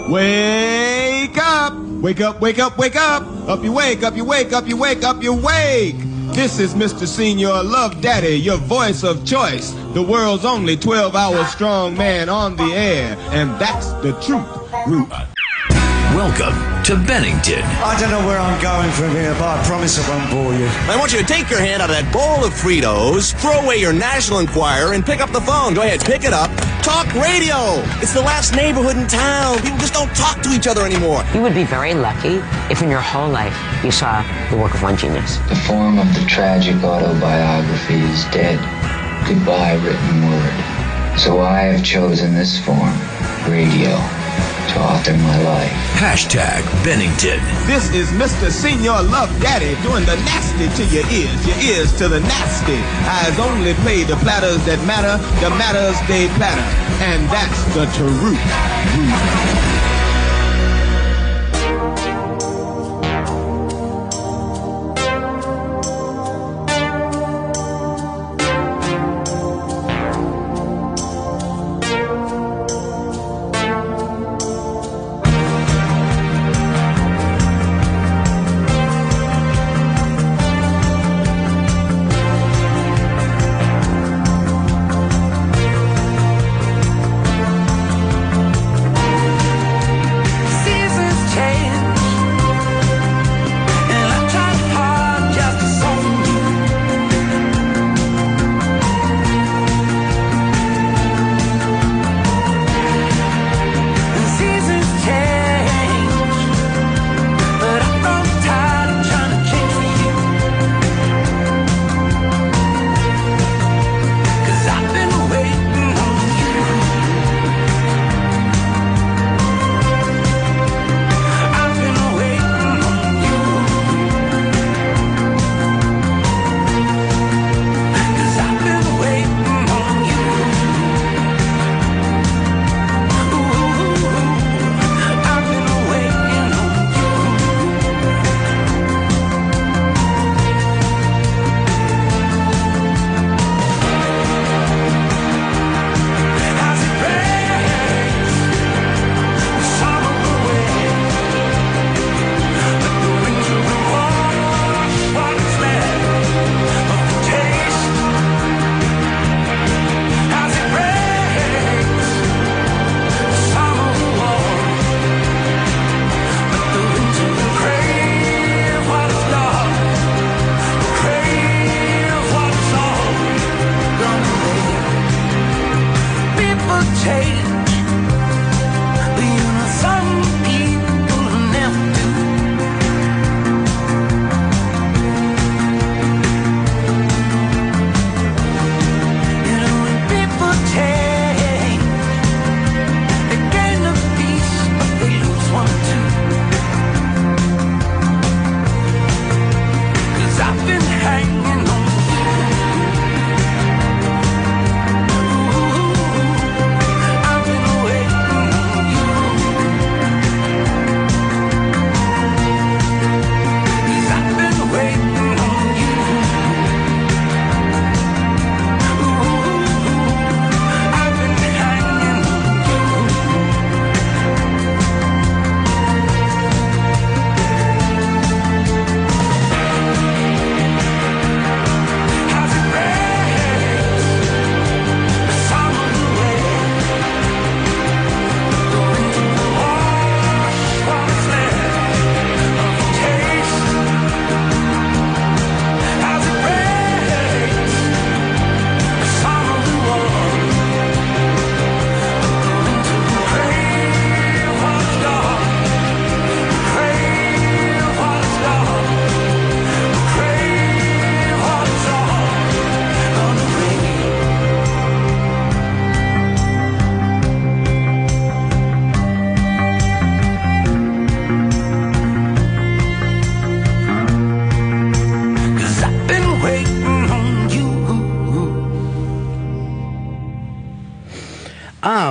Wake up! Wake up, wake up, wake up! Up you wake, up you wake, up you wake, up you wake! This is Mr. Senior Love Daddy, your voice of choice. The world's only 12-hour strong man on the air. And that's the truth. Welcome to Bennington. I don't know where I'm going from here, but I promise I won't bore you. I want you to take your hand out of that bowl of Fritos, throw away your National Enquirer, and pick up the phone. Go ahead, pick it up. Talk radio. It's the last neighborhood in town. People just don't talk to each other anymore. You would be very lucky if in your whole life you saw the work of one genius. The form of the tragic autobiography is dead. Goodbye, written word. So I have chosen this form, radio, to author my life. Hashtag Bennington. This is Mr. Senior Love Daddy doing the nasty to your ears to the nasty. Eyes only play the platters that matter, the matters they platter. And that's the truth.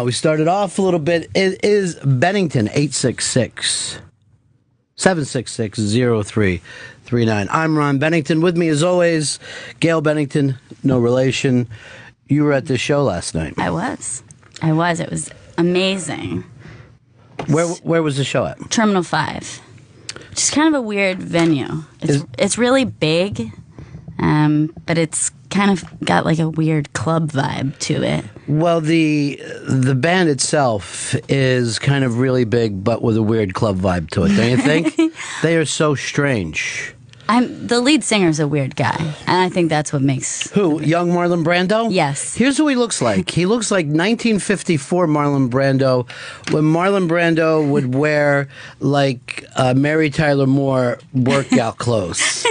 We started off a little bit. It is Bennington, 866-766-0339. I'm Ron Bennington. With me, as always, Gail Bennington, no relation. You were at this show last night. I was. It was amazing. Where was the show at? Terminal 5. Just kind of a weird venue. It's really big, but it's kind of got like a weird club vibe to it. Well, the band itself is kind of really big, but with a weird club vibe to it, don't you think? They are so strange. The lead singer's a weird guy, and I think that's what makes... Who? Young Marlon Brando? Yes. Here's who he looks like. He looks like 1954 Marlon Brando, when Marlon Brando would wear, like, Mary Tyler Moore workout clothes.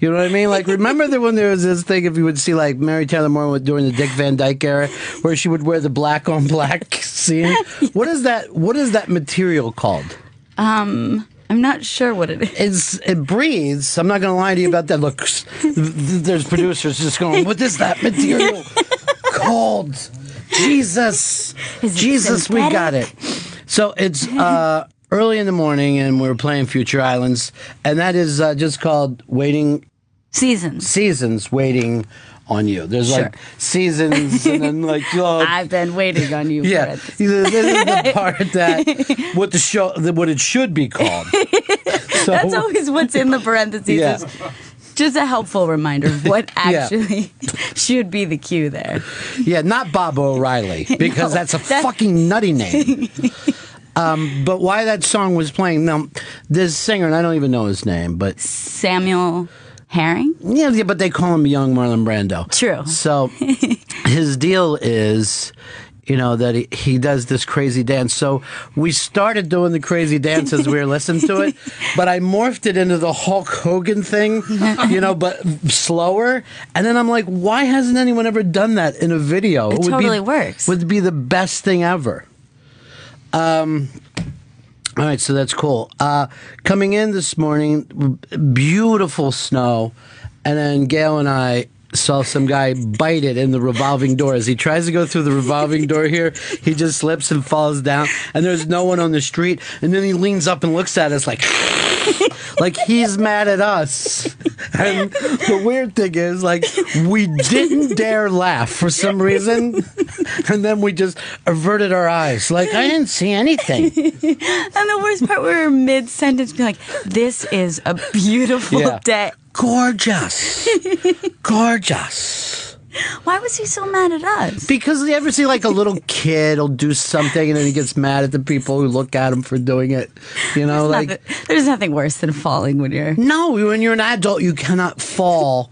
You know what I mean? Like, remember when there was this thing, if you would see, like, Mary Tyler Moore during the Dick Van Dyke era, where she would wear the black on black scene? What is that material called? I'm not sure what it is. It breathes. I'm not going to lie to you about that. Look, there's producers just going, what is that material called? Jesus. Jesus, we got it. So it's early in the morning, and we're playing Future Islands, and that is just called Waiting... Seasons Waiting on You. There's like seasons, and then like I've been waiting on you. Yeah, this is the part that what it should be called. So, that's always what's in the parentheses. Yeah. Just a helpful reminder of what actually should be the cue there. Yeah, not Bob O'Reilly, because that's a fucking nutty name. But why that song was playing? Now, this singer, and I don't even know his name, but Samuel Herring? Yeah, but they call him Young Marlon Brando. True. So his deal is, that he does this crazy dance. So we started doing the crazy dance as we were listening to it, but I morphed it into the Hulk Hogan thing, but slower. And then I'm like, why hasn't anyone ever done that in a video? It totally works. Would be the best thing ever. All right, so that's cool. Coming in this morning, beautiful snow, and then Gail and I saw some guy bite it in the revolving door. As he tries to go through the revolving door here, he just slips and falls down, and there's no one on the street, and then he leans up and looks at us like he's mad at us. And the weird thing is, like, we didn't dare laugh for some reason, and then we just averted our eyes, like, I didn't see anything. And the worst part, we were mid-sentence being like, this is a beautiful day. Gorgeous. Gorgeous. Why was he so mad at us? Because you ever see like a little kid will do something and then he gets mad at the people who look at him for doing it. There's nothing worse than falling when you're... No, when you're an adult, you cannot fall,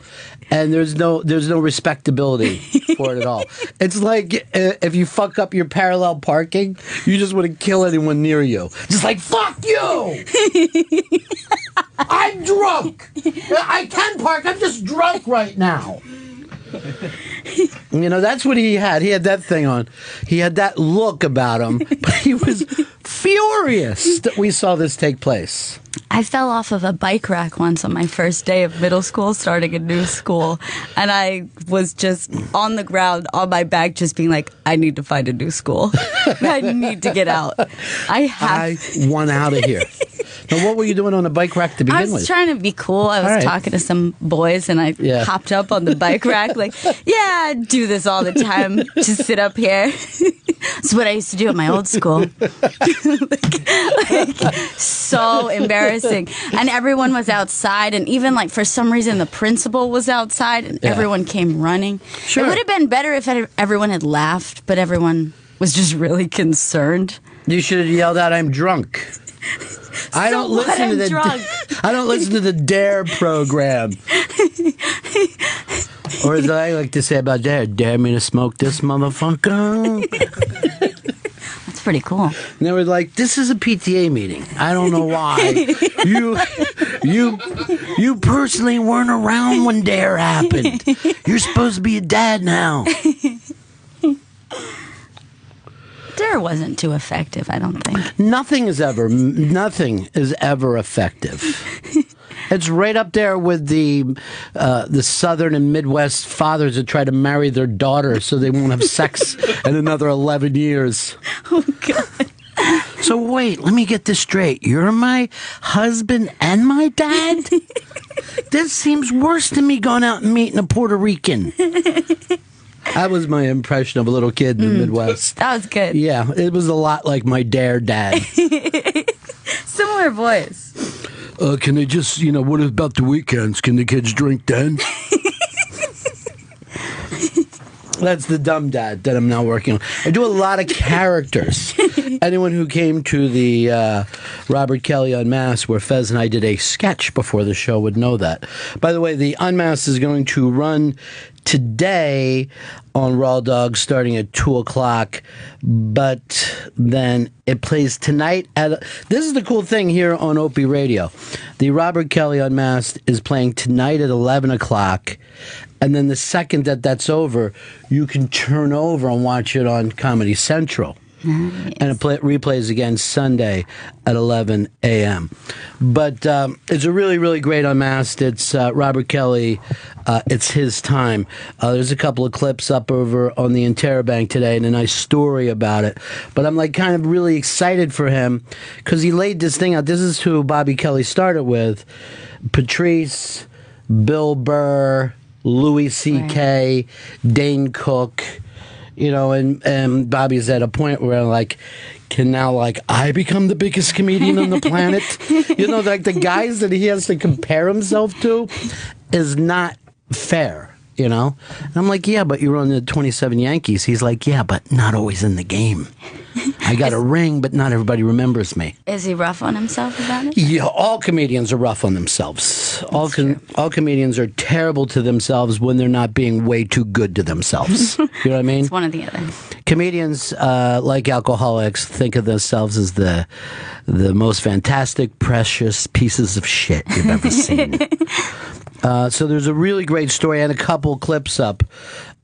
and there's no respectability for it at all. It's like if you fuck up your parallel parking, you just want to kill anyone near you. Just like, fuck you! I'm drunk! I can park, I'm just drunk right now. That's what he had. He had that thing on. He had that look about him, but he was furious that we saw this take place. I fell off of a bike rack once on my first day of middle school, starting a new school, and I was just on the ground on my back just being like, I need to find a new school. I need to get out. I want out of here. Now, what were you doing on a bike rack to begin with? I was trying to be cool. I was talking to some boys, and I hopped up on the bike rack like, I do this all the time. Just sit up here. It's what I used to do at my old school. So embarrassing. And everyone was outside, and even like for some reason the principal was outside, and everyone came running. Sure. It would have been better if everyone had laughed, but everyone was just really concerned. You should have yelled out, I'm drunk. I don't listen to the Dare program. Or as I like to say about dare me to smoke this motherfucker. That's pretty cool. And they were like, this is a PTA meeting. I don't know why. You personally weren't around when Dare happened. You're supposed to be a dad now. Dare wasn't too effective, I don't think. Nothing is ever effective. It's right up there with the Southern and Midwest fathers that try to marry their daughter so they won't have sex in another 11 years. Oh, God. So wait, let me get this straight. You're my husband and my dad? This seems worse than me going out and meeting a Puerto Rican. That was my impression of a little kid in the Midwest. That was good. Yeah, it was a lot like my dare dad. Similar voice. Can they just, what about the weekends? Can the kids drink then? That's the dumb dad that I'm now working on. I do a lot of characters. Anyone who came to the Robert Kelly Unmasked, where Fez and I did a sketch before the show, would know that. By the way, the Unmasked is going to run today on Raw Dog starting at 2 o'clock, but then it plays tonight this is the cool thing here on Opie Radio. The Robert Kelly Unmasked is playing tonight at 11 o'clock, and then the second that's over, you can turn over and watch it on Comedy Central. Nice. And it replays again Sunday at 11 a.m. But it's a really, really great Unmasked. It's Robert Kelly. It's his time. There's a couple of clips up over on the Interbank today and a nice story about it. But I'm kind of really excited for him because he laid this thing out. This is who Bobby Kelly started with. Patrice, Bill Burr, Louis C.K., Dane Cook. And Bobby's at a point where can now I become the biggest comedian on the planet? The guys that he has to compare himself to is not fair. And I'm like, yeah, but you're on the 27 Yankees. He's like, yeah, but not always in the game. I got a ring, but not everybody remembers me. Is he rough on himself about it? Yeah, all comedians are rough on themselves. All comedians are terrible to themselves when they're not being way too good to themselves. You know what I mean? It's one or the other. Comedians, like alcoholics, think of themselves as the most fantastic, precious pieces of shit you've ever seen. So there's a really great story and a couple clips up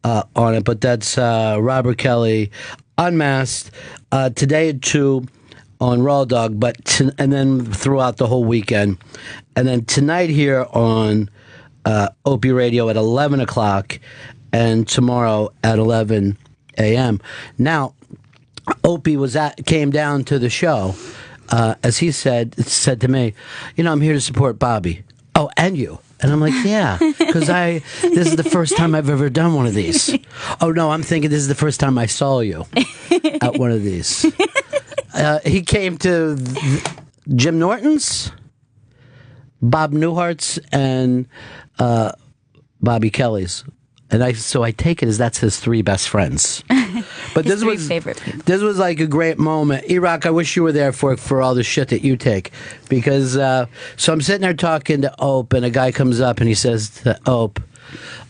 on it, but that's Robert Kelly Unmasked today at 2 on Raw Dog, and then throughout the whole weekend. And then tonight here on Opie Radio at 11 o'clock and tomorrow at 11 a.m. Now, Opie came down to the show, as he said to me, I'm here to support Bobby. Oh, and you. And I'm like, yeah, because this is the first time I've ever done one of these. Oh, no, I'm thinking this is the first time I saw you at one of these. He came to Jim Norton's, Bob Newhart's, and Bobby Kelly's. And I take it as that's his 3 best friends. But this was favorite people. This was a great moment. E-Rock, I wish you were there for all the shit that you take. Because, so I'm sitting there talking to Ope, and a guy comes up and he says to Ope,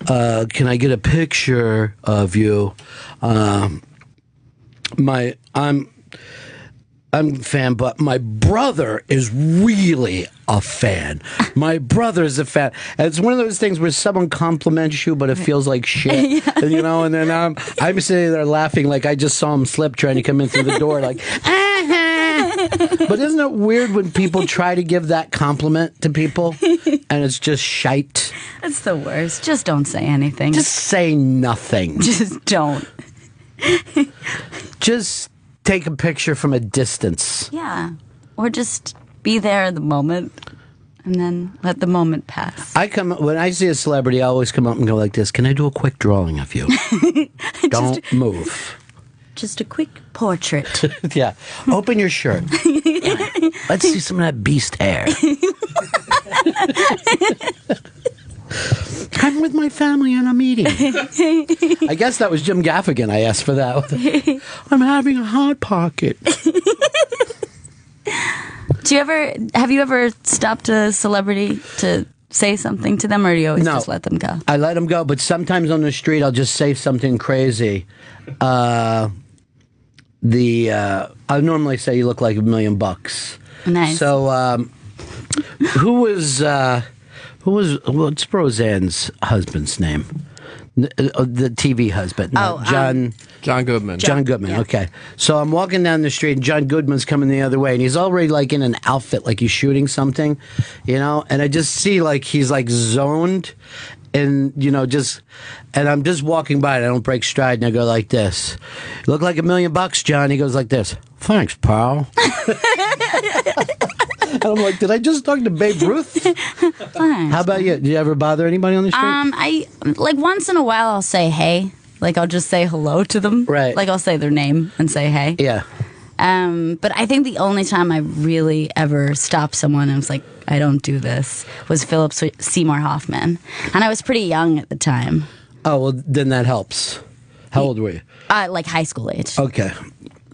can I get a picture of you? I'm a fan, but my brother is really a fan. My brother's a fan. And it's one of those things where someone compliments you, but it feels like shit. Yeah. And then I'm sitting there laughing like I just saw him slip trying to come in through the door, like, But isn't it weird when people try to give that compliment to people and it's just shite? It's the worst. Just don't say anything. Just say nothing. Just don't. Just take a picture from a distance. Yeah. Or just be there at the moment and then let the moment pass. When I see a celebrity, I always come up and go like this, can I do a quick drawing of you? Don't move. Just a quick portrait. Yeah. Open your shirt. Let's see some of that beast hair. I'm with my family in a meeting. I guess that was Jim Gaffigan. I asked for that. I'm having a hot pocket. Have you ever stopped a celebrity to say something to them, or do you always just let them go? I let them go, but sometimes on the street I'll just say something crazy. I'll normally say you look like $1 million. Nice. So, what's Roseanne's husband's name? The TV husband. John Goodman. John Goodman, yeah. Okay. So I'm walking down the street, and John Goodman's coming the other way, and he's already in an outfit, like he's shooting something, and I just see he's zoned, and and I'm just walking by, and I don't break stride, and I go like this. You look like $1 million, John. He goes like this. Thanks, pal. And I'm like, did I just talk to Babe Ruth? Thanks. How about you? Do you ever bother anybody on the street? I once in a while I'll say hey, Like, I'll just say hello to them. Right. Like, I'll say their name and say hey. Yeah. But I think the only time I really ever stopped someone and was like, I don't do this, was Philip Seymour Hoffman. And I was pretty young at the time. Oh, well, then that helps. How old were you? Like high school age. Okay.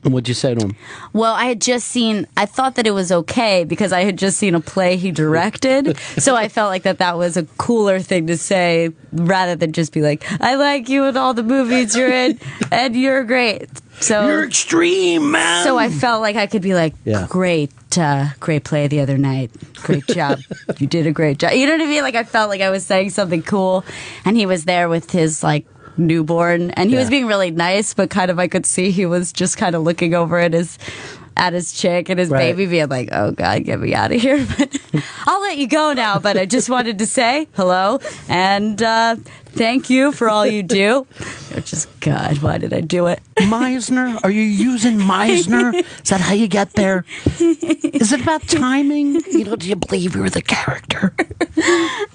And what'd you say to him? Well, I thought that it was okay because I had just seen a play he directed. So I felt like that was a cooler thing to say rather than just be like, I like you in all the movies you're in and you're great. So you're extreme, man. So I felt like I could be like, great play the other night. Great job. You did a great job. You know what I mean? Like, I felt like I was saying something cool and he was there with his like newborn and he was being really nice, but kind of I could see he was just kind of looking over at his chick and his baby being like, oh God, get me out of here. But I'll let you go now, but I just wanted to say hello and thank you for all you do. Which is, God, why did I do it? Meisner? Are you using Meisner? Is that how you get there? Is it about timing? You know, do you believe you're the character?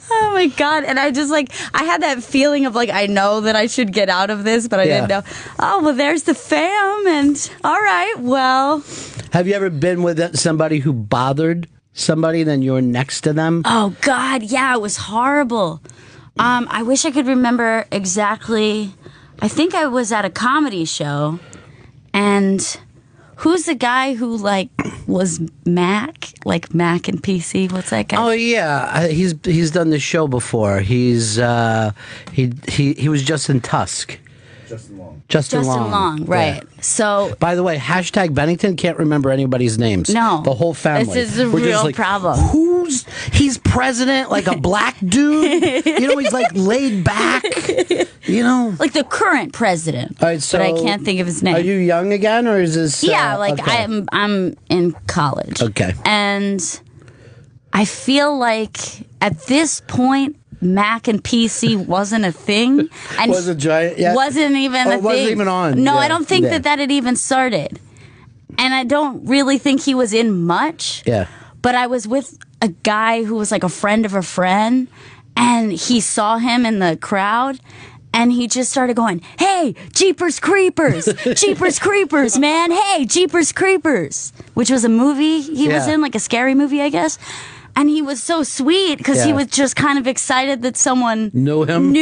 Oh my God. And I just I had that feeling of I know that I should get out of this, but I didn't know. Oh, well, there's the fam. And all right, well. Have you ever been with somebody who bothered somebody, then you're next to them? Oh God, yeah, it was horrible. I wish I could remember exactly. I think I was at a comedy show, and who's the guy who was Mac, Mac and PC? What's that guy? Oh yeah, he's done this show before. He was Justin Tusk. Justin Long, right. Yeah. So, by the way, hashtag Bennington can't remember anybody's names. No. The whole family. This is a real problem. He's president, like a black dude? You know, he's laid back. You know? Like the current president. All right, so but I can't think of his name. Are you young again, or is this... Yeah, okay. I'm in college. Okay. And I feel like at this point, Mac and PC wasn't a thing. And wasn't giant yet? Wasn't even a thing. Wasn't even on. No, yeah. I don't think that had even started. And I don't really think he was in much. Yeah. But I was with a guy who was a friend of a friend, and he saw him in the crowd, and he just started going, hey, Jeepers Creepers, Jeepers Creepers, man, hey, Jeepers Creepers, which was a movie he was in, a scary movie, I guess. And he was so sweet because he was just kind of excited that someone knew him.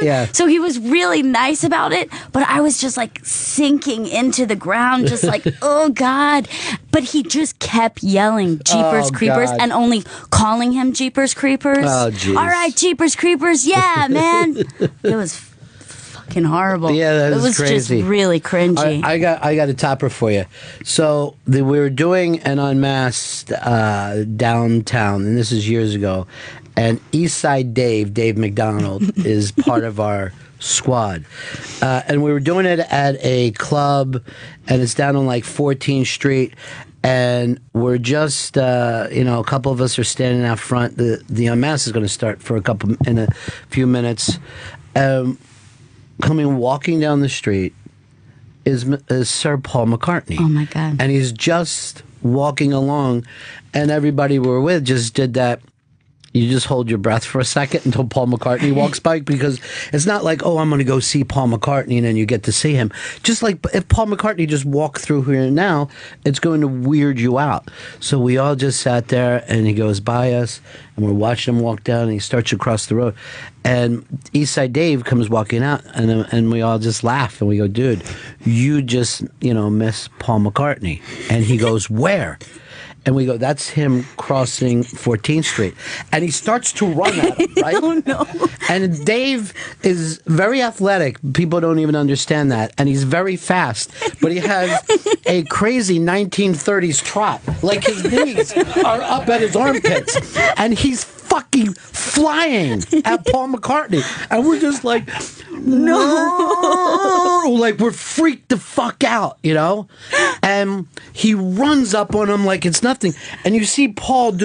Yeah. So he was really nice about it. But I was just sinking into the ground, just oh God. But he just kept yelling Jeepers Creepers and only calling him Jeepers Creepers. Oh, geez. All right, Jeepers Creepers. Yeah, man. It was fucking horrible. Yeah, that was crazy. Just really cringy. I got a topper for you. So we were doing an Unmasked downtown, and this is years ago. And Eastside Dave McDonald, is part of our squad. And we were doing it at a club, and it's down on 14th Street. And we're just, a couple of us are standing out front. The Unmasked is going to start in a few minutes. Walking down the street is Sir Paul McCartney. Oh my God. And he's just walking along, and everybody we're with just did that. You just hold your breath for a second until Paul McCartney walks by, because it's not I'm going to go see Paul McCartney and then you get to see him. Just if Paul McCartney just walked through here now, it's going to weird you out. So we all just sat there, and he goes by us, and we're watching him walk down, and he starts across the road. And Eastside Dave comes walking out, and we all just laugh, and we go, dude, you just, miss Paul McCartney. And he goes, where? And we go, that's him crossing 14th Street. And he starts to run at him, right? Oh, no. And Dave is very athletic. People don't even understand that. And he's very fast. But he has a crazy 1930s trot. His knees are up at his armpits. And he's fucking flying at Paul McCartney. And we're just no. We're freaked the fuck out, And he runs up on him like it's nothing. And you see Paul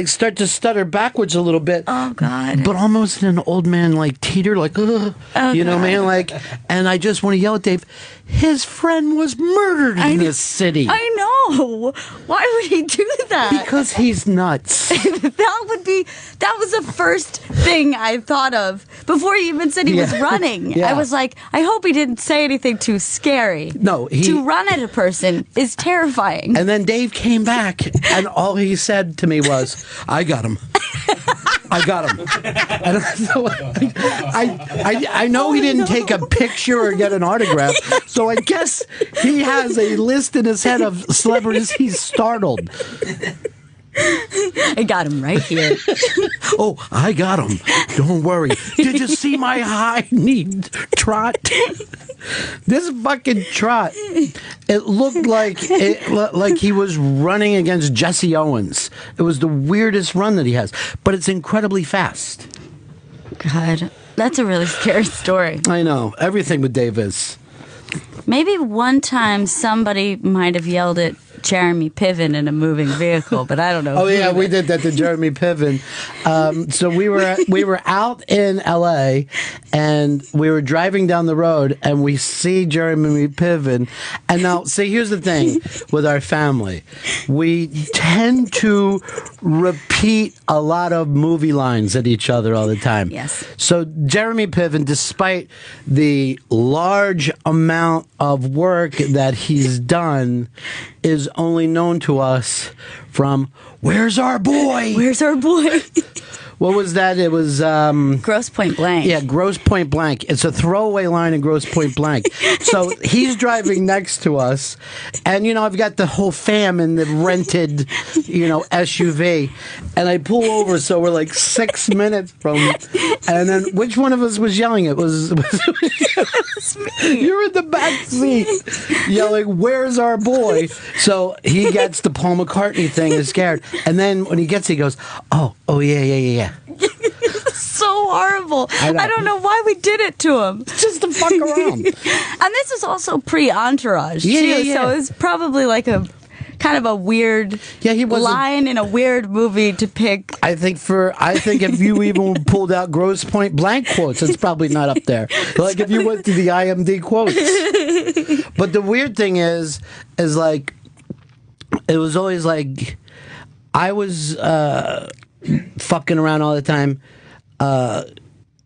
start to stutter backwards a little bit. Oh, God. But almost in an old man, teeter, you know what I mean? And I just want to yell at Dave, his friend was murdered in this city. I know. No. Why would he do that? Because he's nuts. That was the first thing I thought of before he even said he was running. Yeah. I was like, I hope he didn't say anything too scary. No, to run at a person is terrifying. And then Dave came back, and all he said to me was, "I got him. I got him." And so I know he didn't take a picture or get an autograph, so I guess he has a list in his head of celebrities he's startled. I got him right here. Oh, I got him. Don't worry. Did you see my high-knee trot? This fucking trot. It looked like he was running against Jesse Owens. It was the weirdest run that he has, but it's incredibly fast. God, that's a really scary story. I know. Everything with Dave is. Maybe one time somebody might have yelled at Jeremy Piven in a moving vehicle, but I don't know. Oh yeah, we did that to Jeremy Piven. So we were out in L.A. and we were driving down the road and we see Jeremy Piven. And now, see, here's the thing with our family: we tend to repeat a lot of movie lines at each other all the time. Yes. So Jeremy Piven, despite the large amount of work that he's done, is only known to us from "Where's Our Boy?" Where's our boy? What was that? It was Gross Point Blank. Yeah, Gross Point Blank. It's a throwaway line in Gross Point Blank. So he's driving next to us, and I've got the whole fam in the rented, SUV, and I pull over, so we're like 6 minutes from, and then which one of us was yelling? It was me. You're in the back seat yelling, "Where's our boy?" So he gets the Paul McCartney thing, is scared, and then when he gets it, he goes, "Oh yeah." So horrible. I don't know why we did it to him. Just to fuck around. And this is also pre-Entourage, too, Yeah. so it's probably like a kind of a weird line in a weird movie to pick. I think if you even pulled out Gross Point Blank quotes, it's probably not up there. Like if you went to the IMDb quotes. But the weird thing is like, it was always like, I was fucking around all the time, and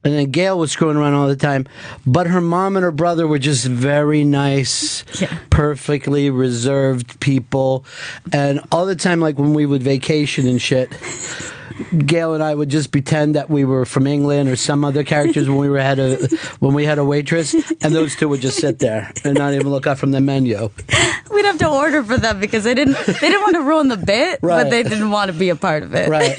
then Gail was screwing around all the time, but her mom and her brother were just very nice, perfectly reserved people, and all the time, like when we would vacation and shit, Gail and I would just pretend that we were from England or some other characters when we had a waitress, and those two would just sit there and not even look up from the menu. We'd have to order for them because they didn't want to ruin the bit, Right. but they didn't want to be a part of it. Right.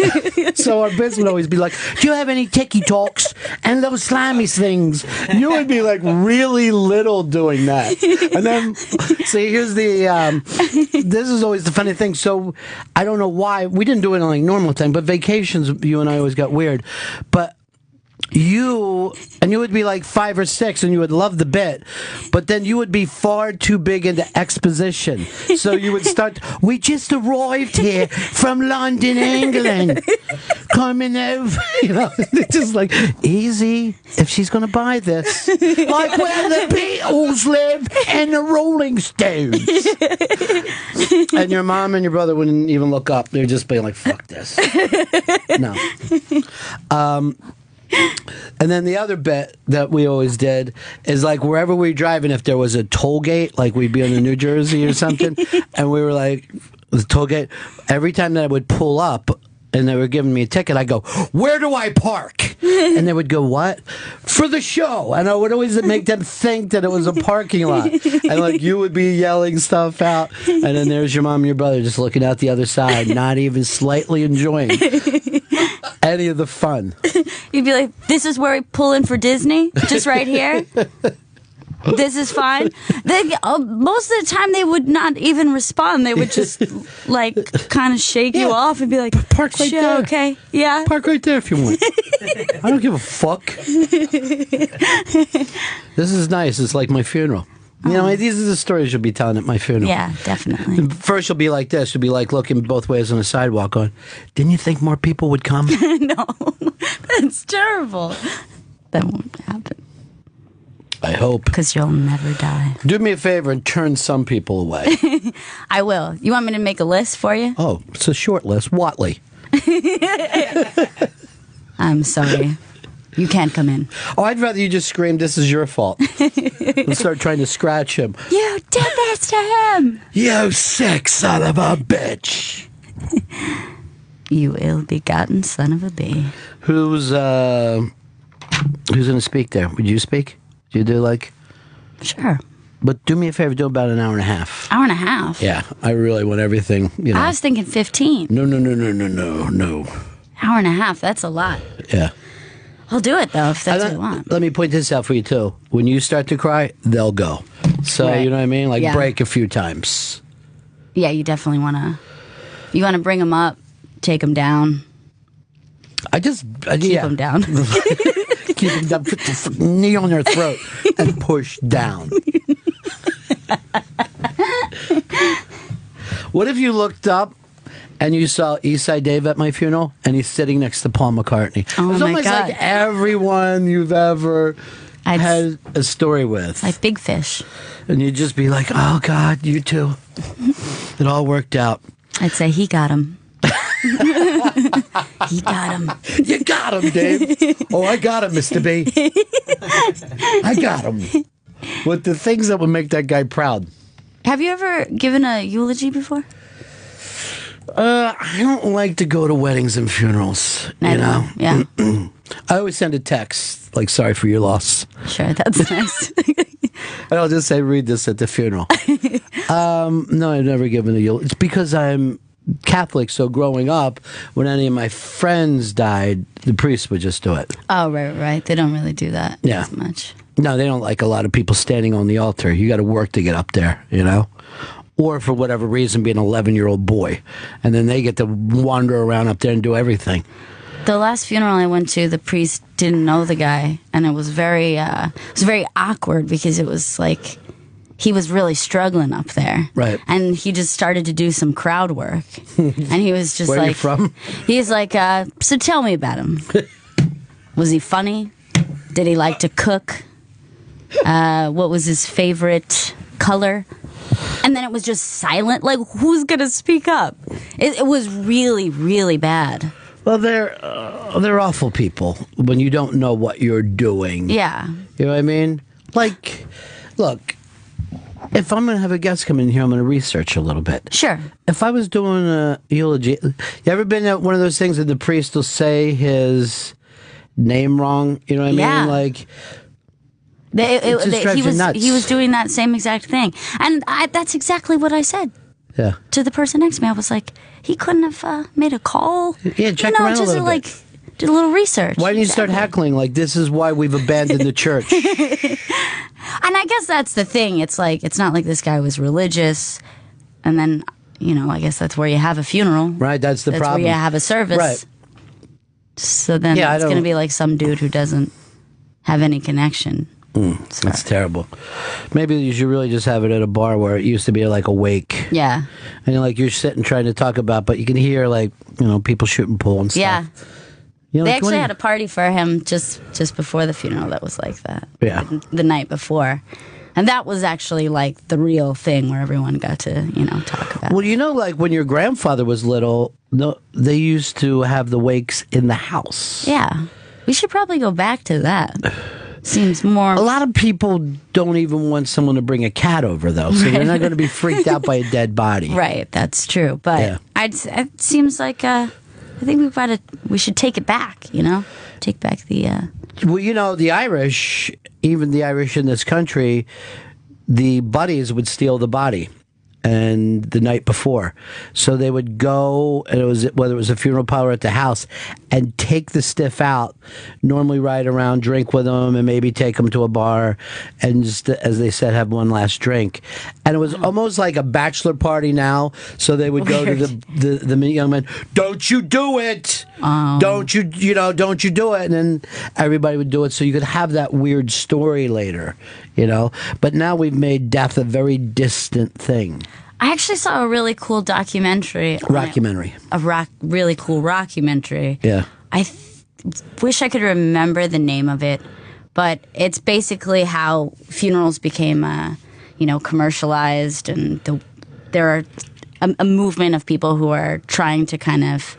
So our bits would always be like, "Do you have any TikToks and those slimy things?" You would be like really little doing that. And then, see, here's this is always the funny thing. So I don't know why, we didn't do it on like normal time, but vacations, you and I always got weird. But you would be like 5 or 6 and you would love the bit, but then you would be far too big into exposition. So you would start, "We just arrived here from London, England. Coming over," it's just like, easy, if she's going to buy this. Like where the Beatles live and the Rolling Stones. And your mom and your brother wouldn't even look up. They'd just be like, "Fuck this." No. And then the other bit that we always did is like wherever we were driving, if there was a toll gate, like we'd be on the New Jersey or something, and we were like, the toll gate, every time that I would pull up and they were giving me a ticket, I go, "Where do I park?" And they would go, "What?" "For the show." And I would always make them think that it was a parking lot. And like you would be yelling stuff out, and then there's your mom and your brother just looking out the other side, not even slightly enjoying any of the fun. You'd be like, "This is where we pull in for Disney? Just right here? This is fine?" Most of the time they would not even respond. They would just like kind of shake you off and be like, "Park right there. Okay, yeah. Park right there if you want." I don't give a fuck. This is nice. It's like my funeral. These are the stories you'll be telling at my funeral. Yeah, definitely. First you'll be like this. You'll be like looking both ways on the sidewalk going, "Didn't you think more people would come?" No, that's terrible. That won't happen. I hope. Because you'll never die. Do me a favor and turn some people away. I will. You want me to make a list for you? Oh, it's a short list. Watley. I'm sorry. You can't come in. Oh, I'd rather you just scream, "This is your fault." And start trying to scratch him. You did this to him. You sick son of a bitch. You ill-begotten son of a bee. Who's going to speak there? Would you speak? Do you do like... Sure. But do me a favor, do about an hour and a half. Hour and a half? Yeah, I really want everything, you know. I was thinking 15. No. Hour and a half, that's a lot. Yeah. I'll do it, though, if that's what you want. Let me point this out for you, too. When you start to cry, they'll go. So, Right. you know what I mean? Like, Yeah. break a few times. Yeah, you definitely want to... You want to bring them up, take them down. Keep them down. Keep them down. Put the knee on their throat and push down. What if you looked up and you saw Eastside Dave at my funeral and he's sitting next to Paul McCartney? Oh, It's my almost God. like everyone you've ever had a story with. Like Big Fish. And you'd just be like, oh, God, you too. It all worked out. I'd say he got him. He got him. You got him, Dave. Oh, I got him, Mr. B. I got him. With the things that would make that guy proud. Have you ever given a eulogy before? I don't like to go to weddings and funerals. You know? Yeah. I always send a text, like, sorry for your loss. Sure, that's nice. And I'll just say, read this at the funeral. No, I've never given a eulogy. It's because I'm Catholic, so growing up, when any of my friends died, the priest would just do it. Oh, right. They don't really do that as much. No, they don't like a lot of people standing on the altar. You got to work to get up there, you know? Or for whatever reason, be an 11-year-old boy. And then they get to wander around up there and do everything. The last funeral I went to, the priest didn't know the guy, and it was very awkward because it was like he was really struggling up there. Right. And he just started to do some crowd work. And he was just Where like... are you from? He's like, so tell me about him. Was he funny? Did he like to cook? What was his favorite color? And then it was just silent. Like, who's going to speak up? It was really, really bad. Well, they're awful people when you don't know what you're doing. Yeah. You know what I mean? Like, look, if I'm going to have a guest come in here, I'm going to research a little bit. Sure. If I was doing a eulogy, you ever been at one of those things that the priest will say his name wrong? You know what I mean? Like, he was doing that same exact thing. And that's exactly what I said. Yeah. To the person next to me, I was like, he couldn't have made a call. Yeah, check around a little bit. Did a little research. Why didn't you start heckling? Like, this is why we've abandoned the church. And I guess that's the thing. It's like, it's not like this guy was religious. And then, you know, I guess that's where you have a funeral. Right, that's the problem. That's where you have a service. Right. So then it's going to be like some dude who doesn't have any connection. That's terrible. Maybe you should really just have it at a bar where it used to be like a wake. Yeah. And you're sitting trying to talk about, but you can hear people shooting pool and stuff. Yeah. You know, they actually had a party for him just before the funeral that was like that. Yeah. The night before. And that was actually like the real thing where everyone got to, talk about. Well, like when your grandfather was little, they used to have the wakes in the house. Yeah. We should probably go back to that. Seems more... A lot of people don't even want someone to bring a cat over, though, so they're not going to be freaked out by a dead body. Right, that's true. But it seems like I think we should take it back, Take back the... Well, the Irish, even the Irish in this country, the buddies would steal the body. And the night before, so they would go, and whether it was a funeral parlor at the house, and take the stiff out. Normally, ride around, drink with them, and maybe take them to a bar, and just, as they said, have one last drink. And it was almost like a bachelor party now. So they would go to the young men. Don't you do it? Don't you don't you do it? And then everybody would do it, so you could have that weird story later. But now we've made death a very distant thing. I actually saw a really cool documentary. Really cool rockumentary. Yeah. I wish I could remember the name of it, but it's basically how funerals became, commercialized, and there are a movement of people who are trying to kind of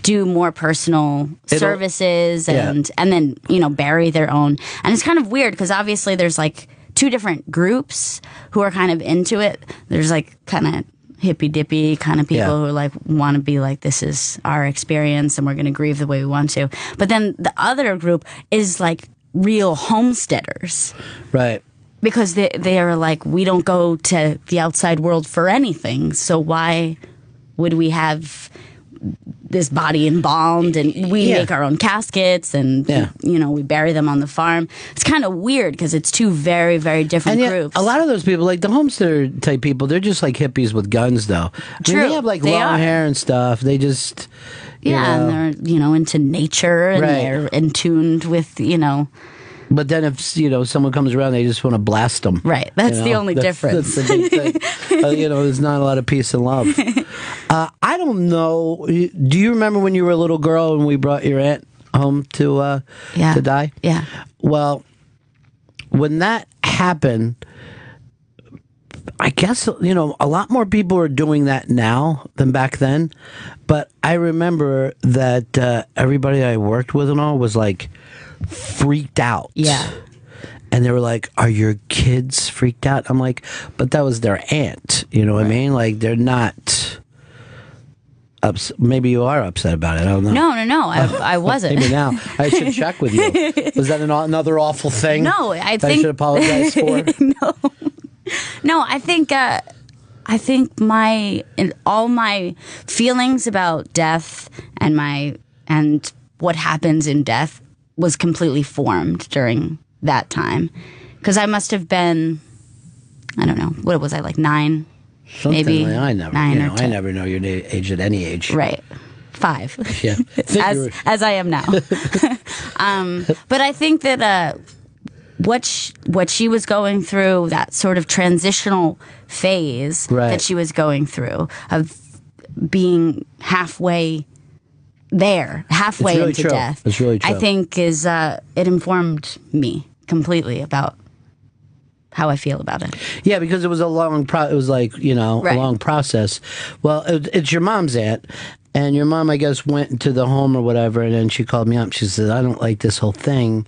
do more personal services and then, bury their own. And it's kind of weird because obviously there's like two different groups who are kind of into it. There's like kind of hippy dippy kind of people who like want to be like, this is our experience and we're going to grieve the way we want to. But then the other group is like real homesteaders. Right. Because they are like, we don't go to the outside world for anything. So why would we have this body embalmed, and we make our own caskets, and we bury them on the farm? It's kind of weird because it's two very, very different groups. A lot of those people, like the homesteader type people, they're just like hippies with guns, though. True. They have like long hair and stuff. They just and they're into nature, and they're in tuned with But then if, someone comes around, they just want to blast them. Right. That's the only difference. That's the big thing. There's not a lot of peace and love. I don't know. Do you remember when you were a little girl and we brought your aunt home to die? Yeah. Well, when that happened, I guess, a lot more people are doing that now than back then. But I remember that everybody I worked with and all was like, freaked out. Yeah. And they were like, are your kids freaked out? I'm like, but that was their aunt. You know what I mean? Like, they're not upset. Maybe you are upset about it. I don't know. No. I wasn't. Maybe now. I should check with you. Was that another awful thing? No, I think I should apologize for? No, I think all my feelings about death and what happens in death was completely formed during that time. Because I must have been, I don't know, what was I, like 9? Something maybe like, I never, 9 or 10. I never know your age at any age. Right. 5. Yeah. as I am now. But I think that what she was going through, that sort of transitional phase that she was going through of being halfway into death. It's really true. I think is it informed me completely about how I feel about it. Yeah, because it was a long a long process. Well, it's your mom's aunt, and your mom, I guess, went into the home or whatever, and then she called me up. She said, "I don't like this whole thing.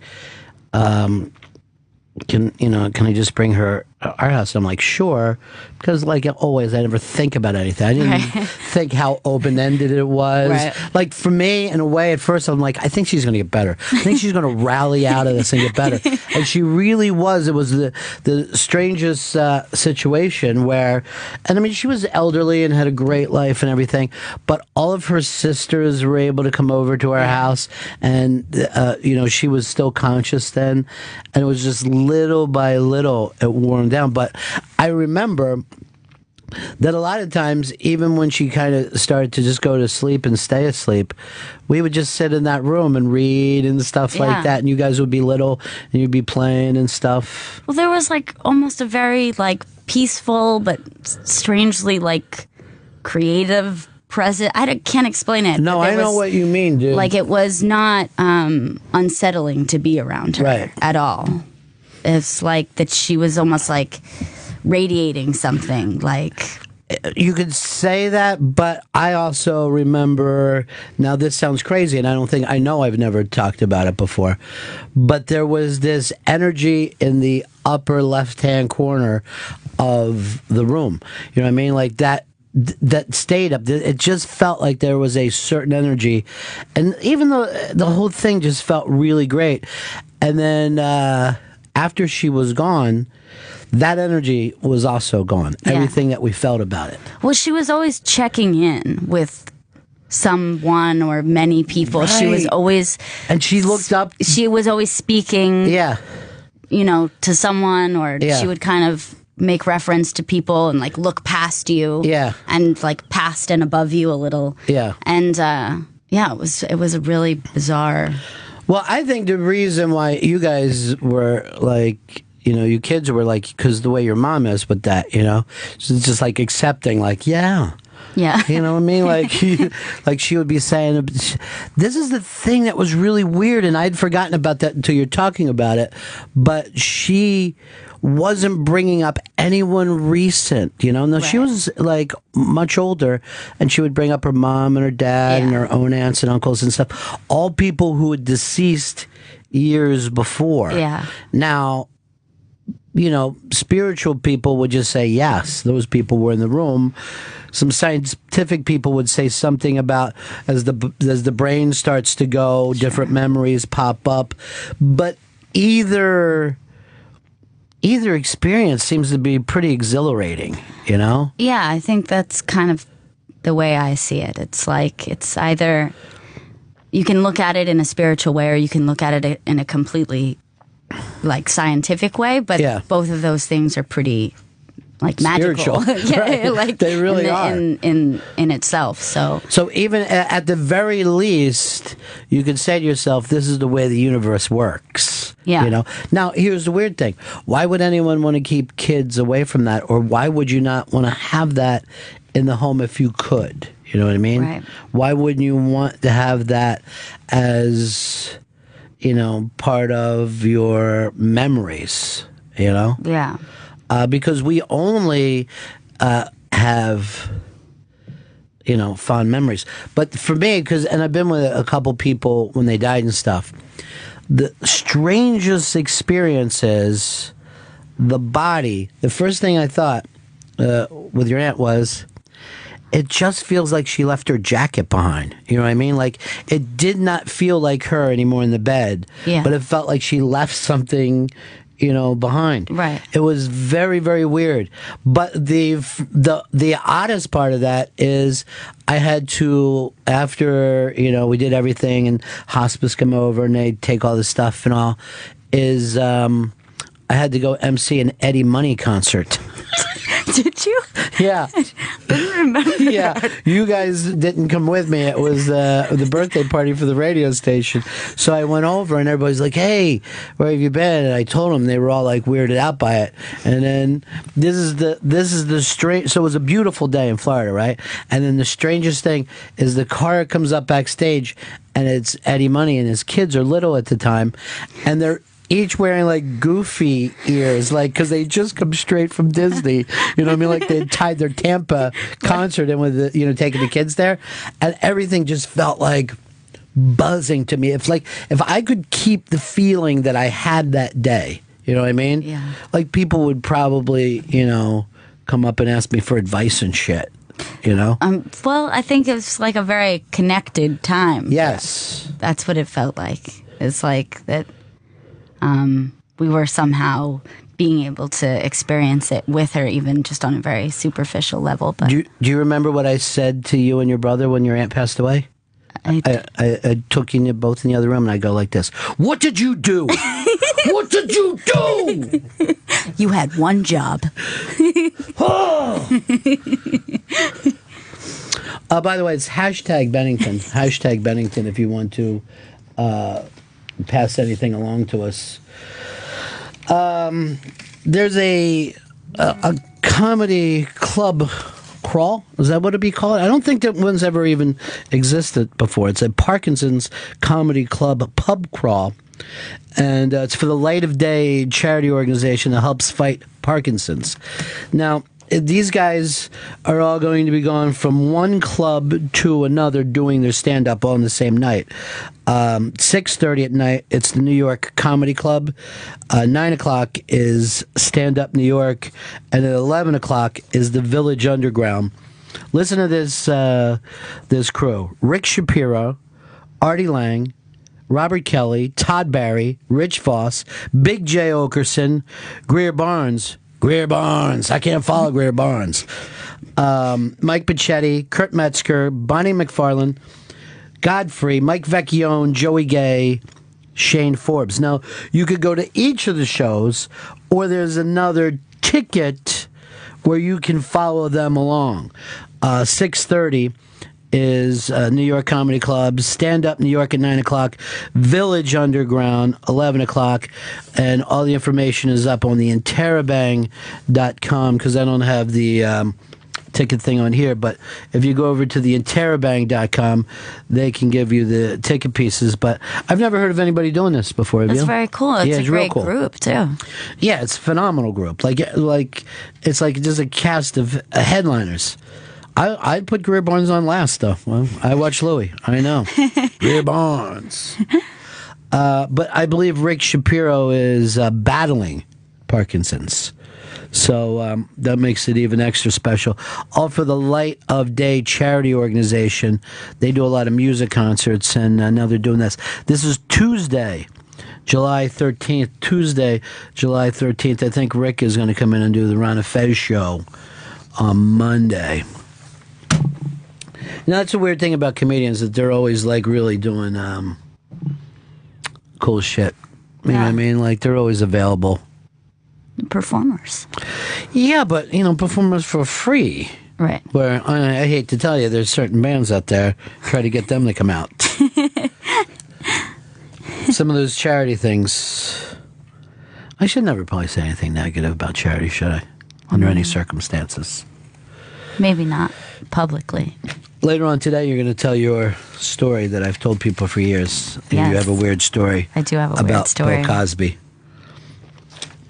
Can I just bring her our house?" I'm like, sure, because like always, I never think about anything. I didn't think how open ended it was. Right. Like for me, in a way, at first, I'm like, I think she's going to get better. I think she's going to rally out of this and get better. And she really was. It was the strangest situation where, and I mean, she was elderly and had a great life and everything, but all of her sisters were able to come over to our house, and she was still conscious then, and it was just little by little it wore down. But I remember that a lot of times, even when she kind of started to just go to sleep and stay asleep, we would just sit in that room and read and stuff like that, and you guys would be little and you'd be playing and stuff. Well, there was like almost a very like peaceful but strangely like creative present. I can't explain it. No, I know what you mean, dude. Like it was not unsettling to be around her at all. It's like that she was almost like radiating something. Like you could say that, but I also remember. Now this sounds crazy, and I know I've never talked about it before, but there was this energy in the upper left-hand corner of the room. You know what I mean? Like that stayed up. It just felt like there was a certain energy, and even though the whole thing just felt really great, and then. After she was gone, that energy was also gone. Yeah. Everything that we felt about it. Well, she was always checking in with someone or many people. Right. She was always... And she looked up... She was always speaking, to someone, or she would kind of make reference to people and, like, look past you. Yeah. And, like, past and above you a little. Yeah. And, it was a really bizarre... Well, I think the reason why you guys were like, you kids were like, because the way your mom is with that, it's just like accepting, like, yeah, Yeah. You know what I mean? Like she would be saying, this is the thing that was really weird, and I'd forgotten about that until you're talking about it. But she wasn't bringing up anyone recent, you know? No, she was like much older, and she would bring up her mom and her dad and her own aunts and uncles and stuff. All people who had deceased years before. Yeah. Now, you know, spiritual people would just say, yes, those people were in the room. Some scientific people would say something about as the brain starts to go, different memories pop up. But either experience seems to be pretty exhilarating, you know? Yeah, I think that's kind of the way I see it. It's like it's either you can look at it in a spiritual way, or you can look at it in a completely like scientific way, but both of those things are pretty like magical. Right. Like they really are in itself. So even at the very least, you can say to yourself, "This is the way the universe works." Yeah. You know. Now, here's the weird thing: why would anyone want to keep kids away from that, or why would you not want to have that in the home if you could? You know what I mean? Right. Why wouldn't you want to have that as, you know, part of your memories, you know? Yeah. Because we only have, you know, fond memories. But for me, and I've been with a couple people when they died and stuff, the strangest experience is the body. The first thing I thought with your aunt was, it just feels like she left her jacket behind. You know what I mean? Like, it did not feel like her anymore in the bed. Yeah. But it felt like she left something, you know, behind. Right. It was very, very weird. But the oddest part of that is I had to, after, you know, we did everything and hospice come over and they take all the stuff and all, is I had to go MC an Eddie Money concert. Did you? Yeah. Didn't remember. Yeah, you guys didn't come with me. It was the birthday party for the radio station. So I went over and everybody's like, "Hey, where have you been?" And I told them. They were all like weirded out by it. And then this is the strange. So it was a beautiful day in Florida, right? And then the strangest thing is the car comes up backstage, and it's Eddie Money, and his kids are little at the time, and they're each wearing like goofy ears, like, because they just come straight from Disney. You know what I mean? Like, they tied their Tampa concert in with the, you know, taking the kids there, and everything just felt like buzzing to me. If I could keep the feeling that I had that day, you know what I mean? Yeah. Like, people would probably, you know, come up and ask me for advice and shit. You know? Well, I think it was like a very connected time. Yes. That's what it felt like. It's like that. We were somehow being able to experience it with her, even just on a very superficial level. But do you remember what I said to you and your brother when your aunt passed away? I took you both in the other room and I go like this: "What did you do? What did you do? You had one job." By the way, it's hashtag Bennington. Hashtag Bennington if you want to pass anything along to us. There's a comedy club crawl. Is that what it'd be called? I don't think that one's ever even existed before. It's a Parkinson's Comedy Club pub crawl. And it's for the Light of Day charity organization that helps fight Parkinson's. Now, these guys are all going to be going from one club to another doing their stand-up all on the same night. 6:30 at night, it's the New York Comedy Club. 9 o'clock is Stand Up New York. And at 11 o'clock is the Village Underground. Listen to this crew. Rick Shapiro, Artie Lang, Robert Kelly, Todd Barry, Rich Voss, Big J. Okerson, Greer Barnes. I can't follow Greer Barnes. Mike Pacchetti, Kurt Metzger, Bonnie McFarlane, Godfrey, Mike Vecchione, Joey Gay, Shane Forbes. Now, you could go to each of the shows, or there's another ticket where you can follow them along. 6:30 is New York Comedy Club, Stand Up New York at 9 o'clock, Village Underground, 11 o'clock, and all the information is up on the interrobang.com, because I don't have the ticket thing on here, but if you go over to the interrobang.com, they can give you the ticket pieces. But I've never heard of anybody doing this before. Have That's you? very cool. It's a great group too. Yeah, it's a phenomenal group. Like it's like just a cast of headliners. I'd put Greer Barnes on last, though. Well, I watch Louis. I know. Greer Barnes. But I believe Rick Shapiro is battling Parkinson's. So that makes it even extra special. All for the Light of Day charity organization. They do a lot of music concerts, and now they're doing this. This is Tuesday, July 13th. Tuesday, July 13th. I think Rick is going to come in and do the Ron Fez show on Monday. Now, that's a weird thing about comedians, that they're always, like, really doing cool shit. You know what I mean? Like, they're always available. Performers. Yeah, but, performers for free. Right. Where, I hate to tell you, there's certain bands out there, try to get them to come out. Some of those charity things. I should never probably say anything negative about charity, should I? Under any circumstances. Maybe not publicly. Later on today, you're going to tell your story that I've told people for years. Yes. You have a weird story. I do have a weird about story. Bill Cosby.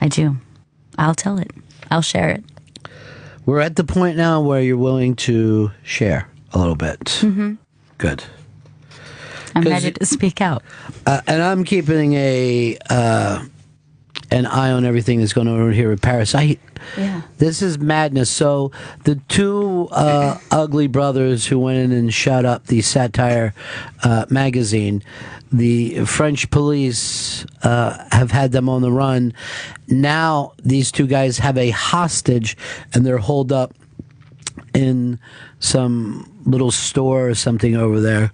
I do. I'll tell it. I'll share it. We're at the point now where you're willing to share a little bit. Mm-hmm. Good. I'm ready to speak out. And I'm keeping an eye on everything that's going on here at Paris. This is madness. So the two ugly brothers who went in and shot up the Satire magazine, the French police have had them on the run. Now these two guys have a hostage, and they're holed up in some little store or something over there.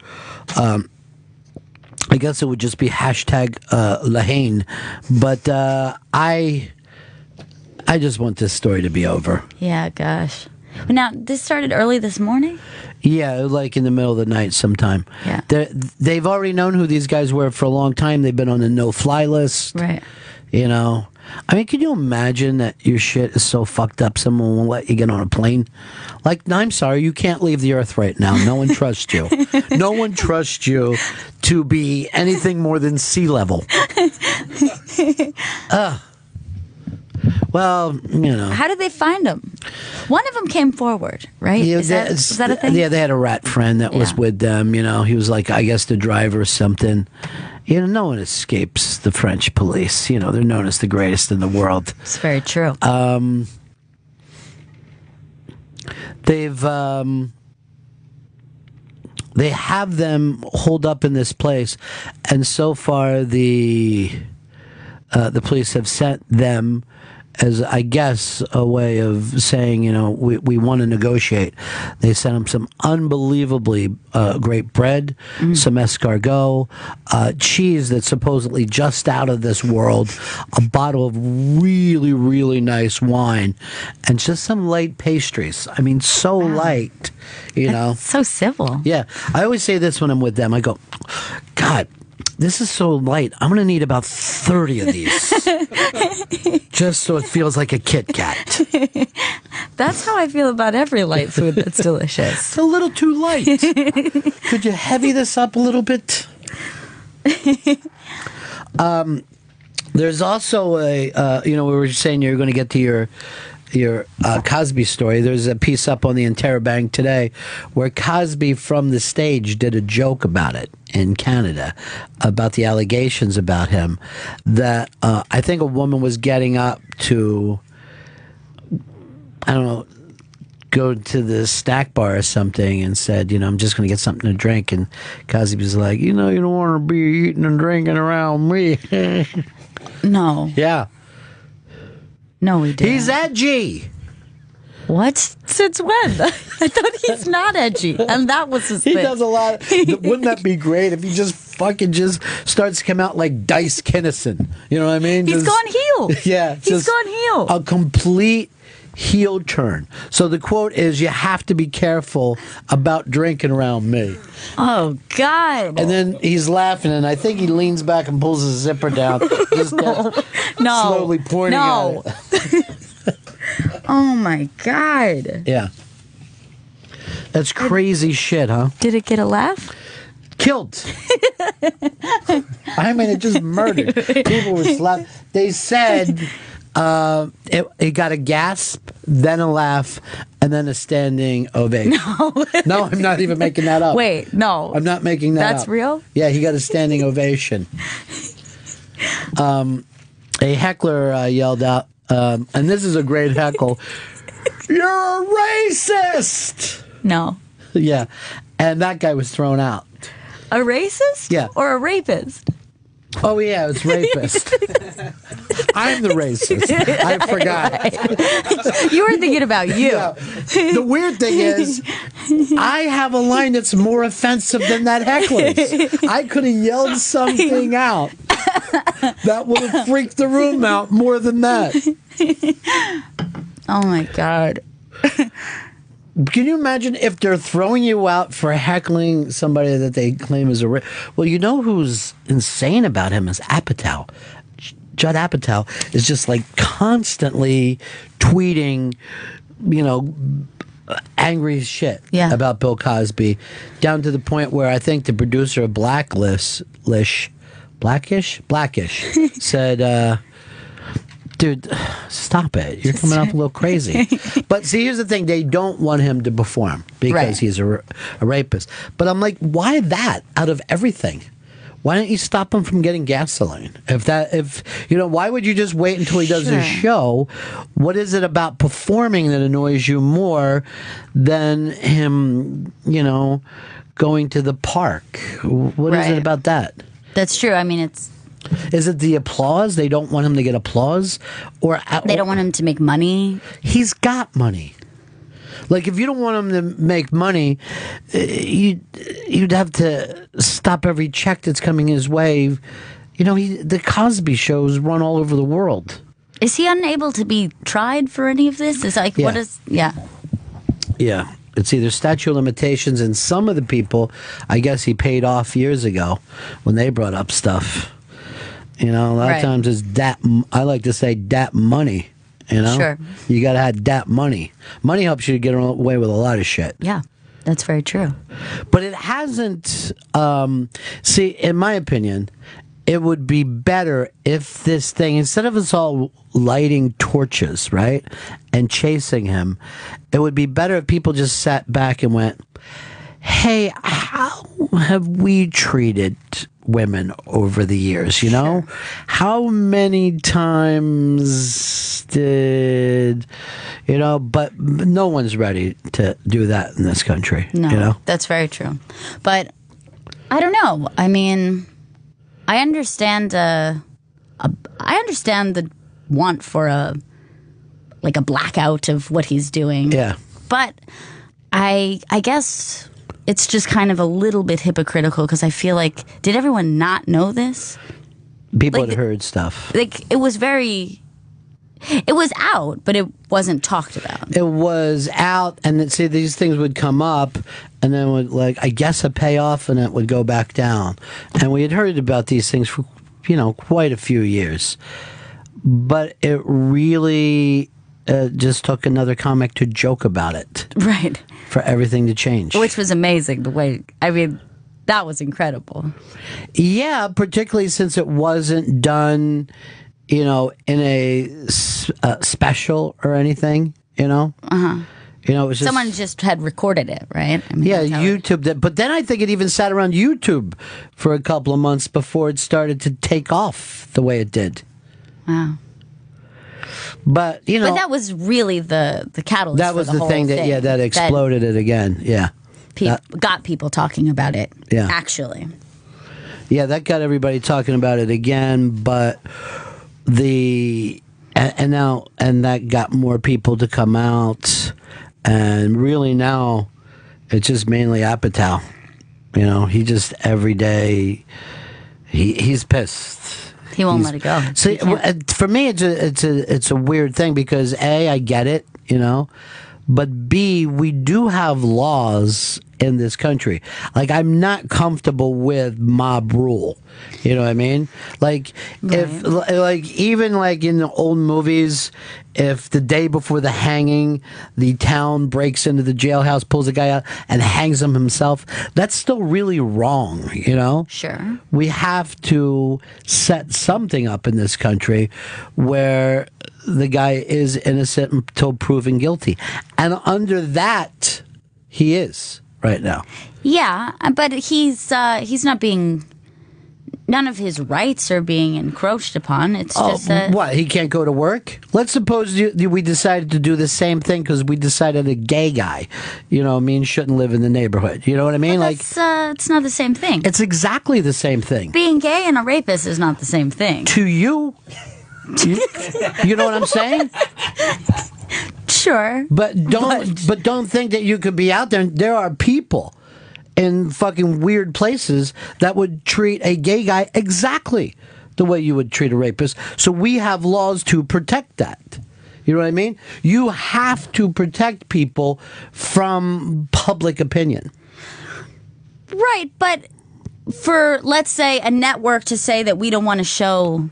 I guess it would just be hashtag Lahane. But I just want this story to be over. Yeah, gosh. Now, this started early this morning? Yeah, like in the middle of the night sometime. Yeah. They've already known who these guys were for a long time. They've been on the no-fly list. Right. I mean, could you imagine that your shit is so fucked up someone won't let you get on a plane? Like, no, I'm sorry, you can't leave the earth right now. No one trusts you. No one trusts you to be anything more than sea level. Well, How did they find him? One of them came forward, right? Yeah, is that a thing? Yeah, they had a rat friend that was with them. He was like, I guess, the driver or something. No one escapes the French police. They're known as the greatest in the world. It's very true. They have them holed up in this place, and so far the police have sent them as, I guess, a way of saying, we want to negotiate. They sent them some unbelievably great bread, some escargot, cheese that's supposedly just out of this world, a bottle of really, really nice wine, and just some light pastries. I mean, so light, That's so civil. Yeah. I always say this when I'm with them. I go, God, this is so light. I'm going to need about 30 of these. Just so it feels like a Kit Kat. That's how I feel about every light food that's delicious. It's a little too light. Could you heavy this up a little bit? There's also we were saying you're going to get to your Cosby story. There's a piece up on the Interrobang today where Cosby from the stage did a joke about it in Canada, about the allegations about him, that I think a woman was getting up to, I don't know, go to the snack bar or something and said, I'm just going to get something to drink. And Cosby was like, you don't want to be eating and drinking around me. No. Yeah. No, he didn't. He's edgy. What? Since when? I thought he's not edgy, and that was his thing. He does a lot. Wouldn't that be great if he just starts to come out like Dice Kinnison? You know what I mean? He's gone heel. Yeah. He's gone heel. A complete heel turn. So the quote is, you have to be careful about drinking around me. Oh, God. And then he's laughing, and I think he leans back and pulls his zipper down. Just slowly pointing at it. Oh, my God. Yeah. That's crazy shit, huh? Did it get a laugh? Killed. I mean, it just murdered. People were slapped. They said it got a gasp, then a laugh, and then a standing ovation. No, I'm not even making that up. Wait, no. I'm not making that up. That's real? Yeah, he got a standing ovation. A heckler yelled out, and this is a great heckle, "You're a racist!" No. Yeah, and that guy was thrown out. A racist? Yeah. Or a rapist? Oh, yeah, it's rapist. I'm the racist. I forgot. Right. You were thinking about you. Yeah. The weird thing is, I have a line that's more offensive than that heckler's. I could have yelled something out that would have freaked the room out more than that. Oh, my God. Can you imagine if they're throwing you out for heckling somebody that they claim is a... Well, you know who's insane about him is Apatow. Judd Apatow is just like constantly tweeting, angry shit about Bill Cosby, down to the point where I think the producer of Blackish said... Dude, stop it. You're coming off a little crazy. But see, here's the thing. They don't want him to perform because he's a rapist. But I'm like, why that out of everything? Why don't you stop him from getting gasoline? Why would you just wait until he does his show? What is it about performing that annoys you more than him, going to the park? What is it about that? That's true. I mean, Is it the applause? They don't want him to get applause? Or they don't want him to make money? He's got money. Like, if you don't want him to make money, you'd have to stop every check that's coming his way. The Cosby shows run all over the world. Is he unable to be tried for any of this? What is... Yeah. Yeah. It's either statute of limitations, and some of the people, I guess he paid off years ago when they brought up stuff. A lot of times it's that, I like to say that money, Sure. You got to have that money. Money helps you to get away with a lot of shit. Yeah, that's very true. But it hasn't, see, in my opinion, it would be better if this thing, instead of us all lighting torches, right, and chasing him, it would be better if people just sat back and went, hey, how have we treated women over the years, Sure. How many times did, but no one's ready to do that in this country. No, that's very true. But I don't know. I mean, I understand the want for a blackout of what he's doing. Yeah. But I guess it's just kind of a little bit hypocritical because I feel like, did everyone not know this? People had heard stuff. It was out, but it wasn't talked about. It was out, and see, these things would come up, and then would, I guess, a payoff, and it would go back down. And we had heard about these things for, quite a few years. But it really just took another comic to joke about it. Right. For everything to change. Which was amazing. That was incredible. Yeah, particularly since it wasn't done, in a special or anything, Uh-huh. It was just... Someone just had recorded it, right? YouTube did. But then I think it even sat around YouTube for a couple of months before it started to take off the way it did. Wow. But but that was really the catalyst. That was for the the whole thing that exploded it again. Yeah, got people talking about it. Yeah, actually. Yeah, that got everybody talking about it again. But that got more people to come out, and really now it's just mainly Apatow. He just every day he's pissed. He won't let it go. See, for me, it's a weird thing because A, I get it, but B, we do have laws in this country. Like, I'm not comfortable with mob rule. You know what I mean? Like, if, like, even like in the old movies, if the day before the hanging, the town breaks into the jailhouse, pulls a guy out, and hangs him himself, that's still really wrong, you know? Sure. We have to set something up in this country where the guy is innocent until proven guilty. And under that, he is right now. Yeah, but he's not being... None of his rights are being encroached upon. It's just what? He can't go to work? Let's suppose we decided to do the same thing because we decided a gay guy, shouldn't live in the neighborhood. You know what I mean? Like, it's not the same thing. It's exactly the same thing. Being gay and a rapist is not the same thing. To you? You know what I'm saying? Sure. But don't think that you could be out there. There are people in fucking weird places that would treat a gay guy exactly the way you would treat a rapist. So we have laws to protect that. You know what I mean? You have to protect people from public opinion. Right, but for, let's say, a network to say that we don't want to show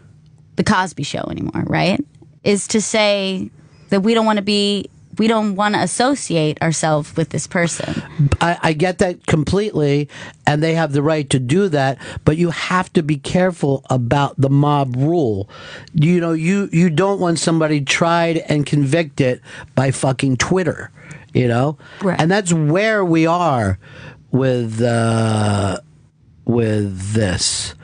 the Cosby Show anymore, right? Is to say that we don't want to associate ourselves with this person. I get that completely, and they have the right to do that, but you have to be careful about the mob rule. You don't want somebody tried and convicted by fucking Twitter, Right. And that's where we are with this.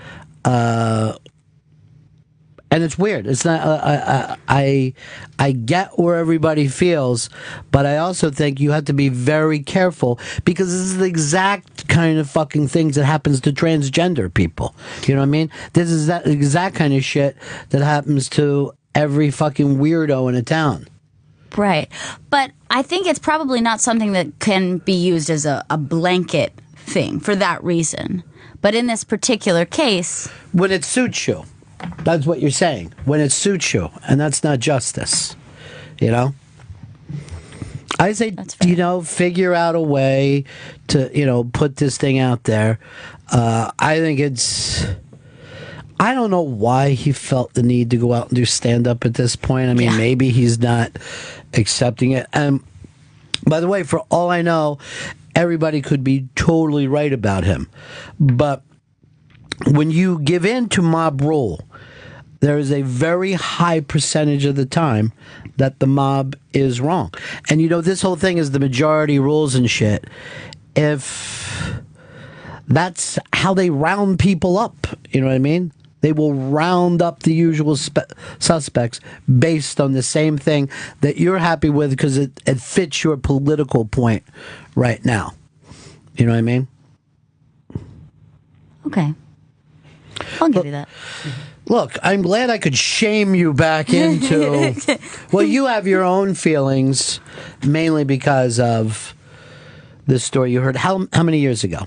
And it's weird. It's not. I get where everybody feels, but I also think you have to be very careful because this is the exact kind of fucking things that happens to transgender people. You know what I mean? This is that exact kind of shit that happens to every fucking weirdo in a town. Right, but I think it's probably not something that can be used as a blanket thing for that reason. But in this particular case, when it suits you. That's what you're saying. When it suits you. And that's not justice. I say, figure out a way to, put this thing out there. I think I don't know why he felt the need to go out and do stand-up at this point. I mean, maybe he's not accepting it. And by the way, for all I know, everybody could be totally right about him. But when you give in to mob rule, there is a very high percentage of the time that the mob is wrong. And this whole thing is the majority rules and shit. If that's how they round people up, you know what I mean? They will round up the usual suspects based on the same thing that you're happy with because it fits your political point right now. You know what I mean? Okay. I'll give you that. Look, I'm glad I could shame you back into... Well, you have your own feelings, mainly because of this story you heard. How many years ago?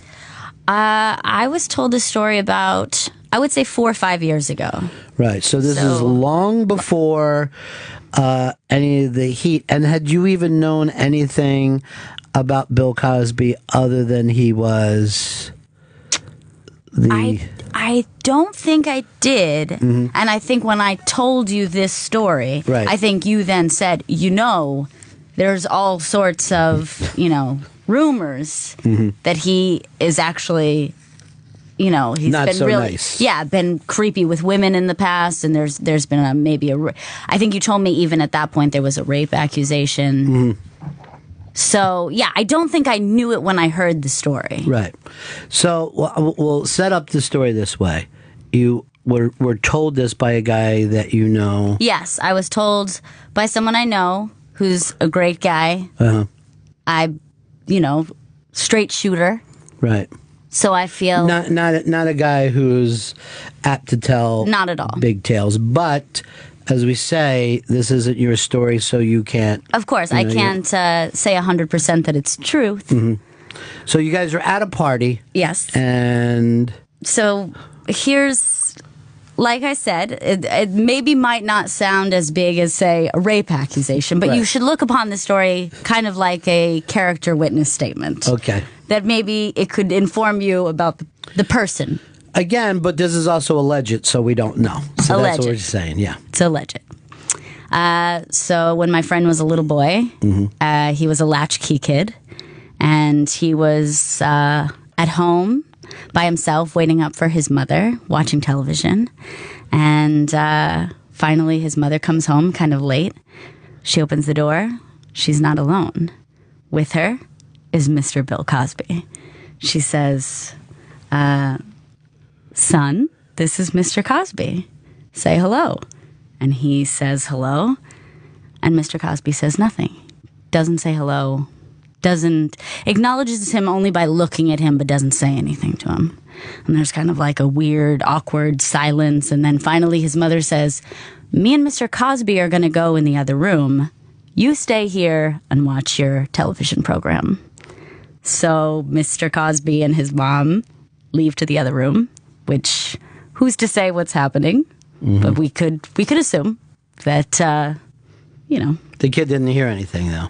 I was told this story about, I would say 4 or 5 years ago. Right, so this is long before any of the heat. And had you even known anything about Bill Cosby other than he was I don't think I did. Mm-hmm. And I think when I told you this story, right. I think you then said, there's all sorts of, rumors mm-hmm. that he is actually, he's not been so really, nice. Yeah, been creepy with women in the past. And there's been I think you told me even at that point there was a rape accusation. Mm-hmm. So, yeah, I don't think I knew it when I heard the story. Right. So, we'll set up the story this way. You were told this by a guy that you know. Yes, I was told by someone I know who's a great guy. Uh-huh. Straight shooter. Right. So I feel... Not a guy who's apt to tell... Not at all. ...big tales, but... As we say, this isn't your story, so you can't... Of course, I can't say 100% that it's truth. Mm-hmm. So you guys are at a party. Yes. And... So here's like I said, it maybe might not sound as big as, say, a rape accusation, but you should look upon the story kind of like a character witness statement. Okay. That maybe it could inform you about the person. Again, but this is also alleged, so we don't know. So alleged. That's what we're saying, yeah. It's alleged. So when my friend was a little boy, he was a latchkey kid, and he was at home by himself, waiting up for his mother, watching television. And finally, his mother comes home kind of late. She opens the door. She's not alone. With her is Mr. Bill Cosby. She says, son, this is Mr. Cosby. Say hello. And he says hello. And Mr. Cosby says nothing. Doesn't say hello. Acknowledges him only by looking at him, but doesn't say anything to him. And there's kind of like a weird, awkward silence. And then finally his mother says, me and Mr. Cosby are going to go in the other room. You stay here and watch your television program. So Mr. Cosby and his mom leave to the other room, which who's to say what's happening? But we could assume that, The kid didn't hear anything, though.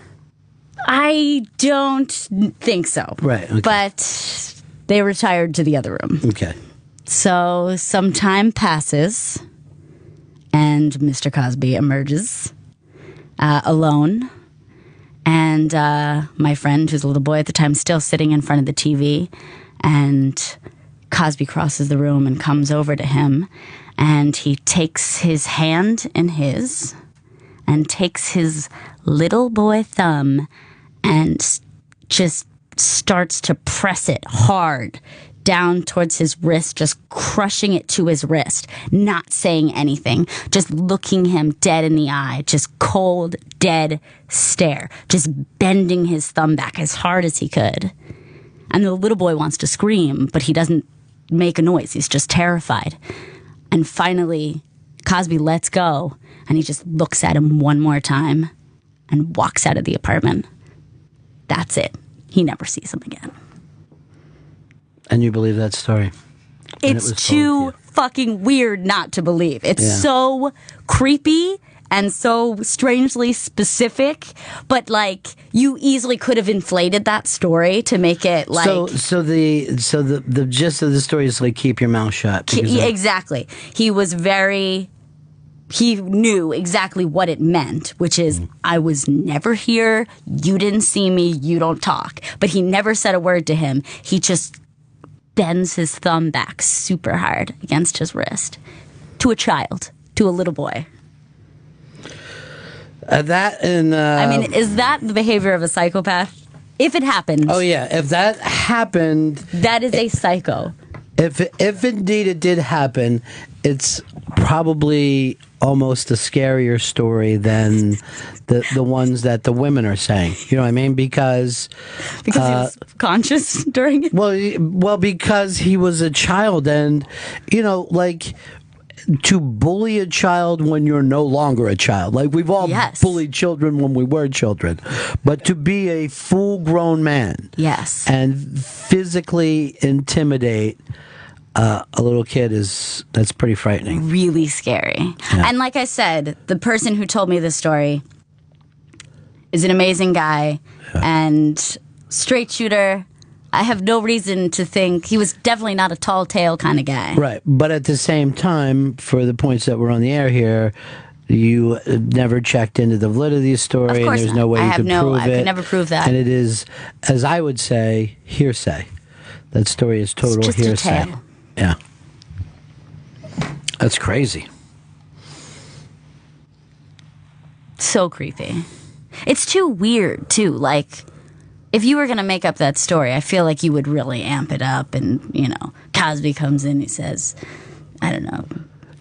I don't think so. Right, okay. But they retired to the other room. Okay. So some time passes, and Mr. Cosby emerges alone. And my friend, who's a little boy at the time, still sitting in front of the TV. And Cosby crosses the room and comes over to him. And he takes his hand in his and takes his little boy thumb and just starts to press it hard down towards his wrist, just crushing it to his wrist, not saying anything, just looking him dead in the eye, just cold, dead stare, just bending his thumb back as hard as he could. And the little boy wants to scream, but he doesn't make a noise. He's just terrified. And finally, Cosby lets go, and he just looks at him one more time and walks out of the apartment. That's it. He never sees him again. And you believe that story? It's too fucking weird not to believe. It's so creepy and so strangely specific, but like you easily could have inflated that story to make it like so the gist of the story is like keep your mouth shut. Exactly. He knew exactly what it meant, which is I was never here, you didn't see me, you don't talk. But he never said a word to him. He just bends his thumb back super hard against his wrist to a child, to a little boy. I mean, is that the behavior of a psychopath? If it happened. Oh, yeah. If that happened. That is a psycho. If indeed it did happen, it's probably almost a scarier story than the ones that the women are saying. You know what I mean? Because he was conscious during it? Well, because he was a child and, like... to bully a child when you're no longer a child. Like, we've all bullied children when we were children. But to be a full-grown man and physically intimidate a little kid that's pretty frightening. Really scary. Yeah. And like I said, the person who told me this story is an amazing guy and straight shooter. I have no reason to think he was definitely not a tall tale kind of guy. Right. But at the same time, for the points that were on the air here, you never checked into the validity of the story, and there's no way you could prove it. I could never prove that. And it is, as I would say, hearsay. That story is total it's just hearsay. A tale. Yeah. That's crazy. So creepy. It's too weird, too. Like, if you were going to make up that story, I feel like you would really amp it up. And, Cosby comes in, he says, I don't know.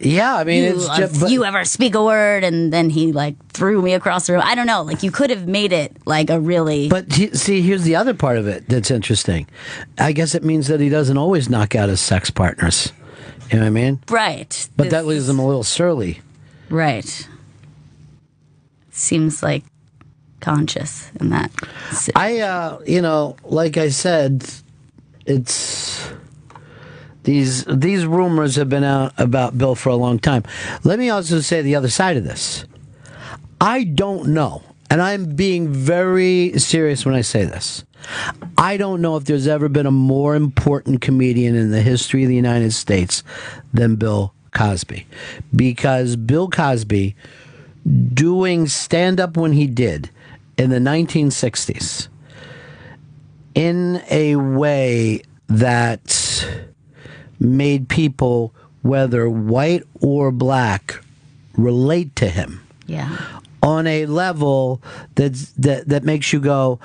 Yeah, I mean, it's just... you ever speak a word, and then he, threw me across the room. I don't know. You could have made it, a really... But, see, here's the other part of it that's interesting. I guess it means that he doesn't always knock out his sex partners. You know what I mean? Right. But that leaves him a little surly. Right. Seems like conscious in that situation. Like I said, it's These rumors have been out about Bill for a long time. Let me also say the other side of this. I don't know, and I'm being very serious when I say this. I don't know if there's ever been a more important comedian in the history of the United States than Bill Cosby. Because Bill Cosby, doing stand-up when he did in the 1960s, in a way that made people, whether white or black, relate to him. Yeah. On a level that makes you go,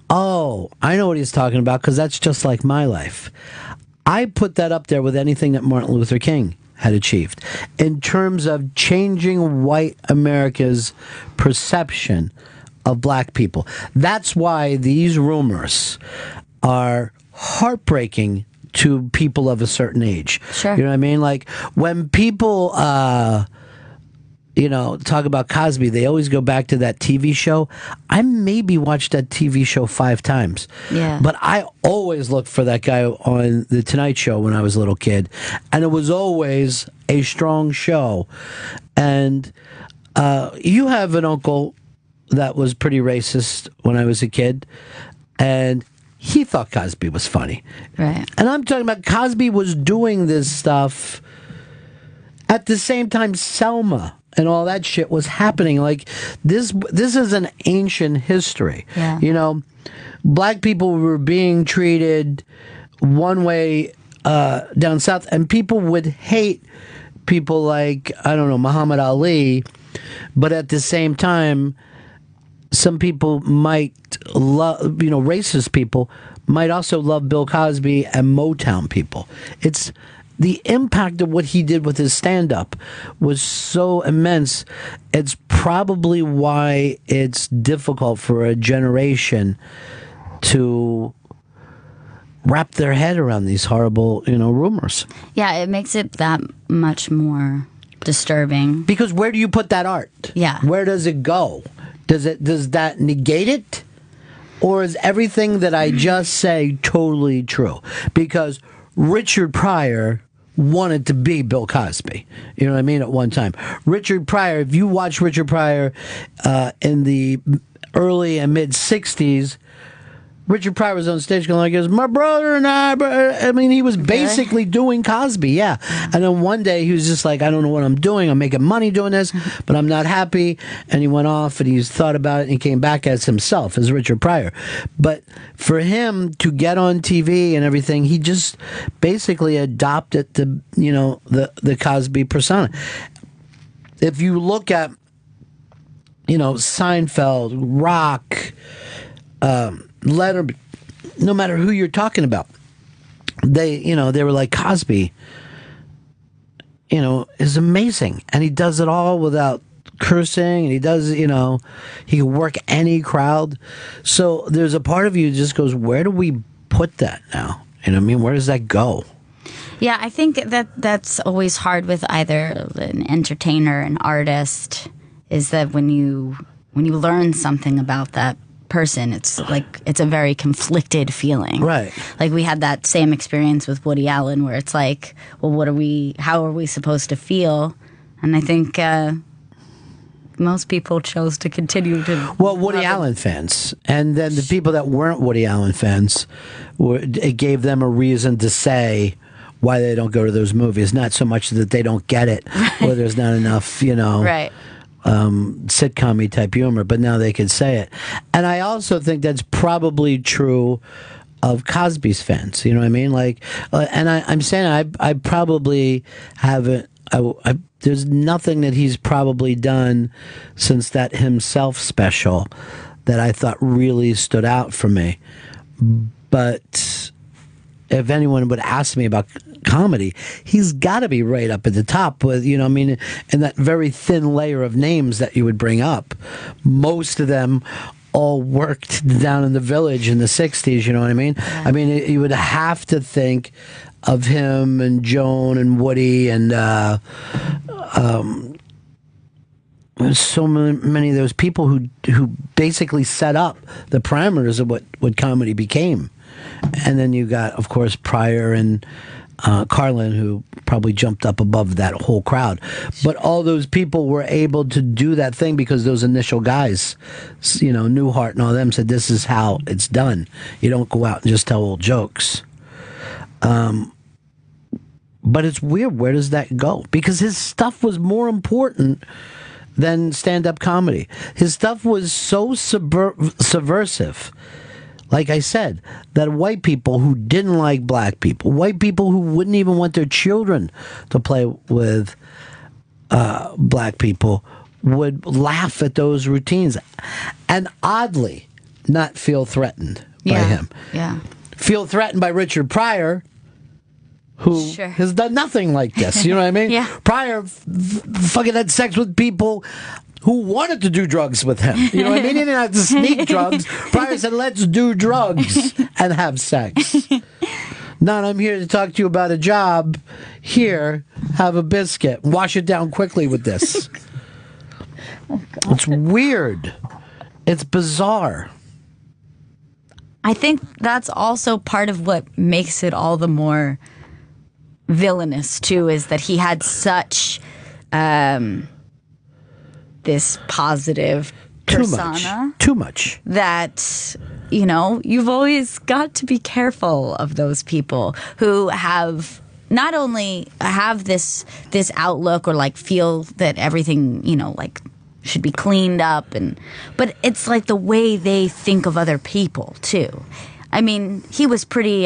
oh, I know what he's talking about, because that's just like my life. I put that up there with anything that Martin Luther King had achieved in terms of changing white America's perception of black people. That's why these rumors are heartbreaking to people of a certain age. Sure. You know what I mean? Like, when people talk about Cosby, they always go back to that TV show. I maybe watched that TV show 5 times. Yeah. But I always looked for that guy on The Tonight Show when I was a little kid. And it was always a strong show. And you have an uncle that was pretty racist when I was a kid. And he thought Cosby was funny. Right. And I'm talking about Cosby was doing this stuff at the same time Selma and all that shit was happening. Like, this is an ancient history. Yeah. You know, black people were being treated one way down south, and people would hate people like, I don't know, Muhammad Ali, but at the same time, some people might love, racist people might also love Bill Cosby and Motown people. It's the impact of what he did with his stand-up was so immense. It's probably why it's difficult for a generation to wrap their head around these horrible, rumors. Yeah, it makes it that much more disturbing. Because where do you put that art? Yeah. Where does it go? Does that negate it? Or is everything that I just say totally true? Because Richard Pryor wanted to be Bill Cosby. You know what I mean? At one time. Richard Pryor, if you watch Richard Pryor in the early and mid 60s, Richard Pryor was on stage going like this, my brother and I mean, he was basically doing Cosby, yeah. And then one day he was just like, I don't know what I'm doing. I'm making money doing this, but I'm not happy. And he went off and he's thought about it and he came back as himself, as Richard Pryor. But for him to get on TV and everything, he just basically adopted the Cosby persona. If you look at, Seinfeld, Rock, Letterman, no matter who you're talking about, they were like, Cosby, is amazing, and he does it all without cursing, and he does, he can work any crowd. So there's a part of you that just goes, where do we put that now? You know what I mean? Where does that go? Yeah, I think that's always hard with either an entertainer, an artist, is that when you learn something about that person, it's like it's a very conflicted feeling. Right. Like we had that same experience with Woody Allen where it's like, well, how are we supposed to feel? And I think most people chose to continue to Woody Allen fans, and then the people that weren't Woody Allen fans, it gave them a reason to say why they don't go to those movies. Not so much that they don't get it, or there's not enough, right. Sitcom-y type humor, but now they can say it. And I also think that's probably true of Cosby's fans. You know what I mean? Like, and I'm saying I probably haven't. There's nothing that he's probably done since that Himself special that I thought really stood out for me. But if anyone would ask me about comedy, he's got to be right up at the top with, and that very thin layer of names that you would bring up. Most of them all worked down in the Village in the 60s, you know what I mean? Yeah. I mean, you would have to think of him and Joan and Woody and so many of those people who basically set up the parameters of what comedy became. And then you got, of course, Pryor and Carlin, who probably jumped up above that whole crowd. But all those people were able to do that thing because those initial guys, Newhart and all them said, this is how it's done. You don't go out and just tell old jokes. But it's weird. Where does that go? Because his stuff was more important than stand-up comedy. His stuff was so subversive. Like I said, that white people who didn't like black people, white people who wouldn't even want their children to play with black people, would laugh at those routines and oddly not feel threatened by him. Yeah. Feel threatened by Richard Pryor, who has done nothing like this. You know what I mean? Yeah. Pryor fucking had sex with people who wanted to do drugs with him. You know what I mean? He didn't have to sneak drugs. Pryor said, let's do drugs and have sex. Not, I'm here to talk to you about a job. Here, have a biscuit. Wash it down quickly with this. It's weird. It's bizarre. I think that's also part of what makes it all the more villainous, too, is that he had such this positive persona. Too much. That, you've always got to be careful of those people who have not only have this outlook or like feel that everything, should be cleaned up, but it's like the way they think of other people, too. I mean, he was pretty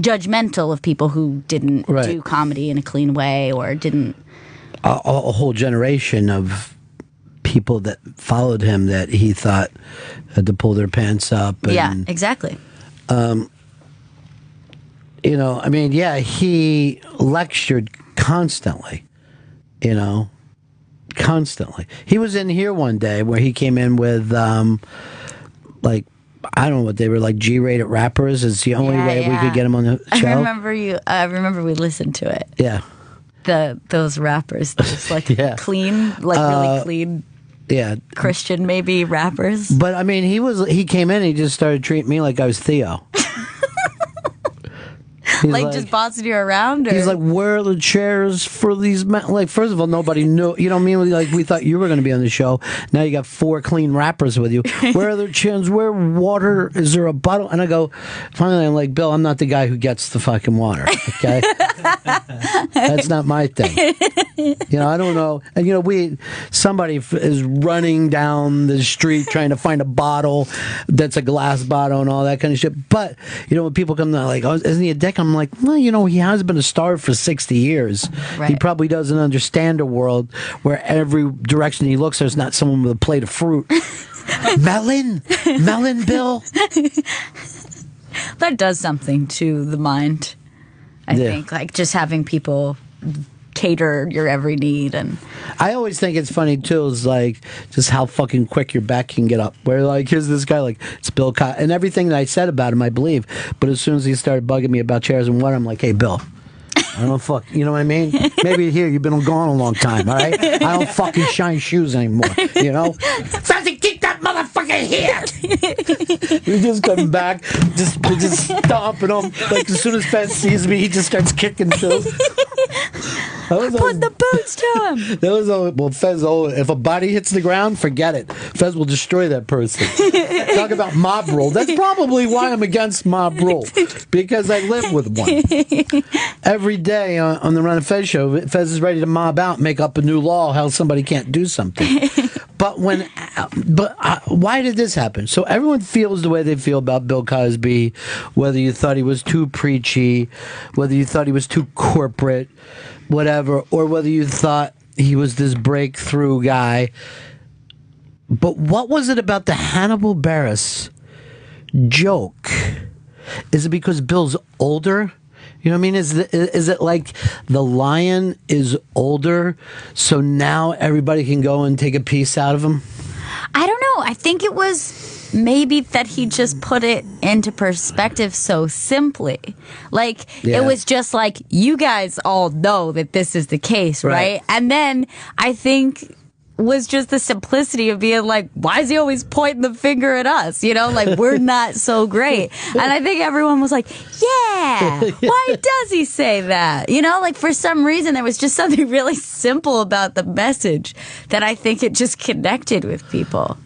judgmental of people who didn't do comedy in a clean way or didn't. A whole generation of people that followed him that he thought had to pull their pants up. And, yeah, exactly. He lectured constantly, constantly. He was in here one day where he came in with, I don't know what they were, like G-rated rappers. It's the only way we could get him on the show. I remember we listened to it. Yeah. Those rappers, those clean, really clean, Christian maybe rappers. But I mean, he came in and he just started treating me like I was Theo. Like just bossing you around? Or? He's like, where are the chairs for these men? Like, first of all, nobody knew. You know what I mean? Like, we thought you were going to be on the show. Now you got 4 clean rappers with you. Where are their chairs? Where water? Is there a bottle? And I go, finally, I'm like, Bill, I'm not the guy who gets the fucking water. Okay? That's not my thing. I don't know. And, somebody is running down the street trying to find a bottle that's a glass bottle and all that kind of shit. But, when people come down like, oh, isn't he a dick? I'm like, well, he has been a star for 60 years. Right. He probably doesn't understand a world where every direction he looks, there's not someone with a plate of fruit. Melon, Bill. That does something to the mind, I think. Like just having people cater your every need. And I always think it's funny too, is like just how fucking quick your back can get up. Where like, here's this guy, like, it's Bill Cosby, and everything that I said about him I believe, but as soon as he started bugging me about chairs and water, I'm like, hey Bill, I don't fuck, you know what I mean? Maybe here, you've been gone a long time, all right? I don't fucking shine shoes anymore, Fezzy, keep that motherfucker here! We just come back, just stomping him. Like, as soon as Fez sees me, he just starts kicking too. Put the boots to him. Fez, if a body hits the ground, forget it. Fez will destroy that person. Talk about mob rule. That's probably why I'm against mob rule, because I live with one. Every day on the Ron and Fez show, Fez is ready to mob out, make up a new law how somebody can't do something. But why did this happen? So everyone feels the way they feel about Bill Cosby, whether you thought he was too preachy, whether you thought he was too corporate, whatever, or whether you thought he was this breakthrough guy. But what was it about the Hannibal Buress joke? Is it because Bill's older? You know what I mean? Is it like the lion is older, so now everybody can go and take a piece out of him? I don't know. I think it was maybe that he just put it into perspective so simply. Like, it was just like, you guys all know that this is the case, right? And then I think was just the simplicity of being like, why is he always pointing the finger at us? You know, like, we're not so great. And I think everyone was like, yeah, why does he say that? You know, like, for some reason, there was just something really simple about the message that I think it just connected with people.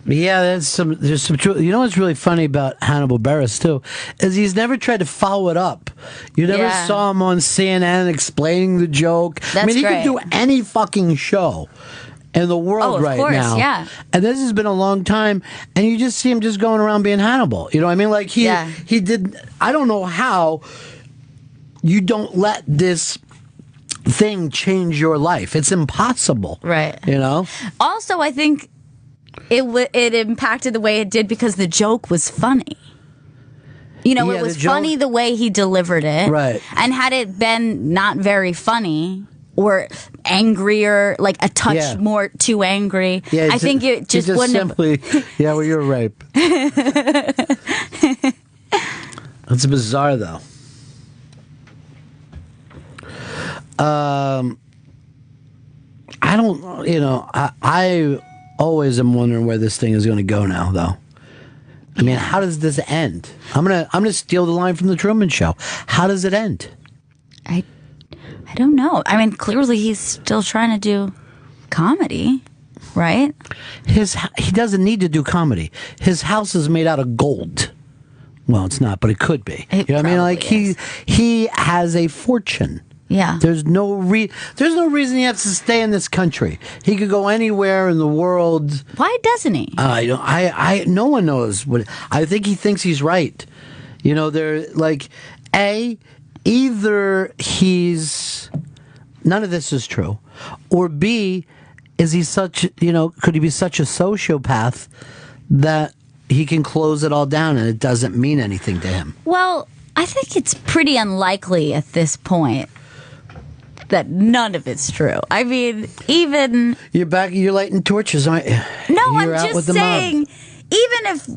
Yeah, there's some truth. You know what's really funny about Hannibal Buress too is he's never tried to follow it up. You never saw him on CNN explaining the joke. That's he great. could do any fucking show in the world of course, now. Yeah. And this has been a long time, and you just see him just going around being Hannibal. You know what I mean? Like he did. I don't know how you don't let this thing change your life. It's impossible. Right. You know? Also, I think it impacted the way it did because the joke was funny. You know, it was funny the way he delivered it. Right. And had it been not very funny or angrier, like a touch more too angry, I think it just wouldn't simply, yeah, well, you're right. It's bizarre, though. I don't, you know, I always am wondering where this thing is going to go now, though. I mean, how does this end? I'm gonna steal the line from the Truman Show. How does it end? I don't know. I mean, clearly he's still trying to do comedy, right? He doesn't need to do comedy. His house is made out of gold. Well, it's not, but it could be. You know what I mean? Like he has a fortune. Yeah. There's no reason he has to stay in this country. He could go anywhere in the world. Why doesn't he? No one knows what. I think he thinks he's right. You know, they're like, either he's none of this is true, or B, is he such, you know, could he be such a sociopath that he can close it all down and it doesn't mean anything to him? Well, I think it's pretty unlikely at this point that none of it's true. I mean, even you're lighting torches, aren't you? No, you're I'm just saying, even if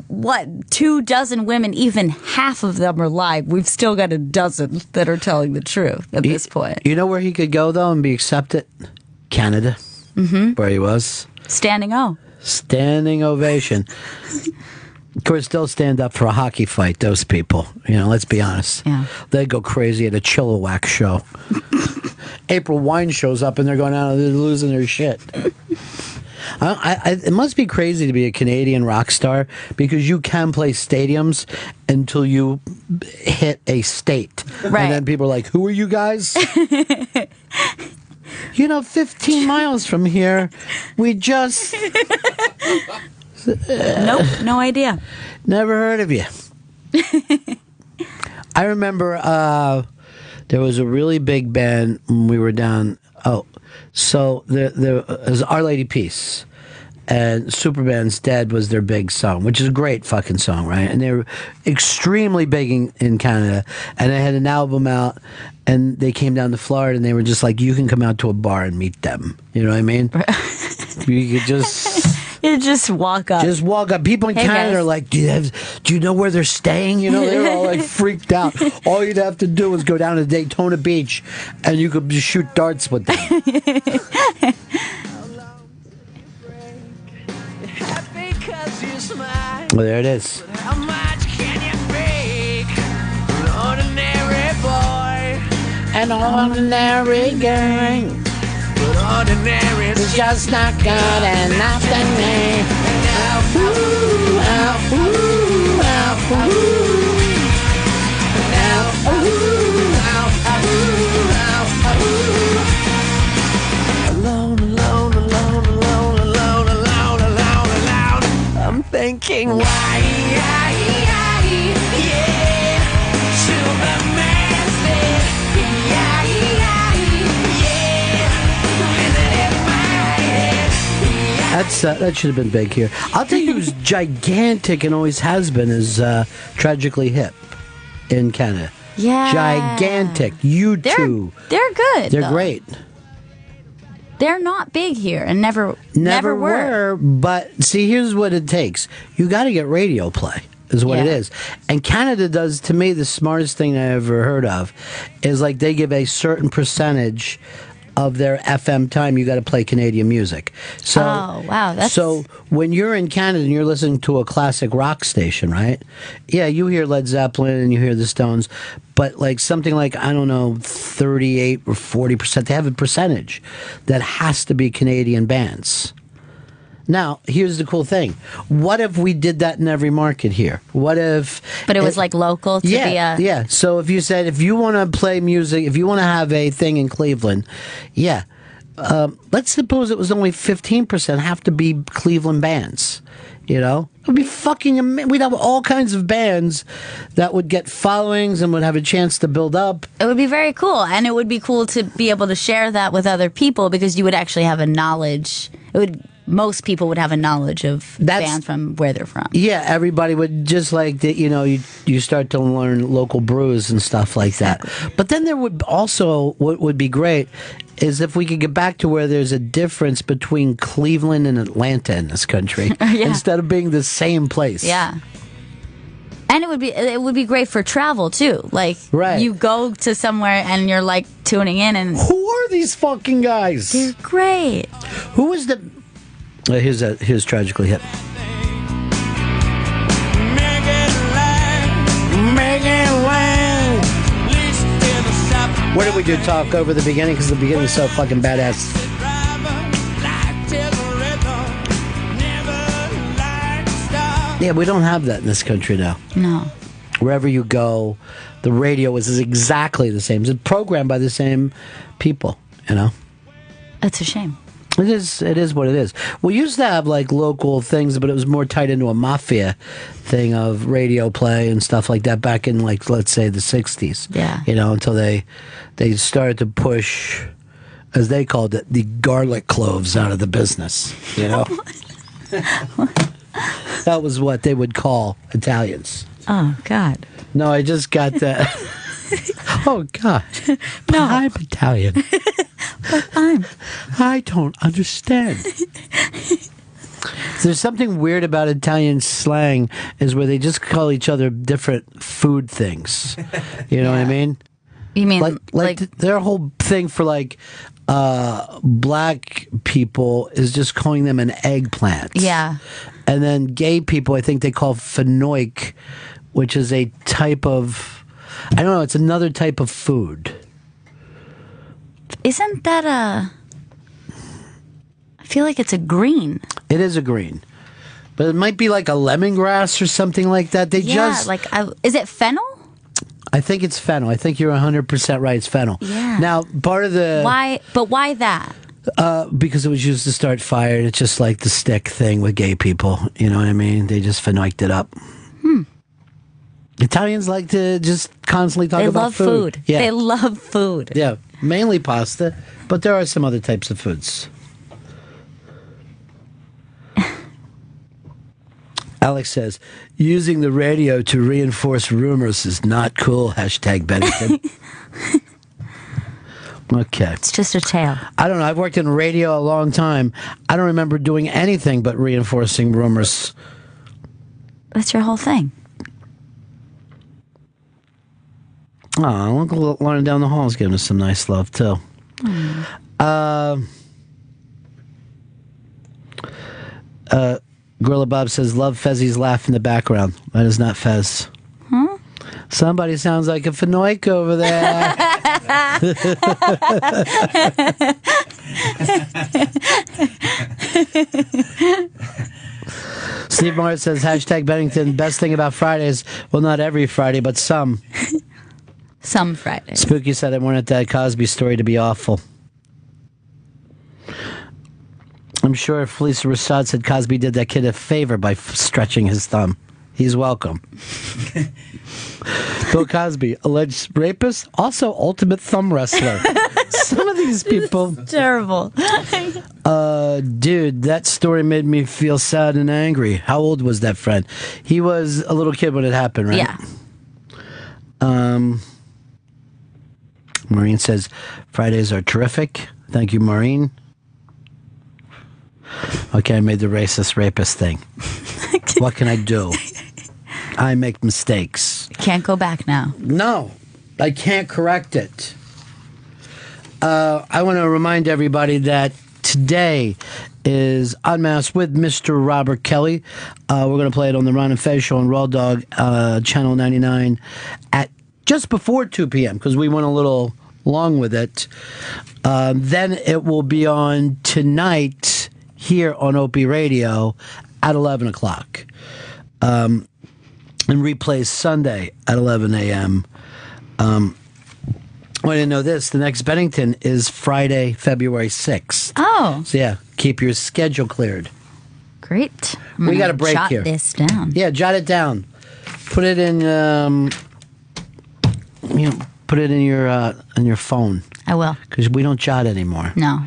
24 women, even half of them are lying, we've still got a dozen that are telling the truth at this point. You know where he could go though and be accepted? Canada, where he was. Standing ovation. Of course, they'll stand up for a hockey fight, those people. You know, let's be honest. Yeah. They go crazy at a Chilliwack show. April Wine shows up and they're going out and they're losing their shit. It must be crazy to be a Canadian rock star because you can play stadiums until you hit a state. Right. And then people are like, who are you guys? 15 miles from here, we just... Nope, no idea. Never heard of you. I remember there was a really big band when we were down. So there was Our Lady Peace, and Superband's Dead was their big song, which is a great fucking song, right? And they were extremely big in Canada, and they had an album out, and they came down to Florida, and they were just like, you can come out to a bar and meet them. You know what I mean? You could just... You just walk up. People in Canada are like, do you know where they're staying? You know, they're all like freaked out. All you'd have to do is go down to Daytona Beach and you could just shoot darts with them. Well, there it is. How much can you fake? An ordinary boy. An ordinary girl. But ordinary is just not good enough to me. Alone, alone, alone, alone, alone, alone, alone, alone. I'm thinking, why, yeah, Superman said, yeah, that should have been big here. I'll tell you who's gigantic and always has been is Tragically Hip in Canada. Yeah. Gigantic. You two. They're good. They're great. They're not big here and never were. But see, here's what it takes. You got to get radio play. Is what it is. And Canada does, to me, the smartest thing I ever heard of is like they give a certain percentage of their FM time, you got to play Canadian music. So, oh, wow. So when you're in Canada and you're listening to a classic rock station, right? Yeah, you hear Led Zeppelin and you hear the Stones, but like something like, I don't know, 38 or 40%, they have a percentage that has to be Canadian bands. Now, here's the cool thing. What if we did that in every market here? What if... But it was like local to be a... Yeah, so if you said, if you want to play music, if you want to have a thing in Cleveland, yeah. Let's suppose it was only 15% have to be Cleveland bands. You know? It would be fucking amazing. We'd have all kinds of bands that would get followings and would have a chance to build up. It would be very cool. And it would be cool to be able to share that with other people because you would actually have a knowledge. Most people would have a knowledge of bands from where they're from. Yeah, everybody would just like that. You know, you start to learn local brews and stuff like that. But then there would also, what would be great is if we could get back to where there's a difference between Cleveland and Atlanta in this country instead of being the same place. Yeah. And it would be great for travel too. Like you go to somewhere and you're like tuning in and who are these fucking guys? They're great. Who is the here's Tragically Hip. What did we do? Talk over the beginning because the beginning is so fucking badass. Yeah, we don't have that in this country now. No. Wherever you go, the radio is exactly the same. It's programmed by the same people, you know? It's a shame. It is what it is. We used to have like local things, but it was more tied into a mafia thing of radio play and stuff like that back in like, let's say, the 60s. Yeah. You know, until they started to push, as they called it, the garlic cloves out of the business, you know? That was what they would call Italians. Oh, God. No, I just got that. Oh, God. No. I'm Italian. But I don't understand. There's something weird about Italian slang is where they just call each other different food things. You know what I mean? You mean like their whole thing for like black people is just calling them an eggplant. Yeah. And then gay people, I think they call fenouil, which is a type of, I don't know, it's another type of food. Isn't that I feel like it's a green. It is a green. But it might be like a lemongrass or something like that. Is it fennel? I think it's fennel. I think you're 100% right. It's fennel. Yeah. Now, part of the... Why? But why that? Because it was used to start fire. It's just like the stick thing with gay people. You know what I mean? They just fenouiled it up. Italians like to just constantly talk about food. They love food. Yeah. They love food. Yeah, mainly pasta, but there are some other types of foods. Alex says, using the radio to reinforce rumors is not cool, #Bennington. Okay. It's just a tale. I don't know. I've worked in radio a long time. I don't remember doing anything but reinforcing rumors. That's your whole thing. Oh, Uncle Lauren down the hall is giving us some nice love, too. Gorilla Bob says, love Fezzi's laugh in the background. That is not Fez. Huh? Somebody sounds like a fenouil over there. Steve Morris says, #Bennington, best thing about Fridays, well, not every Friday, but some. Some Fridays. Spooky said, I wanted that Cosby story to be awful. I'm sure if Felicia Rashad said Cosby did that kid a favor by stretching his thumb. He's welcome. Bill Cosby, alleged rapist, also ultimate thumb wrestler. Some of these people... Terrible. Dude, that story made me feel sad and angry. How old was that friend? He was a little kid when it happened, right? Yeah. Maureen says, Fridays are terrific. Thank you, Maureen. Okay, I made the racist rapist thing. What can I do? I make mistakes. Can't go back now. No, I can't correct it. I want to remind everybody that today is Unmasked with Mr. Robert Kelly. We're going to play it on the Ron and Fez show on Raw Dog, Channel 99, at just before 2 p.m. because we went a little long with it. Then it will be on tonight here on Opie Radio at 11 o'clock. And replays Sunday at 11 a.m. I didn't know this. The next Bennington is Friday, February 6th. Oh. So, yeah, keep your schedule cleared. Great. We got a break jot here. This down. Yeah, jot it down. Put it in, put it in your phone. I will. Because we don't jot anymore. No.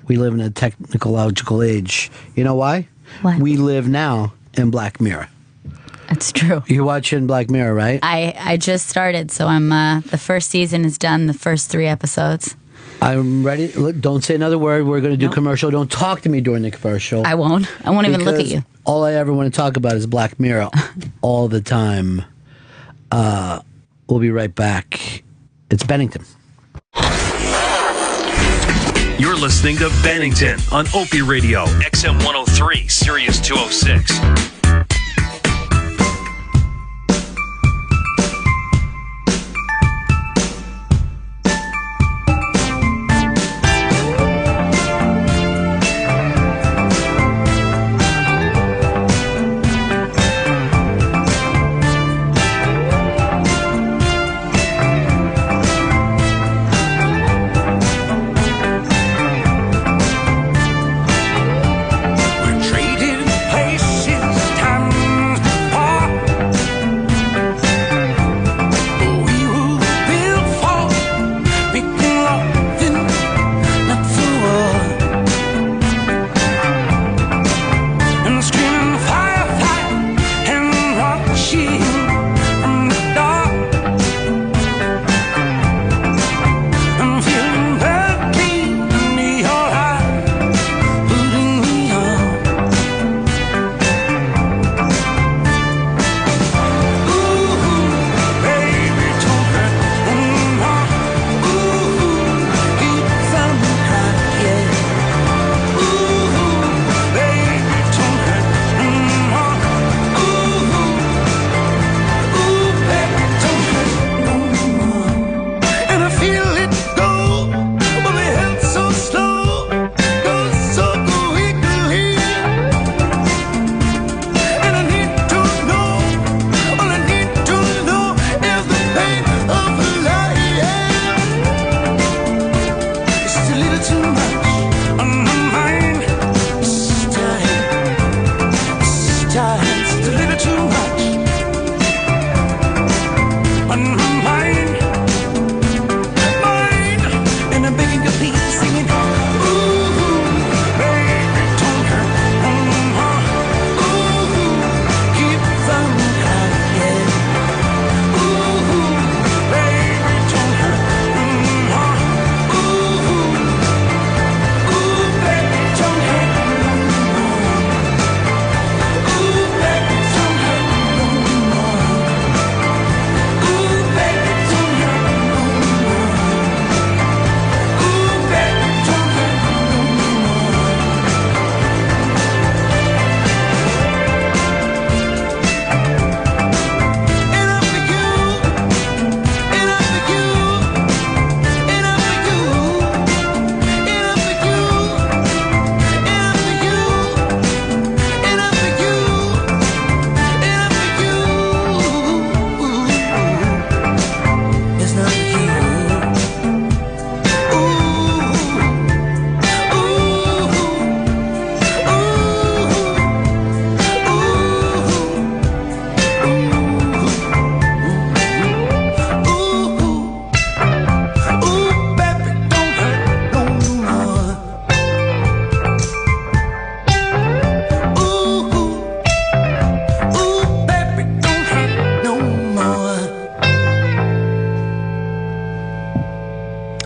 We live in a technological age. You know why? What? We live now in Black Mirror. That's true. You're watching Black Mirror, right? I just started, so I'm the first season is done, the first 3 episodes. I'm ready. Look, don't say another word. We're going to do commercial. Don't talk to me during the commercial. I won't. I won't even look at you. All I ever want to talk about is Black Mirror all the time. We'll be right back. It's Bennington. You're listening to Bennington on Opie Radio, XM 103, Sirius 206.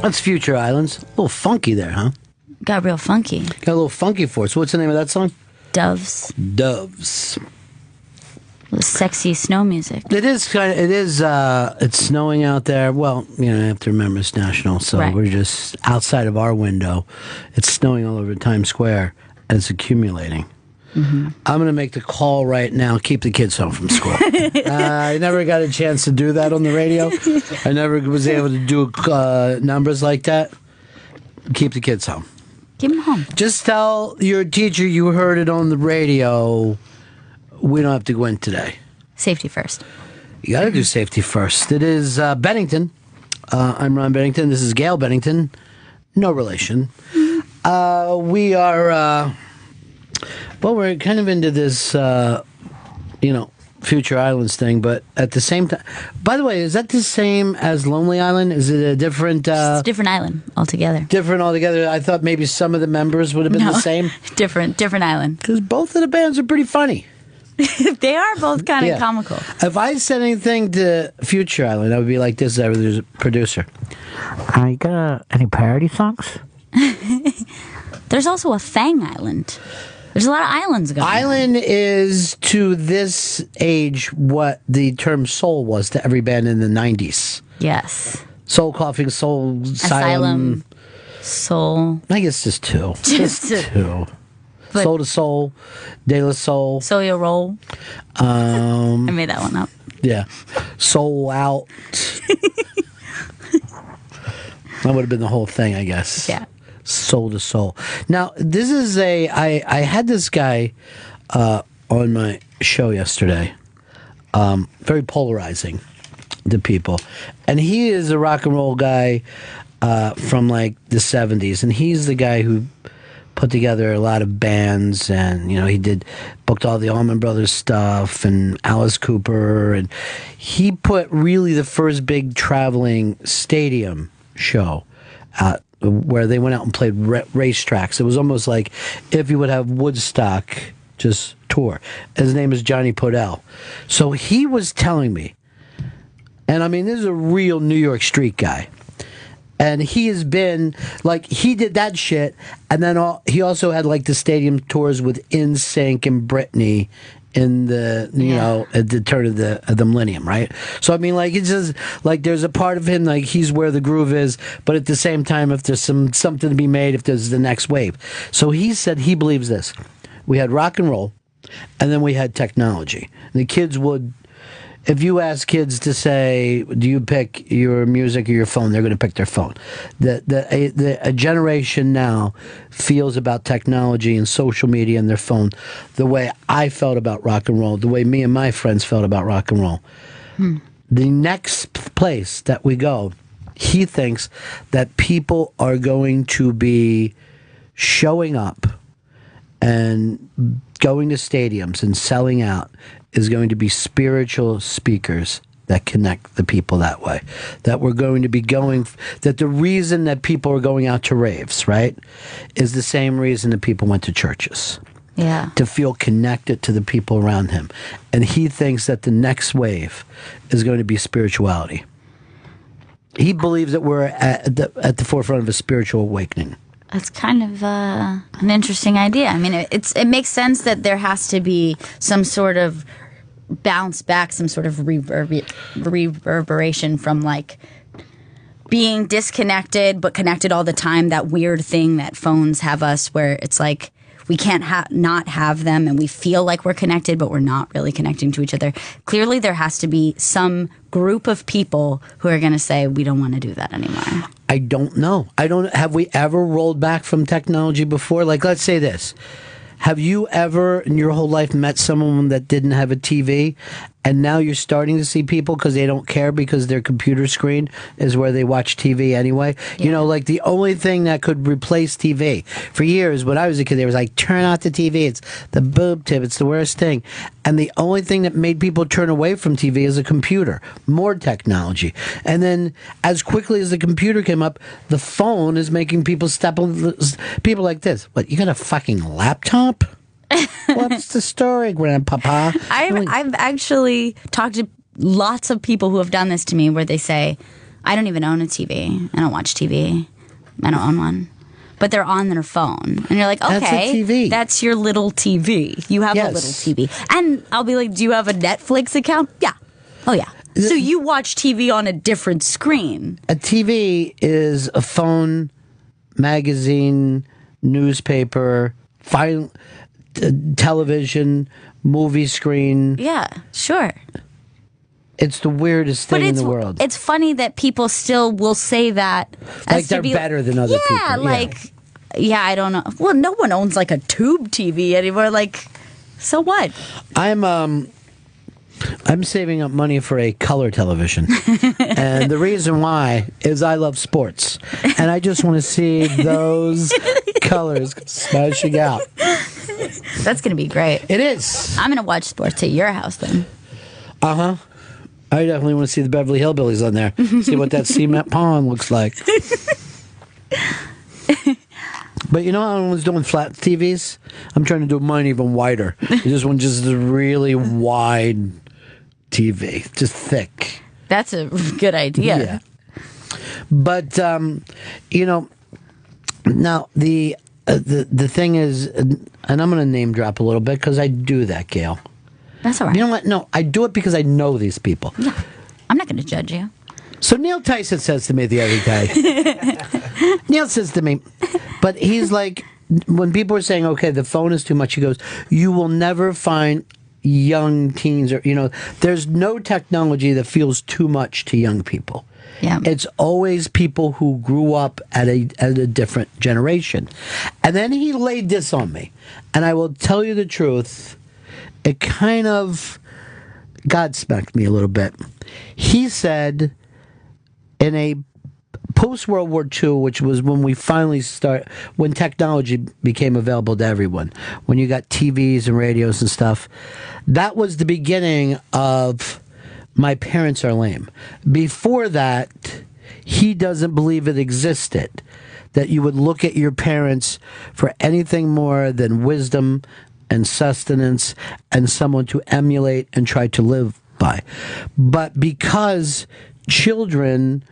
That's Future Islands. A little funky there, huh? Got real funky. Got a little funky for us. What's the name of that song? Doves. Doves. Sexy snow music. It is kind of. It is. It's snowing out there. Well, you know, I have to remember it's national, so Right. we're just outside of our window. It's snowing all over Times Square, and it's accumulating. I'm going to make the call right now. Keep the kids home from school. I never got a chance to do that on the radio. I never was able to do numbers like that. Keep the kids home. Keep them home. Just tell your teacher you heard it on the radio. We don't have to go in today. Safety first. You got to do safety first. It is Bennington. I'm Ron Bennington. This is Gail Bennington. No relation. We are, we're kind of into this, Future Islands thing, but at the same time, by the way, is that the same as Lonely Island? Is it a different? It's a different island altogether. Different altogether. I thought maybe some of the members would have been the same. Different island. Because both of the bands are pretty funny. They are both kind of comical. If I said anything to Future Island, I would be like this. I was a producer. You got any parody songs? There's also a Fang Island. There's a lot of islands going on. Island is to this age what the term soul was to every band in the 90s. Yes. Soul Coughing, Soul Asylum, Soul. I guess just two. Just two. Soul to Soul, De La Soul. Soya Roll. I made that one up. Yeah. Soul Out. That would have been the whole thing, I guess. Yeah. Soul to Soul. Now, this is I had this guy on my show yesterday. Very polarizing to people. And he is a rock and roll guy from like the 70s. And he's the guy who put together a lot of bands, and he booked all the Allman Brothers stuff and Alice Cooper, and he put really the first big traveling stadium show where they went out and played racetracks. It was almost like if you would have Woodstock just tour. His name is Johnny Podell. So he was telling me, and I mean, this is a real New York street guy. And he has been, like, he did that shit, and then he also had, like, the stadium tours with NSYNC and Britney in the, at the turn of the millennium, right? So, I mean, like, it's just, like, there's a part of him, like, he's where the groove is, but at the same time, if there's something to be made, if there's the next wave. So he said he believes this. We had rock and roll, and then we had technology. And the kids would... If you ask kids to say, do you pick your music or your phone, they're going to pick their phone. A generation now feels about technology and social media and their phone the way I felt about rock and roll, the way me and my friends felt about rock and roll. The next place that we go, he thinks that people are going to be showing up and going to stadiums and selling out is going to be spiritual speakers that connect the people that way. That we're going to be that the reason that people are going out to raves, right, is the same reason that people went to churches. Yeah. To feel connected to the people around him. And he thinks that the next wave is going to be spirituality. He believes that we're at the forefront of a spiritual awakening. That's kind of an interesting idea. I mean, it makes sense that there has to be some sort of bounce back, some sort of reverberation from, like, being disconnected but connected all the time, that weird thing that phones have us where it's like we can't not have them and we feel like we're connected but we're not really connecting to each other. Clearly there has to be some group of people who are going to say we don't want to do that anymore. I don't know. Have we ever rolled back from technology before? Like, let's say this. Have you ever in your whole life met someone that didn't have a TV, and now you're starting to see people because they don't care because their computer screen is where they watch TV anyway? Yeah. Like the only thing that could replace TV. For years, when I was a kid, they was like, turn off the TV. It's the boob tip. It's the worst thing. And the only thing that made people turn away from TV is a computer. More technology. And then as quickly as the computer came up, the phone is making people step on people like this. What, you got a fucking laptop? What's the story, Grandpapa? I've actually talked to lots of people who have done this to me where they say, I don't even own a TV. I don't watch TV. I don't own one. but they're on their phone. And you're like, That's a okay, TV. that's your little TV. You have a little TV. And I'll be like, do you have a Netflix account? Yeah. Oh, yeah. So you watch TV on a different screen. A TV is a phone, magazine, newspaper, television, movie screen. Yeah, sure. It's the weirdest thing in the world. It's funny that people still will say that. Like they're better than other people. Yeah, like, yeah, I don't know. Well, no one owns like a tube TV anymore. Like, so what? I'm saving up money for a color television. And the reason why is I love sports. And I just want to see those colors smashing out. That's going to be great. It is. I'm going to watch sports at your house then. Uh-huh. I definitely want to see the Beverly Hillbillies on there. See what that cement pond looks like. But you know how I was doing flat TVs? I'm trying to do mine even wider. This one just is a really wide TV. Just thick. That's a good idea. Yeah. But, you know, now the thing is, and I'm going to name drop a little bit because I do that, Gail. That's all right. You know what? No, I do it because I know these people. Yeah. I'm not going to judge you. So Neil Tyson says to me the other day, Neil says to me, but he's like, when people are saying, okay, the phone is too much, he goes, you will never find young teens or, you know, there's no technology that feels too much to young people. Yeah. It's always people who grew up at a different generation. And then he laid this on me. And I will tell you the truth, it kind of God-smacked me a little bit. He said in a post-World War II, which was when we finally when technology became available to everyone, when you got TVs and radios and stuff, that was the beginning of my parents are lame. Before that, he doesn't believe it existed, that you would look at your parents for anything more than wisdom and sustenance and someone to emulate and try to live by. But because children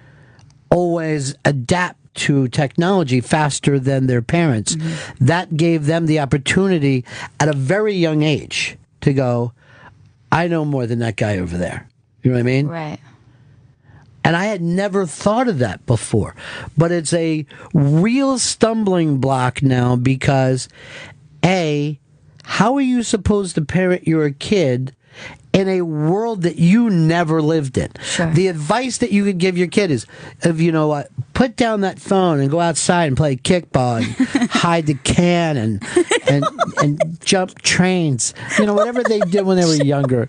always adapt to technology faster than their parents, that gave them the opportunity at a very young age to go, I know more than that guy over there. You know what I mean? Right. And I had never thought of that before. But it's a real stumbling block now because, A, how are you supposed to parent your kid in a world that you never lived in? Sure. The advice that you could give your kid is, if you know what, put down that phone and go outside and play kickball and hide the can and jump trains. You know, whatever they did when they were younger.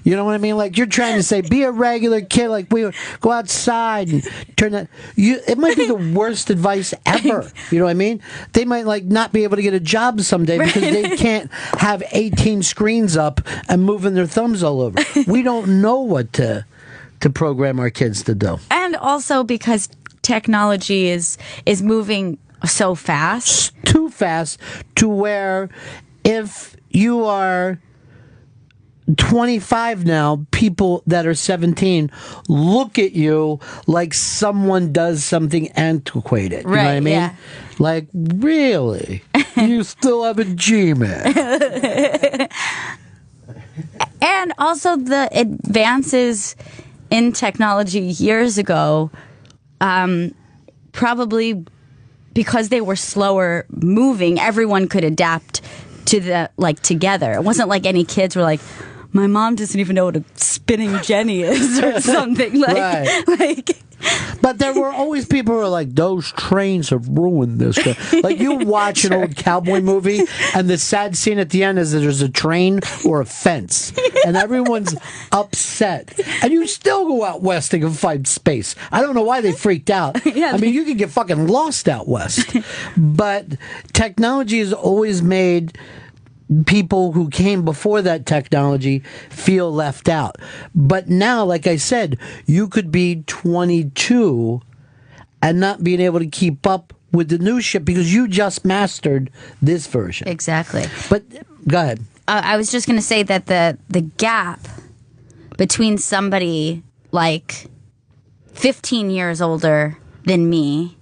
You know what I mean? Like, you're trying to say, be a regular kid. Like, go outside and turn that. It might be the worst advice ever. You know what I mean? They might, like, not be able to get a job someday because they can't have 18 screens up and moving their thumbs all over. We don't know what to program our kids to do. And also because technology is moving so fast. Too fast to where if you are 25 now, people that are 17 look at you like someone does something antiquated. You know what I mean? Yeah. Like, really? You still have a Gmail? And also the advances in technology years ago, probably because they were slower moving, everyone could adapt to the, like, together. It wasn't like any kids were like, my mom doesn't even know what a spinning Jenny is or something. Like, Right. like. But there were always people who were like, those trains have ruined this. Like, you watch an old cowboy movie, and the sad scene at the end is that there's a train or a fence, and everyone's upset. And you still go out west and find space. I don't know why they freaked out. Yeah. I mean, you could get fucking lost out west. But technology has always made people who came before that technology feel left out. But now, like I said, you could be 22 and not being able to keep up with the new shit because you just mastered this version. Exactly. But go ahead. I was just going to say that the gap between somebody like 15 years older than me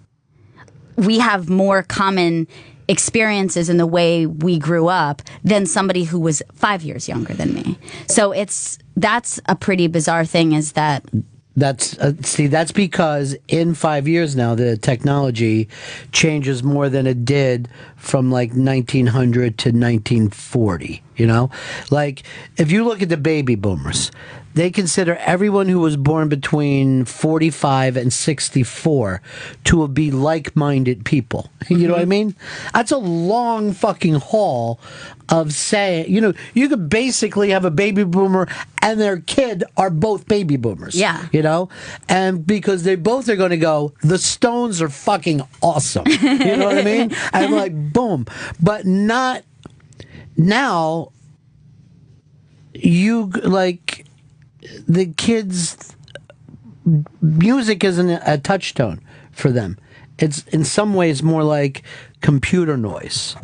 we have more common experiences in the way we grew up than somebody who was 5 years younger than me. So that's a pretty bizarre thing, is that that's because in 5 years now the technology changes more than it did from like 1900 to 1940. You know, like if you look at the baby boomers, they consider everyone who was born between 45 and 64 to be like-minded people. You know what I mean? That's a long fucking haul of saying, you know, you could basically have a baby boomer and their kid are both baby boomers. Yeah. You know? And because they both are going to go, the Stones are fucking awesome. You know what I mean? I'm like, boom. But not now. You, like, the kids, music isn't a touchstone for them. It's in some ways more like computer noise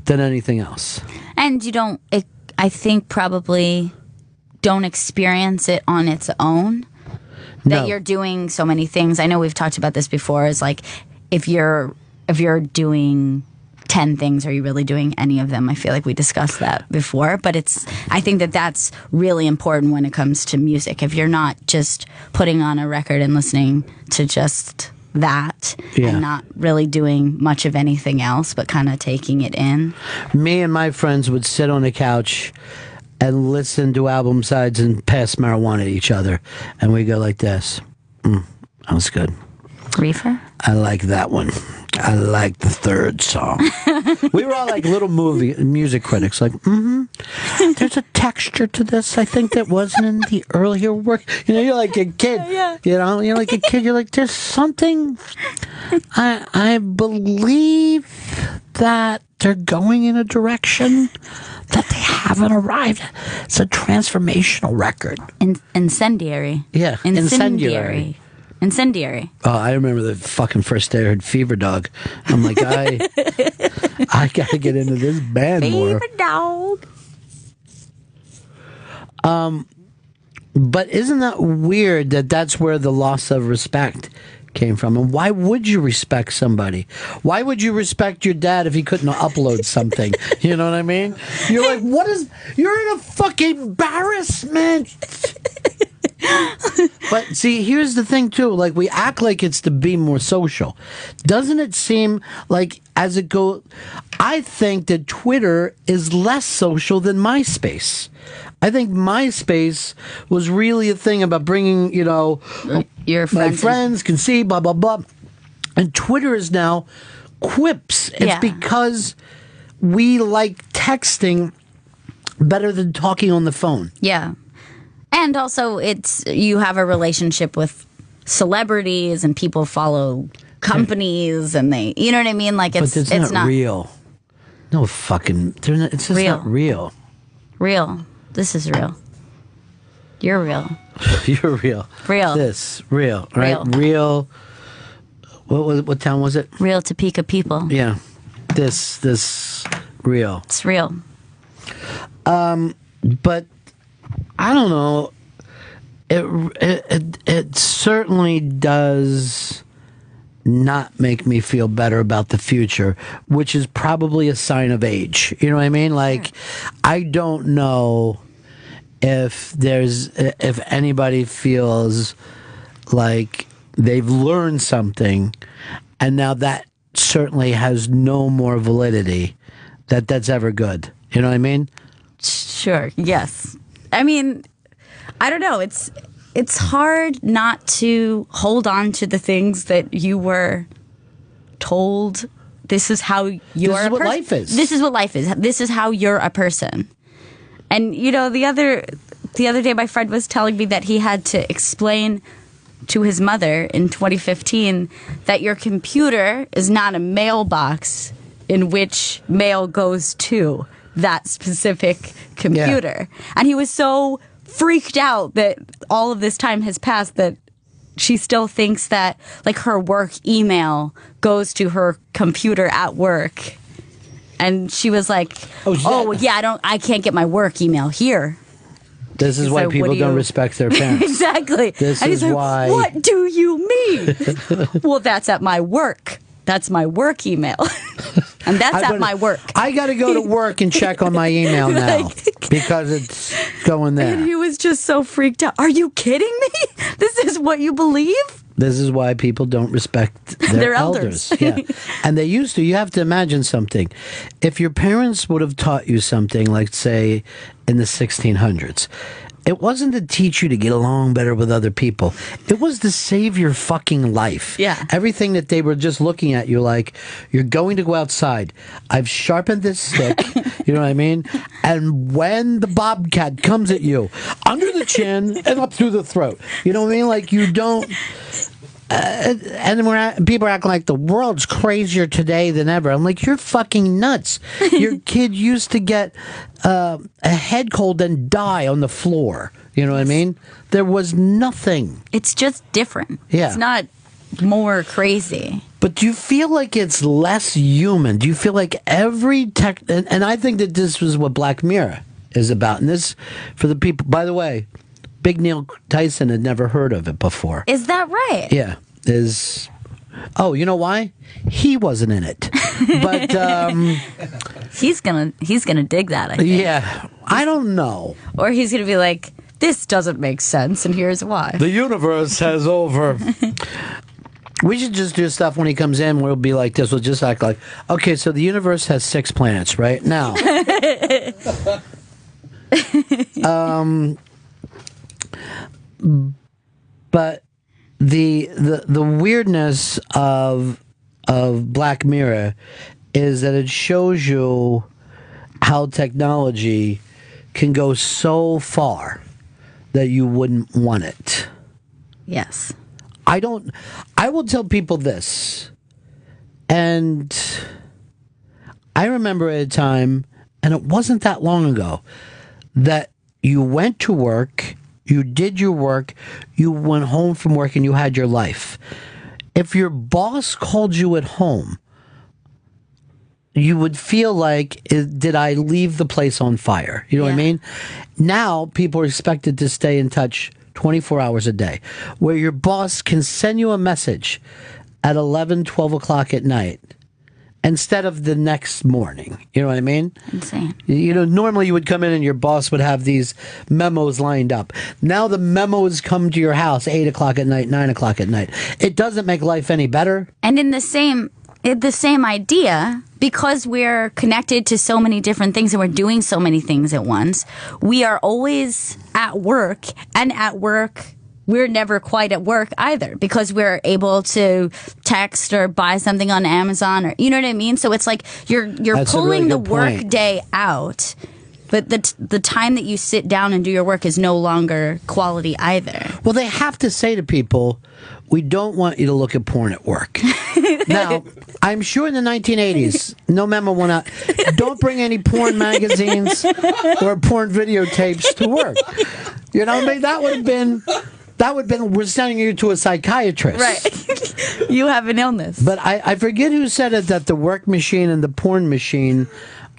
than anything else. And you don't, I think, probably don't experience it on its own. That you're doing so many things. I know we've talked about this before. Is like if you're doing 10 things, are you really doing any of them? I feel like we discussed that before, but I think that's really important when it comes to music. If you're not just putting on a record and listening to just that and not really doing much of anything else, but kind of taking it in. Me and my friends would sit on the couch and listen to album sides and pass marijuana to each other, and we go like this. That was good. Reefer? I like that one. I like the third song. We were all like little music critics, like, there's a texture to this, I think, that wasn't in the earlier work. You know, you're like a kid. Yeah. You know, you're like a kid. You're like, there's something. I believe that they're going in a direction that they haven't arrived at. It's a transformational record. Incendiary. Yeah, incendiary. Incendiary. Oh, I remember the fucking first day I heard Fever Dog. I'm like, I gotta get into this band more. Fever Dog. But isn't that weird that that's where the loss of respect came from? And why would you respect somebody? Why would you respect your dad if he couldn't upload something? You know what I mean? You're like, you're in a fucking embarrassment. But see, here's the thing too, like we act like it's to be more social. Doesn't it seem like as it goes, I think that Twitter is less social than MySpace. I think MySpace was really a thing about bringing, you know, your my friends can see, blah, blah, blah. And Twitter is now quips. It's because we like texting better than talking on the phone. Yeah. And also, you have a relationship with celebrities, and people follow companies, and you know what I mean? Like it's not real. No fucking. It's just not real. Real. This is real. You're real. You're real. Real. This real. Right. Real. What town was it? Real Topeka people. Yeah. This real. It's real. But. I don't know. It certainly does not make me feel better about the future, which is probably a sign of age. You know what I mean? Like, I don't know if anybody feels like they've learned something, and now that certainly has no more validity. That's ever good. You know what I mean? Sure. Yes. I mean, I don't know. It's hard not to hold on to the things that you were told. This is how you are. This is what life is. This is what life is. This is how you're a person. And you know, the other day, my friend was telling me that he had to explain to his mother in 2015 that your computer is not a mailbox in which mail goes to that specific computer. Yeah. And he was so freaked out that all of this time has passed that she still thinks that like her work email goes to her computer at work. And she was like, I can't get my work email here. This is why people don't respect their parents. Exactly. This and is he's like, why. What do you mean? Well, that's at my work. That's my work email. And that's at my work. I got to go to work and check on my email now because it's going there. And he was just so freaked out. Are you kidding me? This is what you believe? This is why people don't respect their elders. Yeah. And they used to. You have to imagine something. If your parents would have taught you something, like, say, in the 1600s, it wasn't to teach you to get along better with other people. It was to save your fucking life. Yeah. Everything that they were just looking at you like, you're going to go outside. I've sharpened this stick. You know what I mean? And when the bobcat comes at you, under the chin and up through the throat. You know what I mean? Like, you don't... and people are acting like the world's crazier today than ever. I'm like, you're fucking nuts. Your kid used to get a head cold and die on the floor. You know what I mean? There was nothing. It's just different. Yeah. It's not more crazy. But do you feel like it's less human? Do you feel like every tech... And I think that this was what Black Mirror is about. And this, for the people... By the way... Big Neil Tyson had never heard of it before. Is that right? Yeah. Oh, you know why? He wasn't in it. But he's gonna dig that, I think. Yeah. I don't know. Or he's gonna be like, this doesn't make sense, and here's why. The universe has over. We should just do stuff when he comes in. We'll be like this. We'll just act like, okay, so the universe has 6 planets, right? Now. But the weirdness of Black Mirror is that it shows you how technology can go so far that you wouldn't want it. Yes. I will tell people this, and I remember at a time, and it wasn't that long ago, that you went to work, you did your work, you went home from work, and you had your life. If your boss called you at home, you would feel like, did I leave the place on fire? You know what I mean? Now, people are expected to stay in touch 24 hours a day, where your boss can send you a message at 11, 12 o'clock at night instead of the next morning. You know what I mean? Insane. You know, normally you would come in and your boss would have these memos lined up. Now the memos come to your house 8 o'clock at night, 9 o'clock at night. It doesn't make life any better. And in the same idea, because we're connected to so many different things and we're doing so many things at once, we are always at work, and at work we're never quite at work either, because we're able to text or buy something on Amazon, or you know what I mean? So it's like you're pulling the work day out, but the time that you sit down and do your work is no longer quality either. Well, they have to say to people, we don't want you to look at porn at work. Now, I'm sure in the 1980s, no memo went out, don't bring any porn magazines or porn videotapes to work. You know what I mean? That would have been, we're sending you to a psychiatrist. Right. You have an illness. But I forget who said it, that the work machine and the porn machine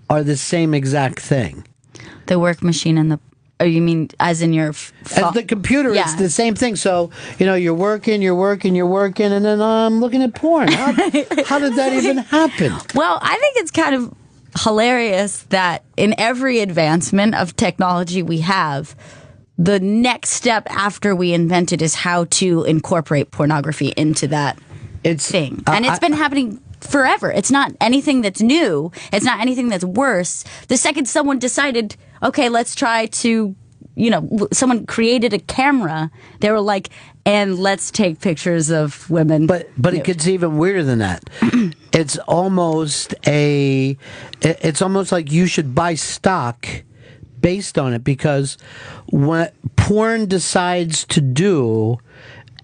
are the same exact thing. The work machine and the... Oh, you mean as in your... As the computer, it's the same thing. So, you know, you're working, and then I'm looking at porn. How did that even happen? Well, I think it's kind of hilarious that in every advancement of technology we have, the next step after we invent it is how to incorporate pornography into that thing. And it's been happening forever. It's not anything that's new. It's not anything that's worse. The second someone decided, okay, let's try to, someone created a camera, they were like, and let's take pictures of women. But it gets even weirder than that. It's almost like you should buy stock based on it, because what porn decides to do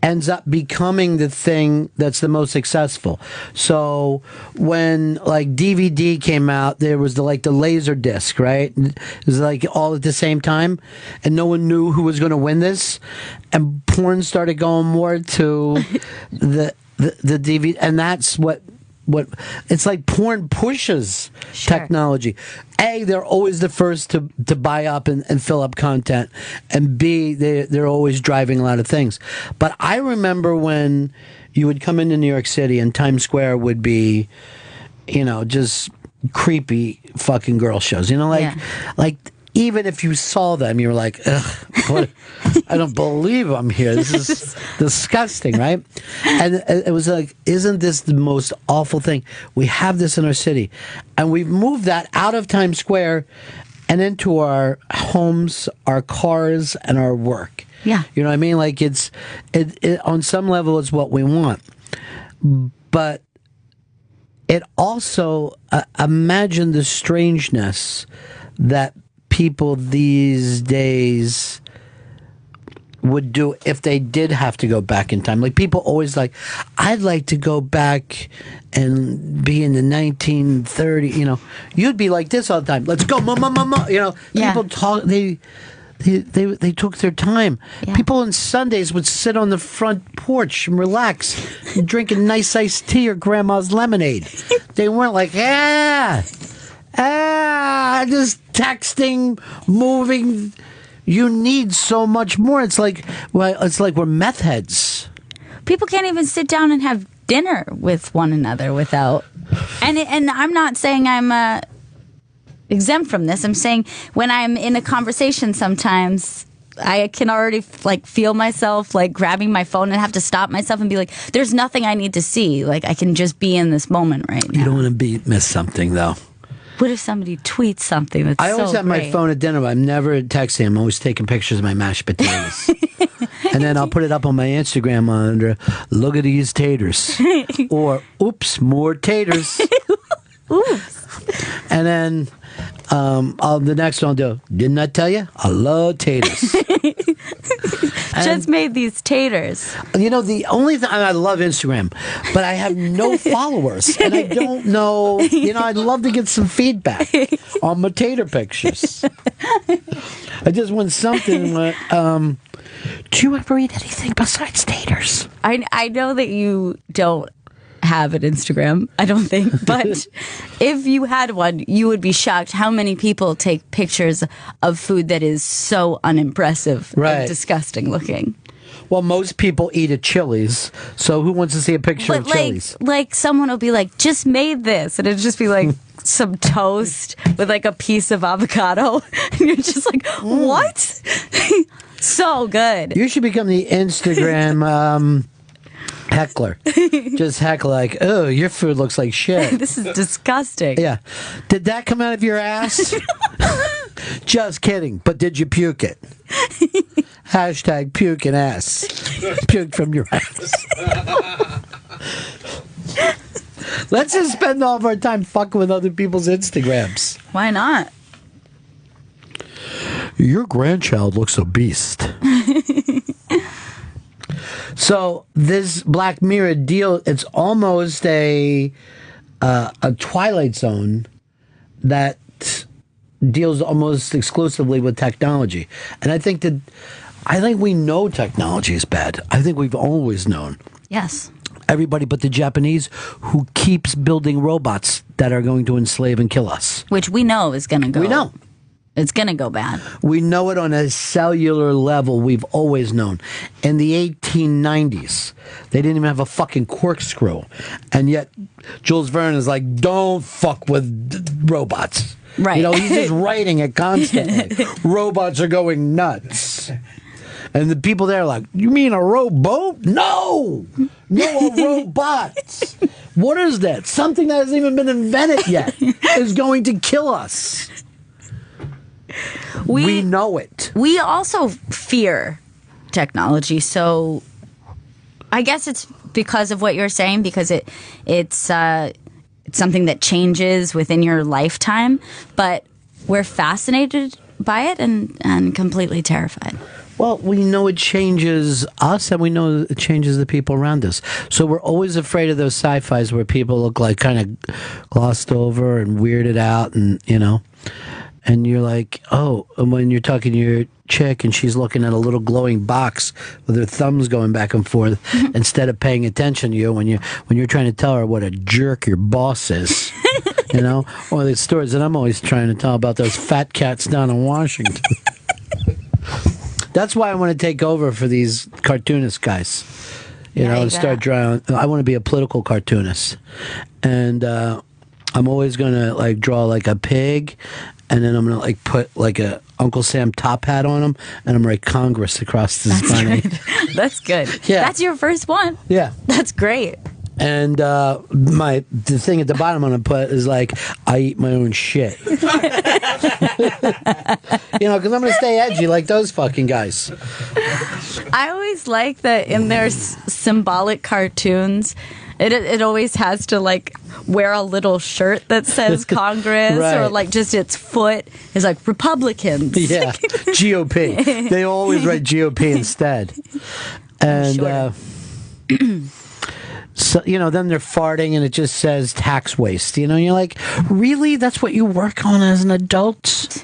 ends up becoming the thing that's the most successful. So when like DVD came out, there was the laser disc, right? It was like all at the same time, and no one knew who was going to win this, and porn started going more to the DVD, and that's what what it's like. Porn pushes technology. A, they're always the first to buy up and fill up content, and B, they're always driving a lot of things. But I remember when you would come into New York City and Times Square would be, just creepy fucking girl shows. Like even if you saw them, you were like, ugh, I don't believe I'm here. This is disgusting, right? And it was like, isn't this the most awful thing? We have this in our city. And we've moved that out of Times Square and into our homes, our cars, and our work. Yeah. You know what I mean? Like it on some level, it's what we want. But it also, imagine the strangeness that people these days would do if they did have to go back in time. Like people always like, I'd like to go back and be in the 1930s. You'd be like this all the time. Let's go, mama. People talk. They took their time. Yeah. People on Sundays would sit on the front porch and relax, drinking nice iced tea or grandma's lemonade. They weren't like, just texting, moving. You need so much more. It's like we're meth heads. People can't even sit down and have dinner with one another without. And I'm not saying I'm exempt from this. I'm saying when I'm in a conversation, sometimes I can already feel myself grabbing my phone and have to stop myself and be like, "There's nothing I need to see. I can just be in this moment right now." You don't want to miss something though. What if somebody tweets something that's I always have my phone at dinner, but I'm never texting. I'm always taking pictures of my mashed potatoes. And then I'll put it up on my Instagram under, "Look at these taters." Or, "Oops, more taters." Oops. And then the next one I'll do, "Didn't I tell you? I love taters." Just made these taters. The only thing, I love Instagram, but I have no followers, and I don't know. I'd love to get some feedback on my tater pictures. I just want something. Do you ever eat anything besides taters? I know that you don't have an Instagram, I don't think, but if you had one, you would be shocked how many people take pictures of food that is so unimpressive and disgusting looking. Well, most people eat at Chili's, so who wants to see a picture of Chili's? Like someone will be like, "Just made this," and it'd just be like some toast with a piece of avocado, and you're just like, "What?" So good. You should become the Instagram heckler. Just heckle like, "Oh, your food looks like shit. This is disgusting." Yeah. Did that come out of your ass? Just kidding. But did you puke it? Hashtag puke and ass. Puke from your ass. Let's just spend all of our time fucking with other people's Instagrams. Why not? Your grandchild looks obese. So this Black Mirror deal, it's almost a Twilight Zone that deals almost exclusively with technology. And I think we know technology is bad. I think we've always known. Yes. Everybody but the Japanese, who keeps building robots that are going to enslave and kill us. Which we know is going to go. We know. It's going to go bad. We know it on a cellular level. We've always known. In the 1890s, they didn't even have a fucking corkscrew. And yet, Jules Verne is like, "Don't fuck with robots." Right. He's just writing it constantly. Robots are going nuts. And the people there are like, "You mean a rowboat? No! No, a robot. What is that? Something that hasn't even been invented yet is going to kill us." We know it. We also fear technology, so I guess it's because of what you're saying, because it's something that changes within your lifetime, but we're fascinated by it and completely terrified. Well, we know it changes us, and we know it changes the people around us. So we're always afraid of those sci-fis where people look like kind of glossed over and weirded out, and and you're like, oh, and when you're talking to your chick and she's looking at a little glowing box with her thumbs going back and forth instead of paying attention to you when you're trying to tell her what a jerk your boss is. You know, or the stories that I'm always trying to tell about those fat cats down in Washington. That's why I want to take over for these cartoonist guys. You know, and start drawing. I want to be a political cartoonist, and I'm always going to like draw like a pig, and then I'm going to like put like a Uncle Sam top hat on him, and I'm write Congress across the spine. That's good. Yeah, that's your first one. Yeah, that's great. And the thing at the bottom I'm gonna put is like, I eat my own shit. You know, because I'm gonna stay edgy like those fucking guys. I always like that in their symbolic cartoons. It always has to like wear a little shirt that says Congress Right. or like just its foot is like Republicans. Yeah, GOP. They always write GOP instead. And so, you know, then they're farting and it just says tax waste. You know, you're like, really? That's what you work on as an adult?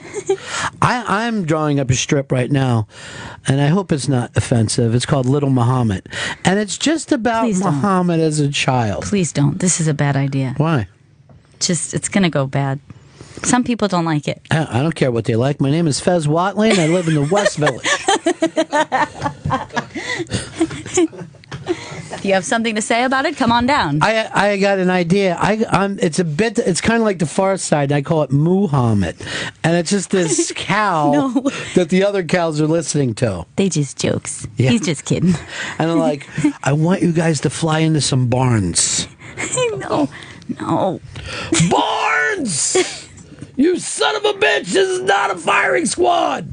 I'm drawing up a strip right now, and I hope it's not offensive. It's called Little Muhammad. And it's just about Muhammad as a child. Please don't. This is a bad idea. Why? It's going to go bad. Some people don't like it. I don't care what they like. My name is Fez Watley, and I live in the West Village. If you have something to say about it, come on down. I got an idea. It's kind of like the Far Side. I call it Muhammad, and it's just this cow that the other cows are listening to. They just jokes. Yeah. He's just kidding. And I'm like, I want you guys to fly into some barns. No. Barns! You son of a bitch! This is not a firing squad.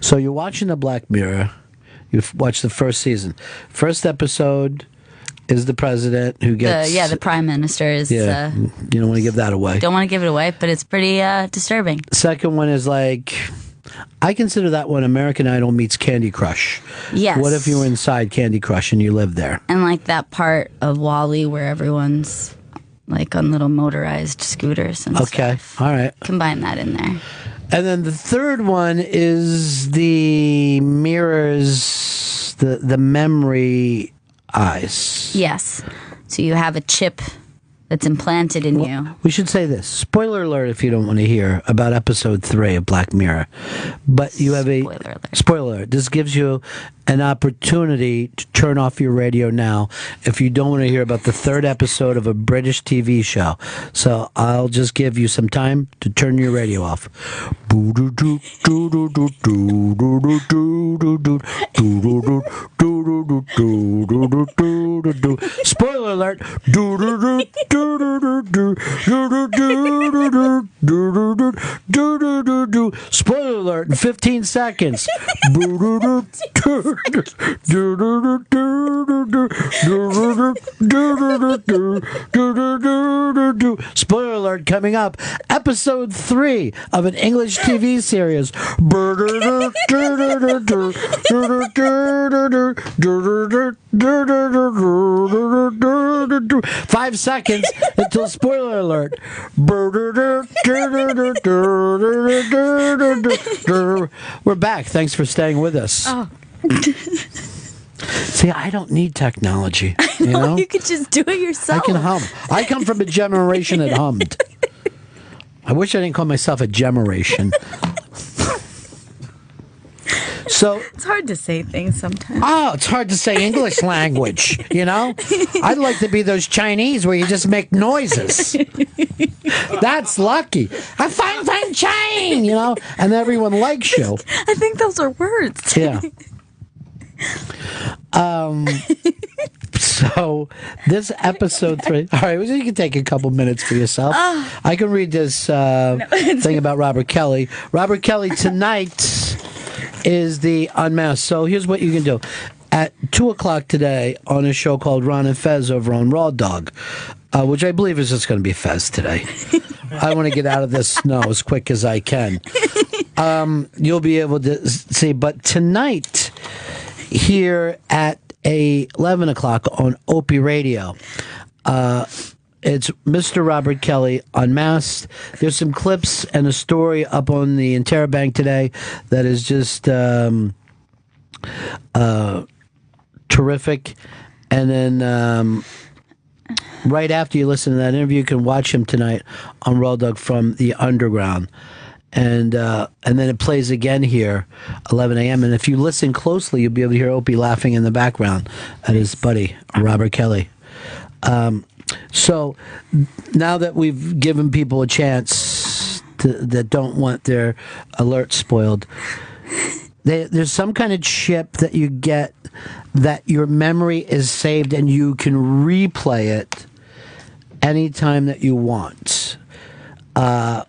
So you're watching the Black Mirror. You've watched the first season. First episode is the president who gets... the prime minister is... Yeah, you don't want to give that away. Don't want to give it away, but it's pretty disturbing. Second one is like... I consider that one American Idol meets Candy Crush. Yes. What if you were inside Candy Crush and you lived there? And like that part of Wall-E where everyone's like on little motorized scooters and stuff. Okay, all right. Combine that in there. And then the third one is the mirrors, the memory eyes. Yes. So you have a chip that's implanted in you. We should say this. Spoiler alert if you don't want to hear about episode 3 of Black Mirror. But you have Spoiler alert. This gives you an opportunity to turn off your radio now if you don't want to hear about the third episode of a British TV show. So I'll just give you some time to turn your radio off. Spoiler alert. Spoiler alert in 15 seconds. Spoiler alert coming up. Episode 3 of an English TV series. 5 seconds until spoiler alert. We're back. Thanks for staying with us. Oh. See, I don't need technology. You know? You could just do it yourself. I can hum. I come from a generation that hummed. I wish I didn't call myself a generation. So it's hard to say things sometimes. Oh, it's hard to say English language, you know? I'd like to be those Chinese where you just make noises. That's lucky. I find Chine, you know? And everyone likes you. I think those are words. Yeah. So this episode 3. All right, well, you can take a couple minutes for yourself. I can read this thing about Robert Kelly. Robert Kelly tonight is the Unmasked. So here's what you can do. At 2 o'clock today on a show called Ron and Fez over on Raw Dog, which I believe is just going to be Fez today. I want to get out of this snow as quick as I can. You'll be able to see. But tonight, here at 11 o'clock on Opie Radio, It's Mr. Robert Kelly, Unmasked. There's some clips and a story up on the Interbank today that is just terrific. And then right after you listen to that interview, you can watch him tonight on Raw Dog from the Underground. And then it plays again here, 11 a.m. And if you listen closely, you'll be able to hear Opie laughing in the background at his buddy, Robert Kelly. So now that we've given people a chance that don't want their alerts spoiled, there's some kind of chip that you get that your memory is saved and you can replay it anytime that you want. And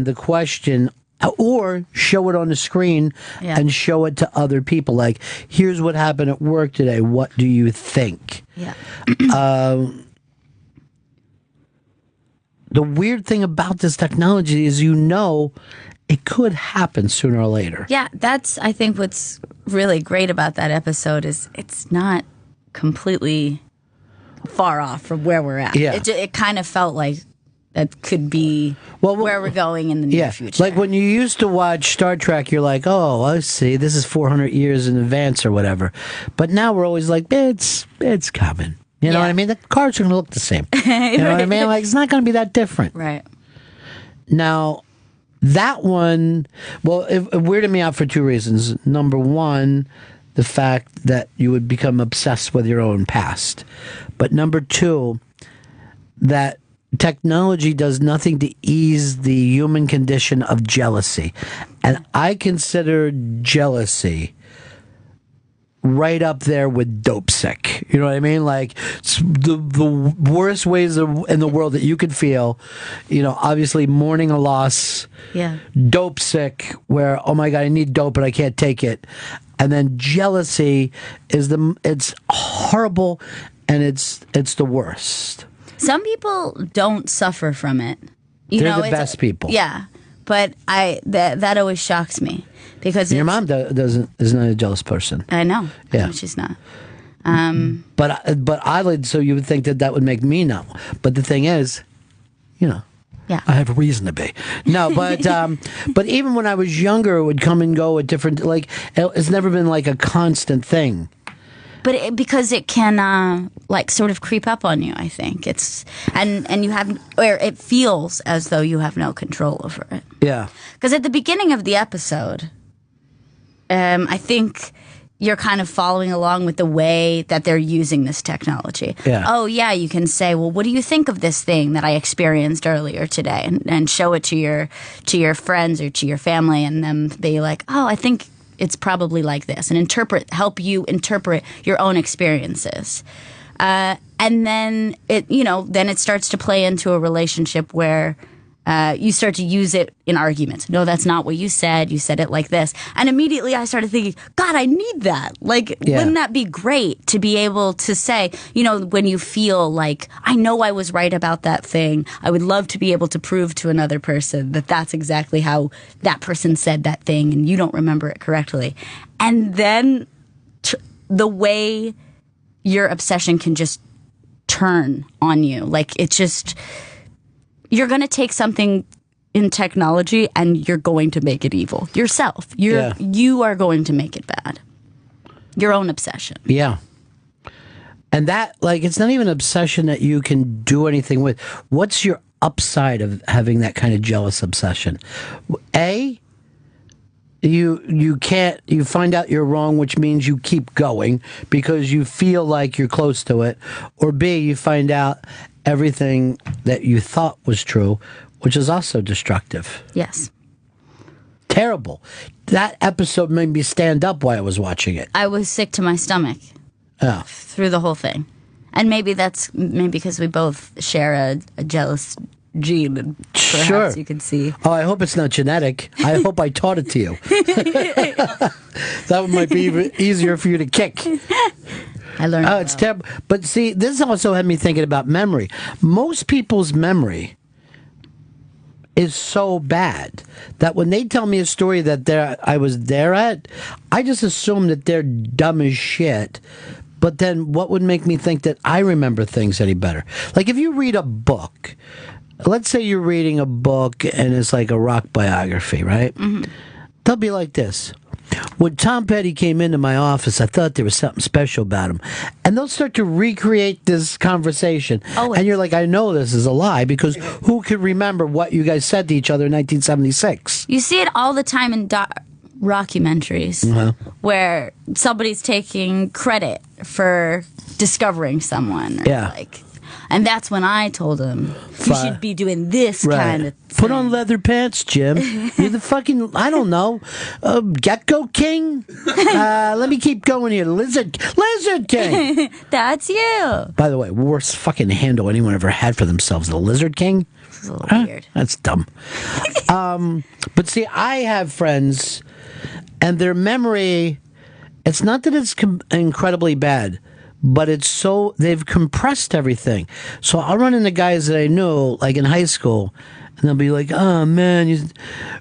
the question, or show it on the screen and show it to other people. Like, here's what happened at work today. What do you think? Yeah. The weird thing about this technology is, it could happen sooner or later. Yeah, that's, I think, what's really great about that episode is it's not completely far off from where we're at. Yeah. It kind of felt like that could be where we're going in the near future. Like when you used to watch Star Trek, you're like, oh, I see, this is 400 years in advance or whatever. But now we're always like, it's coming. You know what I mean? The cars are going to look the same. You know what I mean? Like, it's not going to be that different. Right. Now, that one, well, it weirded me out for two reasons. Number one, the fact that you would become obsessed with your own past. But number two, that technology does nothing to ease the human condition of jealousy. And I consider jealousy right up there with dope sick. You know what I mean? Like, it's the worst ways in the world that you could feel, obviously mourning a loss, dope sick, where, oh my God, I need dope, but I can't take it. And then jealousy it's horrible, and it's the worst. Some people don't suffer from it. They're the best people. Yeah, but that always shocks me because your mom isn't a jealous person. I know. Yeah, no, she's not. But oddly, so you would think that would make me know. But the thing is, yeah, I have a reason to be. No, but but even when I was younger, it would come and go at different. Like, it's never been like a constant thing. But because it can sort of creep up on you, I think it's and you have, or it feels as though you have no control over it. Yeah. Because at the beginning of the episode, I think you're kind of following along with the way that they're using this technology. Yeah. Oh yeah, you can say, well, what do you think of this thing that I experienced earlier today, and show it to your friends or to your family, and then be like, oh, I think it's probably like this, and help you interpret your own experiences. And then it starts to play into a relationship where you start to use it in arguments. No, that's not what you said. You said it like this. And immediately I started thinking, God, I need that. Like, wouldn't that be great to be able to say, when you feel like, I know I was right about that thing, I would love to be able to prove to another person that that's exactly how that person said that thing and you don't remember it correctly. And then the way your obsession can just turn on you. Like, it's just, you're going to take something in technology and you're going to make it evil yourself. You are going to make it bad. Your own obsession. Yeah. And that, it's not even an obsession that you can do anything with. What's your upside of having that kind of jealous obsession? A, you find out you're wrong, which means you keep going because you feel like you're close to it. Or B, you find out everything that you thought was true, which is also destructive. Yes. Terrible. That episode made me stand up while I was watching it. I was sick to my stomach through the whole thing. And maybe because we both share a jealous gene, and perhaps you can see. Oh, I hope it's not genetic. I hope I taught it to you. That might be even easier for you to kick. I learned. Oh, it's terrible. But see, this also had me thinking about memory. Most people's memory is so bad that when they tell me a story that I was there at, I just assume that they're dumb as shit. But then what would make me think that I remember things any better? Like if you read a book, let's say you're reading a book and it's like a rock biography, right? They'll be like this. When Tom Petty came into my office, I thought there was something special about him. And they'll start to recreate this conversation. And you're like, I know this is a lie, because who could remember what you guys said to each other in 1976? You see it all the time in documentaries where somebody's taking credit for discovering someone. Or like, and that's when I told him, you should be doing this kind of thing. Put on leather pants, Jim. You're the fucking, I don't know, Gecko King? Let me keep going here. Lizard King. That's you. By the way, worst fucking handle anyone ever had for themselves, the Lizard King? It's a little weird. That's dumb. But see, I have friends, and their memory, it's not that it's incredibly bad, but it's so, they've compressed everything. So I'll run into guys that I knew, like in high school, and they'll be like, oh man, you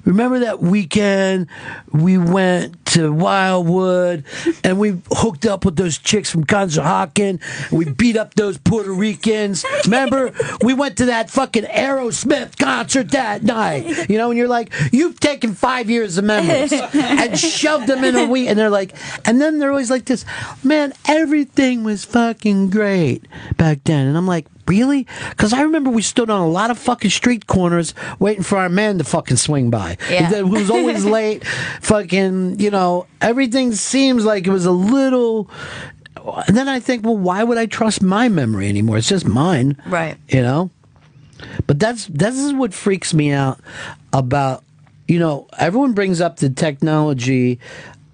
remember that weekend we went to Wildwood and we hooked up with those chicks from Conshohocken and we beat up those Puerto Ricans? Remember? We went to that fucking Aerosmith concert that night. You know, and you're like, you've taken 5 years of memories and shoved them in a week. And they're like, and then they're always like this, man, everything was fucking great back then. And I'm like, really? Because I remember we stood on a lot of fucking street corners waiting for our man to fucking swing by. Yeah. Who was always late. Fucking, you know, everything seems like it was a little. And then I think, well, why would I trust my memory anymore? It's just mine. Right. You know? But this is what freaks me out about, you know, everyone brings up the technology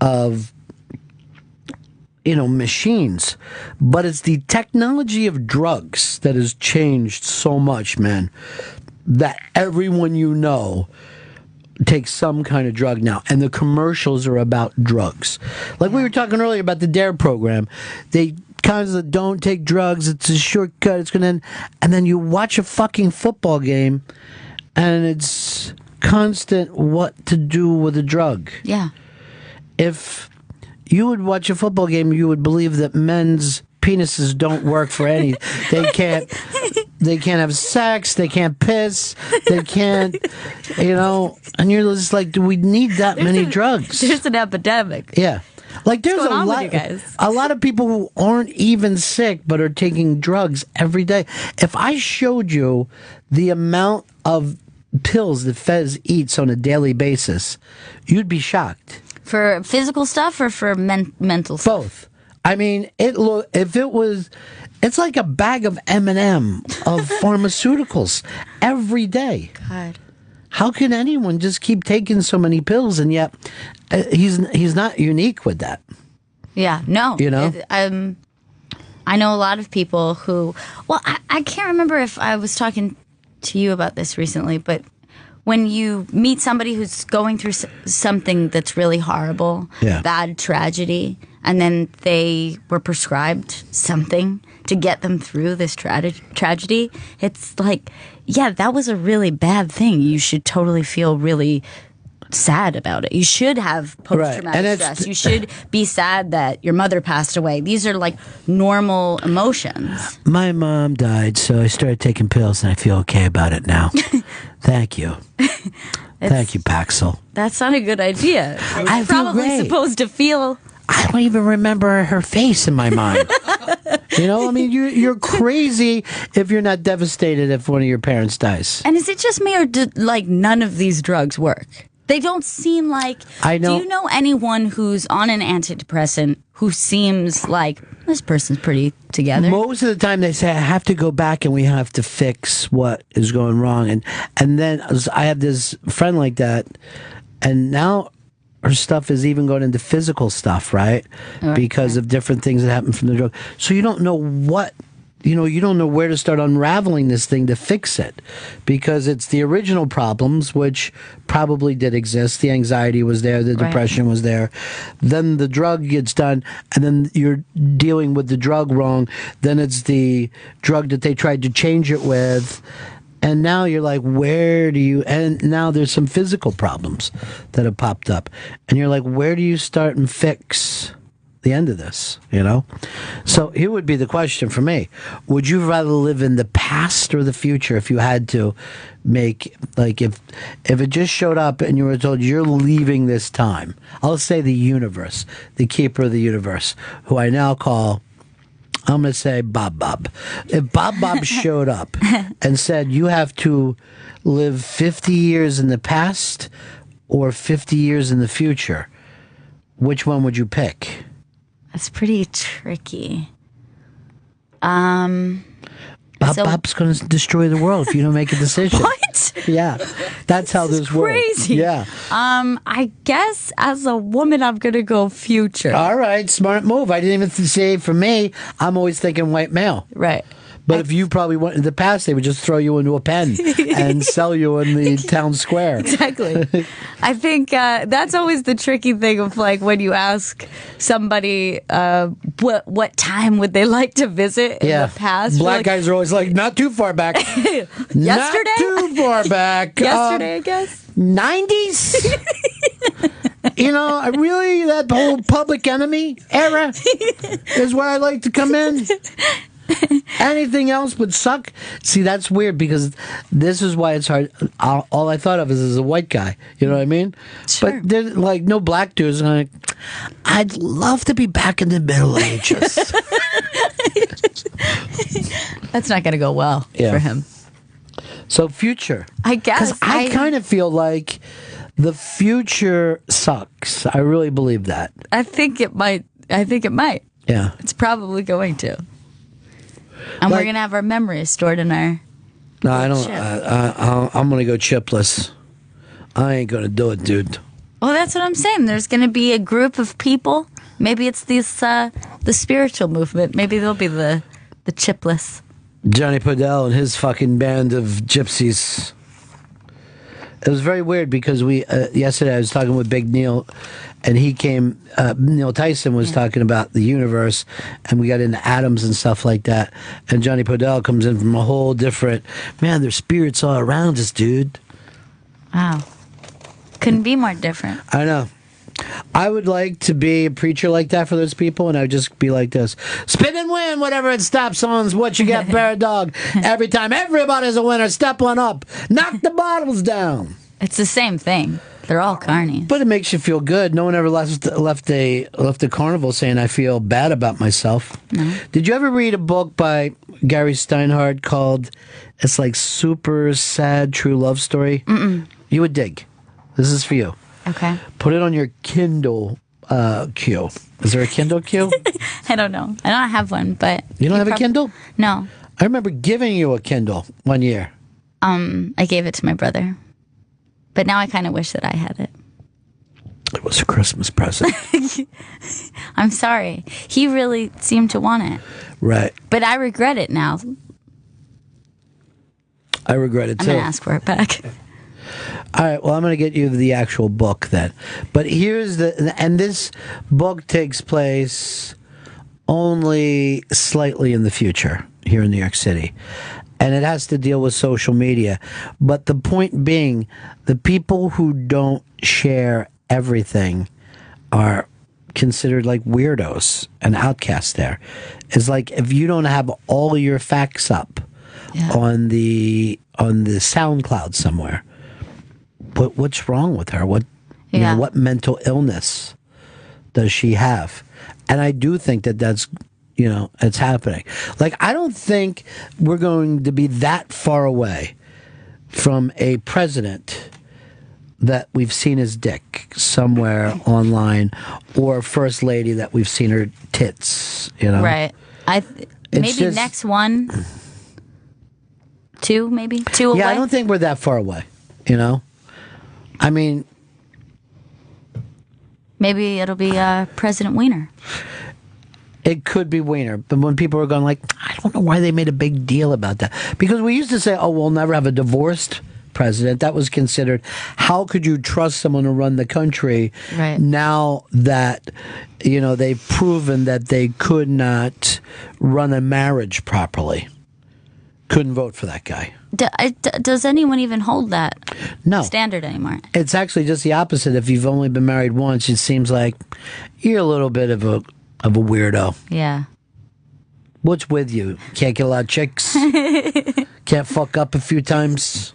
of, you know, machines, but it's the technology of drugs that has changed so much, man, that everyone you know takes some kind of drug now, and the commercials are about drugs. Like we were talking earlier about the DARE program. They constantly don't take drugs, it's a shortcut, it's gonna end. And then you watch a fucking football game and it's constant what to do with a drug. Yeah. If you would watch a football game, you would believe that men's penises don't work for any. They can't have sex. They can't piss. They can't, you know. And you're just like, do we need that many drugs? There's an epidemic. Yeah, like there's What's going a on with lot. you guys? A lot of people who aren't even sick but are taking drugs every day. If I showed you the amount of pills that Fez eats on a daily basis, you'd be shocked. For physical stuff or for mental stuff? Both. I mean, it's like a bag of M&M of pharmaceuticals every day. God. How can anyone just keep taking so many pills? And yet, he's not unique with that. Yeah, no. You know? I know a lot of people who, well, I can't remember if I was talking to you about this recently, but when you meet somebody who's going through something that's really horrible, bad tragedy, and then they were prescribed something to get them through this tragedy, it's like, yeah, that was a really bad thing. You should totally feel really sad about it. You should have post-traumatic stress. You should be sad that your mother passed away. These are like normal emotions. My mom died, so I started taking pills, and I feel okay about it now. Thank you. Thank you, Paxil. That's not a good idea. I You're probably supposed to feel. I don't even remember her face in my mind. You know, I mean, you're crazy if you're not devastated if one of your parents dies. And is it just me, or do like none of these drugs work? They don't seem like. I know. Do you know anyone who's on an antidepressant who seems like this person's pretty together? Most of the time, they say I have to go back and we have to fix what is going wrong. And then I have this friend like that, and now her stuff is even going into physical stuff, right? Because of different things that happen from the drug. So you don't know what. You know, you don't know where to start unraveling this thing to fix it, because it's the original problems, which probably did exist. The anxiety was there, the depression was there. Then the drug gets done, and then you're dealing with the drug wrong. Then it's the drug that they tried to change it with. And now you're like, where do you, and now there's some physical problems that have popped up. And you're like, where do you start and fix the end of this, you know? So here would be the question for me. Would you rather live in the past or the future if you had to make, like, if it just showed up and you were told you're leaving this time? I'll say the universe, the keeper of the universe, who I now call, I'm going to say Bob. If Bob showed up and said you have to live 50 years in the past or 50 years in the future, which one would you pick? That's pretty tricky. Bob's going to destroy the world if you don't make a decision. What? Yeah, that's how this works. Crazy. Yeah. I guess as a woman, I'm gonna go future. All right, smart move. I didn't even say for me. I'm always thinking white male. Right. But if you probably went in the past, they would just throw you into a pen and sell you in the town square. Exactly. I think that's always the tricky thing of like when you ask somebody what time would they like to visit in the past. Black guys are always like, not too far back. Yesterday? Not too far back. Yesterday, I guess. 90s? You know, really, that whole Public Enemy era is where I like to come in. Anything else would suck. See, that's weird because this is why it's hard. All I thought of is as a white guy. You know what I mean? Sure. But there's like no black dudes. And I'd love to be back in the Middle Ages. That's not going to go well for him. So future. I guess. 'Cause I kind of feel like the future sucks. I really believe that. I think it might. Yeah. It's probably going to. And we're going to have our memories stored in our... No, I don't. I'm going to go chipless. I ain't going to do it, dude. Well, that's what I'm saying. There's going to be a group of people. Maybe it's these the spiritual movement. Maybe they'll be the chipless. Johnny Podell and his fucking band of gypsies. It was very weird because we yesterday I was talking with Big Neil, and he came. Neil Tyson was talking about the universe, and we got into atoms and stuff like that. And Johnny Podell comes in from a whole different. Man, there's spirits all around us, dude. Wow, couldn't be more different. I know. I would like to be a preacher like that for those people, and I would just be like this: spin and win, whatever it stops on's what you get, bear dog. Every time, everybody's a winner. Step one up, knock the bottles down. It's the same thing. They're all carnies. But it makes you feel good. No one ever left a carnival saying I feel bad about myself. No. Did you ever read a book by Gary Steinhardt called "It's like super sad true love story"? Mm-mm. You would dig. This is for you. Okay. Put it on your Kindle queue. Is there a Kindle queue? I don't know. I don't have one, but... You don't have a Kindle? No. I remember giving you a Kindle one year. I gave it to my brother. But now I kind of wish that I had it. It was a Christmas present. I'm sorry. He really seemed to want it. Right. But I regret it now. I regret it too. I'm going to ask for it back. All right, well, I'm going to get you the actual book then. But here's and this book takes place only slightly in the future here in New York City. And it has to deal with social media. But the point being, the people who don't share everything are considered like weirdos and outcasts there. It's like if you don't have all your facts up on the SoundCloud somewhere, what's wrong with her? What you know, what mental illness does she have? And I do think that's it's happening. Like, I don't think we're going to be that far away from a president that we've seen his dick somewhere online, or a first lady that we've seen her tits. Right. Maybe next one, two away. Yeah, I don't think we're that far away. I mean, maybe it'll be President Wiener. It could be Wiener, but when people are going like, I don't know why they made a big deal about that. Because we used to say, oh, we'll never have a divorced president. That was considered, how could you trust someone to run the country now that, they've proven that they could not run a marriage properly? Couldn't vote for that guy. Does anyone even hold that standard anymore? It's actually just the opposite. If you've only been married once, it seems like you're a little bit of a of a weirdo. Yeah. What's with you? Can't get a lot of chicks? Can't fuck up a few times?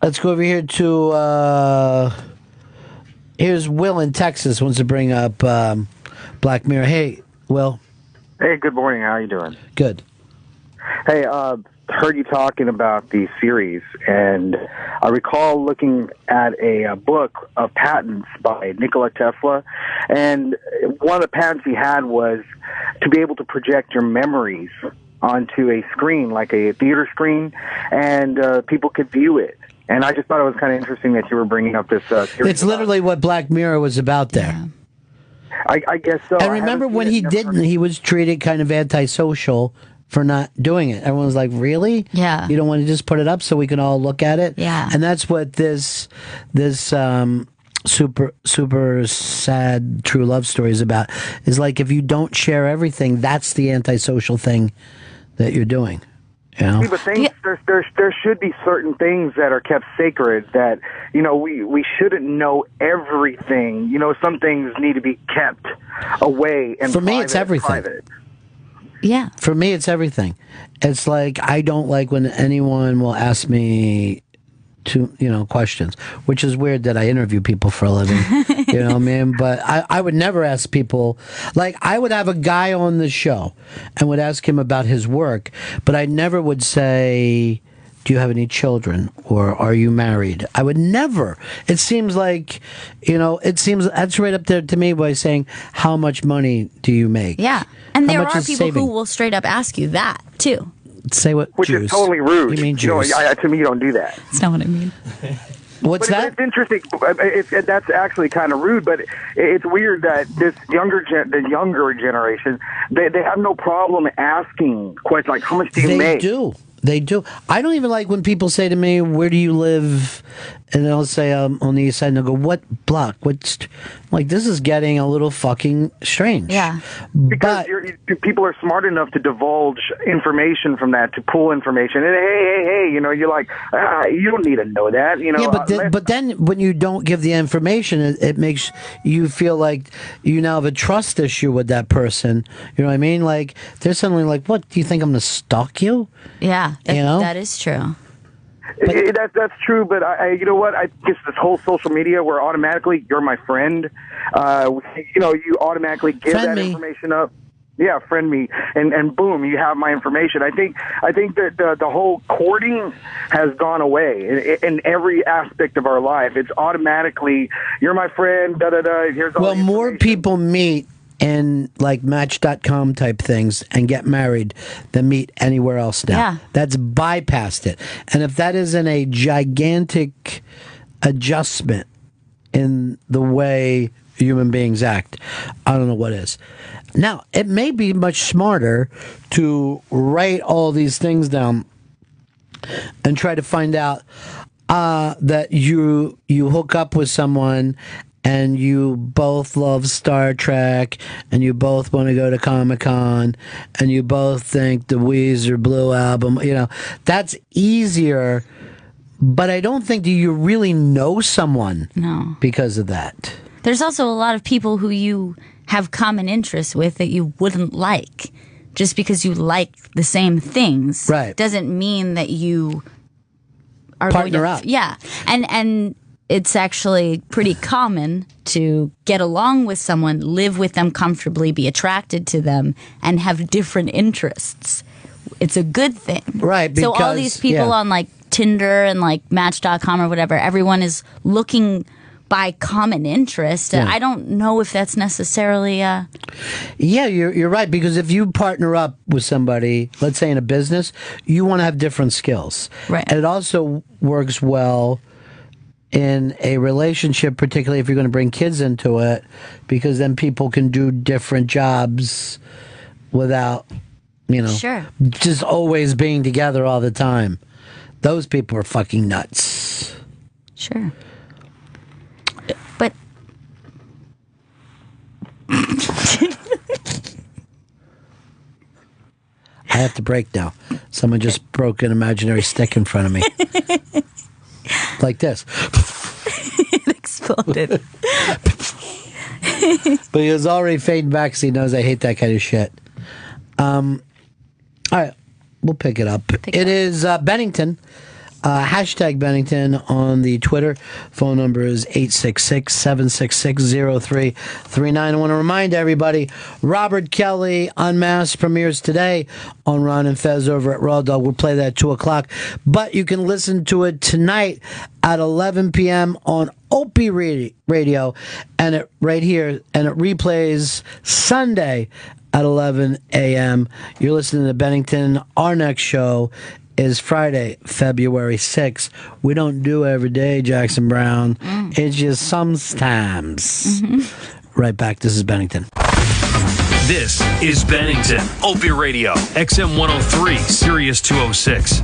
Let's go over here to... here's Will in Texas. Wants to bring up Black Mirror. Hey, Will. Hey, good morning. How are you doing? Good. Hey, heard you talking about the series, and I recall looking at a book of patents by Nikola Tesla, and one of the patents he had was to be able to project your memories onto a screen, like a theater screen, and people could view it. And I just thought it was kind of interesting that you were bringing up this series. It's literally what Black Mirror was about there. Yeah. I guess so. And remember when he didn't, he was treated kind of antisocial for not doing it. Everyone was like, really? Yeah. You don't want to just put it up so we can all look at it? Yeah. And that's what this super sad true love story is about. Is like, if you don't share everything, that's the antisocial thing that you're doing. You know? See, but there should be certain things that are kept sacred that, you know, we shouldn't know everything. You know, some things need to be kept away. And for me, it's everything. Private. Yeah. For me, it's everything. It's like, I don't like when anyone will ask me questions, which is weird that I interview people for a living. You know what I mean? But I would never ask people, like, I would have a guy on the show and would ask him about his work, but I never would say, do you have any children, or are you married? I would never. It seems like, that's right up there to me by saying, how much money do you make? Yeah. And How there much are is people saving? who will straight up ask you that, too. Say what? Which Jews. is totally rude. You mean Jews? To me, you don't do that. That's not what I mean. What's that? It's interesting. That's actually kind of rude, but it's weird that the younger generation, they have no problem asking questions like, how much do you make? They do. I don't even like when people say to me, where do you live? And I'll say, on the east side, and they'll go, what block? I'm like, this is getting a little fucking strange. Yeah. Because people are smart enough to divulge information from that, to pull information. And hey, you're like, you don't need to know that. Yeah, but then when you don't give the information, it makes you feel like you now have a trust issue with that person. You know what I mean? Like, they're suddenly like, what, do you think I'm going to stalk you? Yeah, that is true. That's true, but you know what? I guess this whole social media where automatically you're my friend, you automatically give friend that me. information up. Yeah, friend me, and boom, you have my information. I think that the whole courting has gone away in every aspect of our life. It's automatically, you're my friend, da-da-da, here's all the information. More people meet in like Match.com type things and get married than meet anywhere else now. Yeah. That's bypassed it. And if that isn't a gigantic adjustment in the way human beings act, I don't know what is. Now, it may be much smarter to write all these things down and try to find out that you hook up with someone and you both love Star Trek, and you both want to go to Comic-Con, and you both think the Weezer Blue album, that's easier, but I don't think that you really know someone because of that. There's also a lot of people who you have common interests with that you wouldn't like. Just because you like the same things doesn't mean that you are partner going to... up. Yeah. And it's actually pretty common to get along with someone, live with them comfortably, be attracted to them, and have different interests. It's a good thing. Right. So all these people on like Tinder and like Match.com or whatever, everyone is looking by common interest. Yeah. I don't know if that's necessarily Yeah, you're right, because if you partner up with somebody, let's say in a business, you want to have different skills. Right. And it also works well in a relationship, particularly if you're going to bring kids into it, because then people can do different jobs without, just always being together all the time. Those people are fucking nuts. Sure. But I have to break now. Someone just broke an imaginary stick in front of me. Like this. exploded. But he was already fading back because he knows I hate that kind of shit. All right, we'll pick it up. It is Bennington. Hashtag Bennington on the Twitter. Phone number is 866-766-0339. I want to remind everybody, Robert Kelly Unmasked premieres today on Ron and Fez over at Raw Dog. We'll play that at 2 o'clock. But you can listen to it tonight at 11 p.m. on Opie Radio, and it right here, and it replays Sunday at 11 a.m. You're listening to Bennington. Our next show is Friday, February 6th. We don't do every day, Jackson Brown. It's just sometimes. Right back. This is Bennington. This is Bennington, Opie Radio, XM 103, Sirius 206.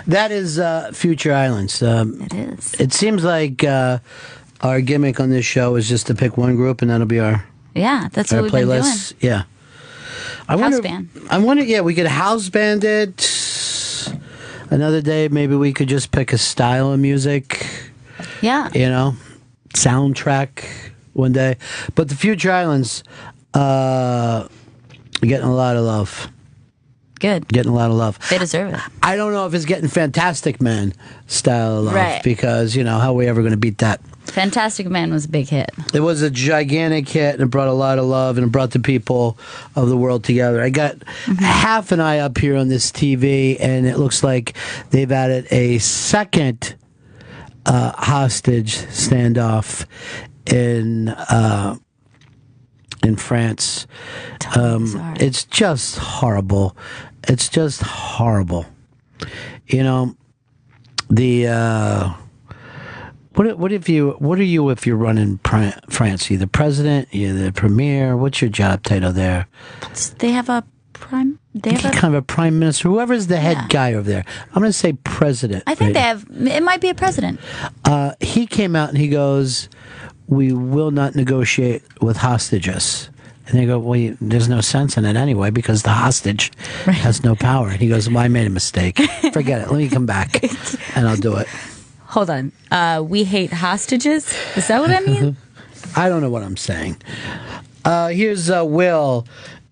That is Future Islands. It is. It seems like our gimmick on this show is just to pick one group, and that'll be our that's our what we've playlist. been doing. Yeah. House band. I wonder. Yeah, we could house band it. Another day, maybe we could just pick a style of music. Yeah. You know, soundtrack one day. But the Future Islands, getting a lot of love. Good. Getting a lot of love. They deserve it. I don't know if it's getting Fantastic Man style of love. Right. Because, you know, how are we ever going to beat that? Fantastic Man was a big hit. It was a gigantic hit, and it brought a lot of love, and it brought the people of the world together. I got half an eye up here on this TV, and it looks like they've added a second hostage standoff in France. It's just horrible. It's just horrible. You know, the what are you if you're running France? You're the president, you're the premier. What's your job title there? They have a prime. They have kind of a prime minister, whoever's the head guy over there. I'm going to say president. I think they have. It might be a president. He came out and he goes, "We will not negotiate with hostages." And they go, "Well, there's no sense in it anyway because the hostage has no power." And he goes, "Well, I made a mistake. Forget it. Let me come back and I'll do it." Hold on. We hate hostages? Is that what I mean? I don't know what I'm saying. Here's Will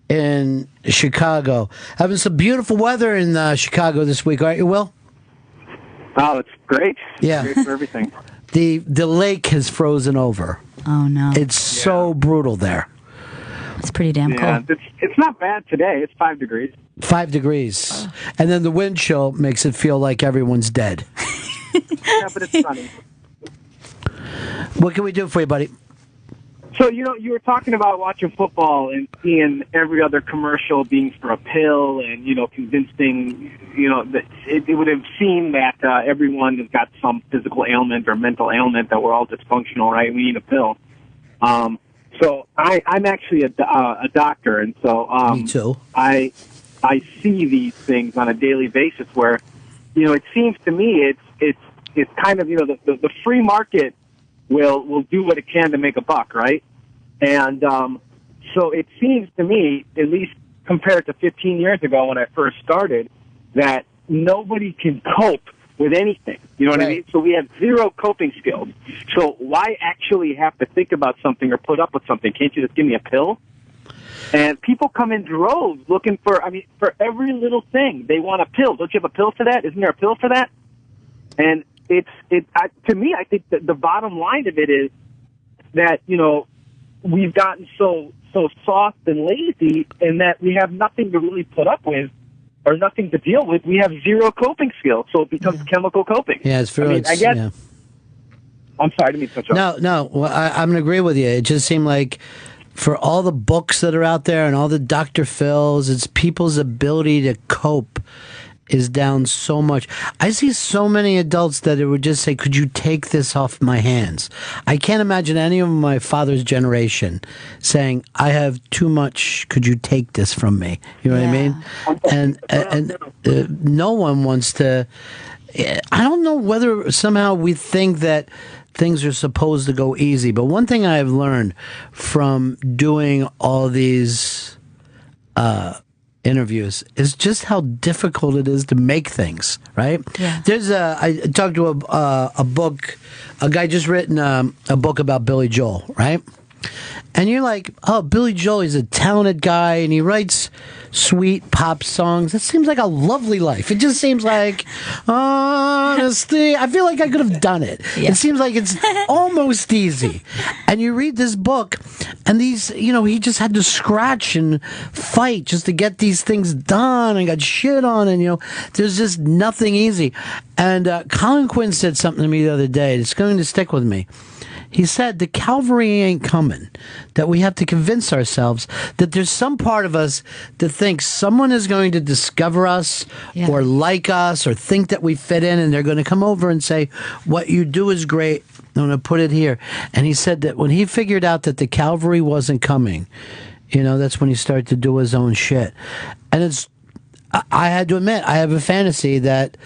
in Chicago. Having some beautiful weather in Chicago this week, aren't you, Will? Oh, it's great. Yeah. Great for everything. The lake has frozen over. Oh, no. It's so brutal there. It's pretty damn cold. It's not bad today. It's 5 degrees. 5 degrees. And then the wind chill makes it feel like everyone's dead. Yeah, but it's sunny. What can we do for you, buddy? So, you know, you were talking about watching football and seeing every other commercial being for a pill and, you know, convincing, you know, that it would have seemed that everyone has got some physical ailment or mental ailment, that we're all dysfunctional, right? We need a pill. So I'm actually a doctor, and so Me too. I see these things on a daily basis where, you know, it seems to me it's kind of, you know, the free market will do what it can to make a buck, right? And so it seems to me, at least compared to 15 years ago when I first started, that nobody can cope with anything. You know what I mean? So we have zero coping skills. So why actually have to think about something or put up with something? Can't you just give me a pill? And people come in droves looking for every little thing. They want a pill. Don't you have a pill for that? Isn't there a pill for that? And to me, I think that the bottom line of it is that, you know, we've gotten so soft and lazy, and that we have nothing to really put up with or nothing to deal with. We have zero coping skills, so it becomes chemical coping. Yeah, it's very. I guess. Yeah. I'm sorry, I didn't mean to touch on. No. Well, I'm going to agree with you. It just seemed like for all the books that are out there and all the Dr. Phils, it's people's ability to cope is down so much. I see so many adults that it would just say, "Could you take this off my hands?" I can't imagine any of my father's generation saying, "I have too much. Could you take this from me?" You know what I mean? And no one wants to. I don't know whether somehow we think that things are supposed to go easy, but one thing I've learned from doing all these interviews is just how difficult it is to make things, right? Yeah. I talked to a guy just written a book about Billy Joel, right? And you're like, oh, Billy Joel, he's a talented guy, and he writes sweet pop songs. That seems like a lovely life. It just seems like, honesty. I feel like I could have done it. Yeah. It seems like it's almost easy. And you read this book, and these, you know, he just had to scratch and fight just to get these things done and got shit on, and, you know, there's just nothing easy. And Colin Quinn said something to me the other day that's going to stick with me. He said the cavalry ain't coming, that we have to convince ourselves that there's some part of us that thinks someone is going to discover us or like us or think that we fit in, and they're going to come over and say, "What you do is great. I'm going to put it here." And he said that when he figured out that the cavalry wasn't coming, you know, that's when he started to do his own shit. And I had to admit, I have a fantasy that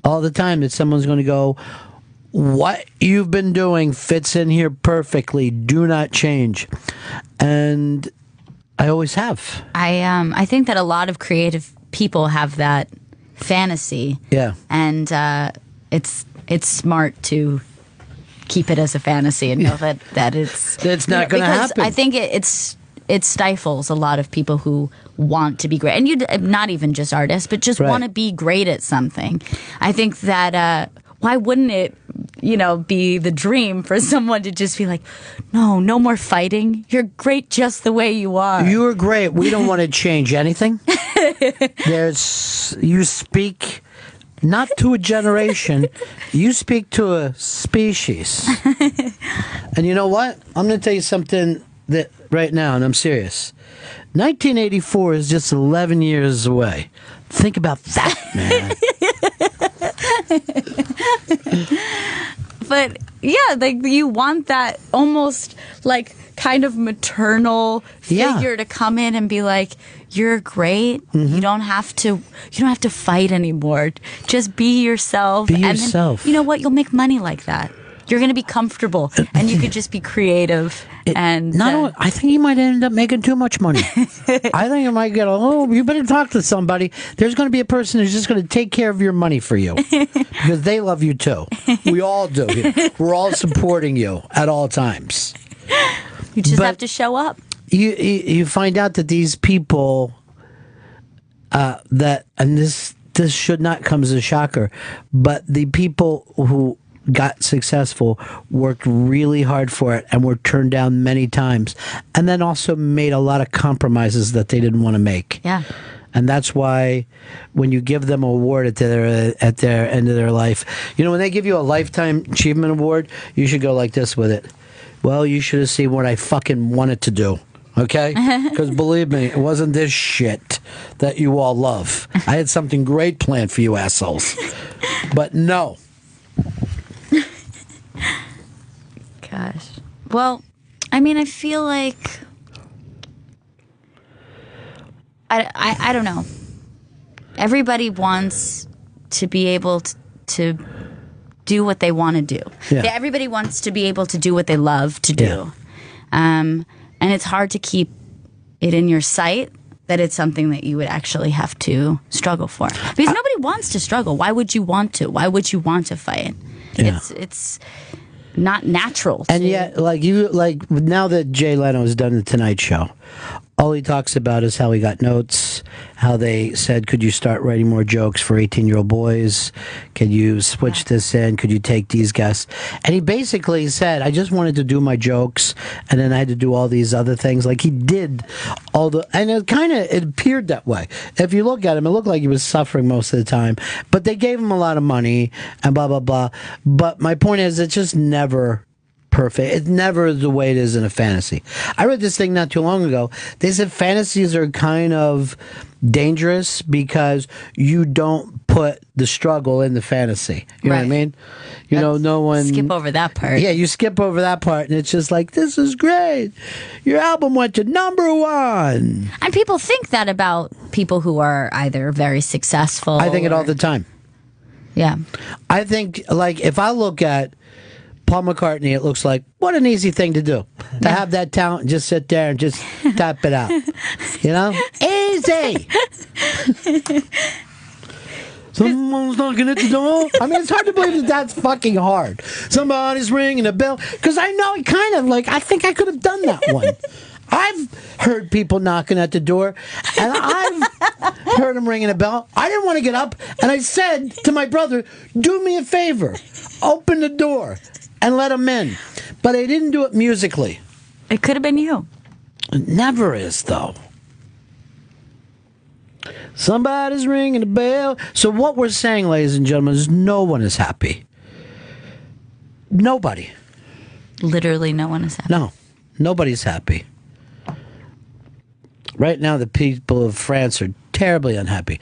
all the time that someone's going to go, "What you've been doing fits in here perfectly. Do not change." And I always have. I think that a lot of creative people have that fantasy. Yeah. And it's smart to keep it as a fantasy and know that it's not going to happen. I think it stifles a lot of people who want to be great, and you not even just artists, but just want to be great at something. I think that why wouldn't it, be the dream for someone to just be like, no more fighting. You're great just the way you are. You're great. We don't want to change anything. You speak not to a generation, you speak to a species. And you know what? I'm going to tell you something that right now, and I'm serious. 1984 is just 11 years away. Think about that, man. But yeah, like you want that almost like kind of maternal figure to come in and be like, "You're great. Mm-hmm. You don't have to fight anymore. Just be yourself. Be yourself. Then, you know what? You'll make money like that. You're going to be comfortable, and you could just be creative." I think you might end up making too much money. I think you might get you better talk to somebody. There's going to be a person who's just going to take care of your money for you because they love you too. We all do. We're all supporting you at all times. You just have to show up. You find out that these people this should not come as a shocker, but the people who got successful, worked really hard for it, and were turned down many times, and then also made a lot of compromises that they didn't want to make. Yeah. And that's why when you give them an award at their end of their life, when they give you a Lifetime Achievement Award, you should go like this with it. Well, you should have seen what I fucking wanted to do. Okay? Because believe me, it wasn't this shit that you all love. I had something great planned for you assholes. But no. Gosh. Well, I mean, I feel like I don't know. Everybody wants to be able to do what they want to do. Yeah. Everybody wants to be able to do what they love to do. Yeah. And it's hard to keep it in your sight that it's something that you would actually have to struggle for. Because nobody wants to struggle. Why would you want to? Why would you want to fight? Yeah. It's not natural. And yet, now that Jay Leno has done the Tonight Show, all he talks about is how he got notes, how they said, could you start writing more jokes for 18-year-old boys? Could you switch this in? Could you take these guests? And he basically said, I just wanted to do my jokes, and then I had to do all these other things. Like, he did and it appeared that way. If you look at him, it looked like he was suffering most of the time. But they gave him a lot of money, and blah, blah, blah. But my point is, it's just never perfect. It's never the way it is in a fantasy. I read this thing not too long ago. They said fantasies are kind of dangerous because you don't put the struggle in the fantasy. You know what I mean? No one... Skip over that part. Yeah, you skip over that part, and it's just like, this is great. Your album went to #1. And people think that about people who are either very successful. I think it all the time. Yeah. I think, if I look at Paul McCartney, it looks like, what an easy thing to do. To have that talent and just sit there and just tap it out. Easy! Someone's knocking at the door. I mean, it's hard to believe that's fucking hard. Somebody's ringing a bell. Because I know it kind of I think I could have done that one. I've heard people knocking at the door, and I've heard them ringing a bell. I didn't want to get up, and I said to my brother, do me a favor. Open the door and let them in. But I didn't do it musically. It could have been you. It never is, though. Somebody's ringing a bell. So what we're saying, ladies and gentlemen, is no one is happy. Nobody. Literally no one is happy. No, nobody's happy. Right now, the people of France are terribly unhappy.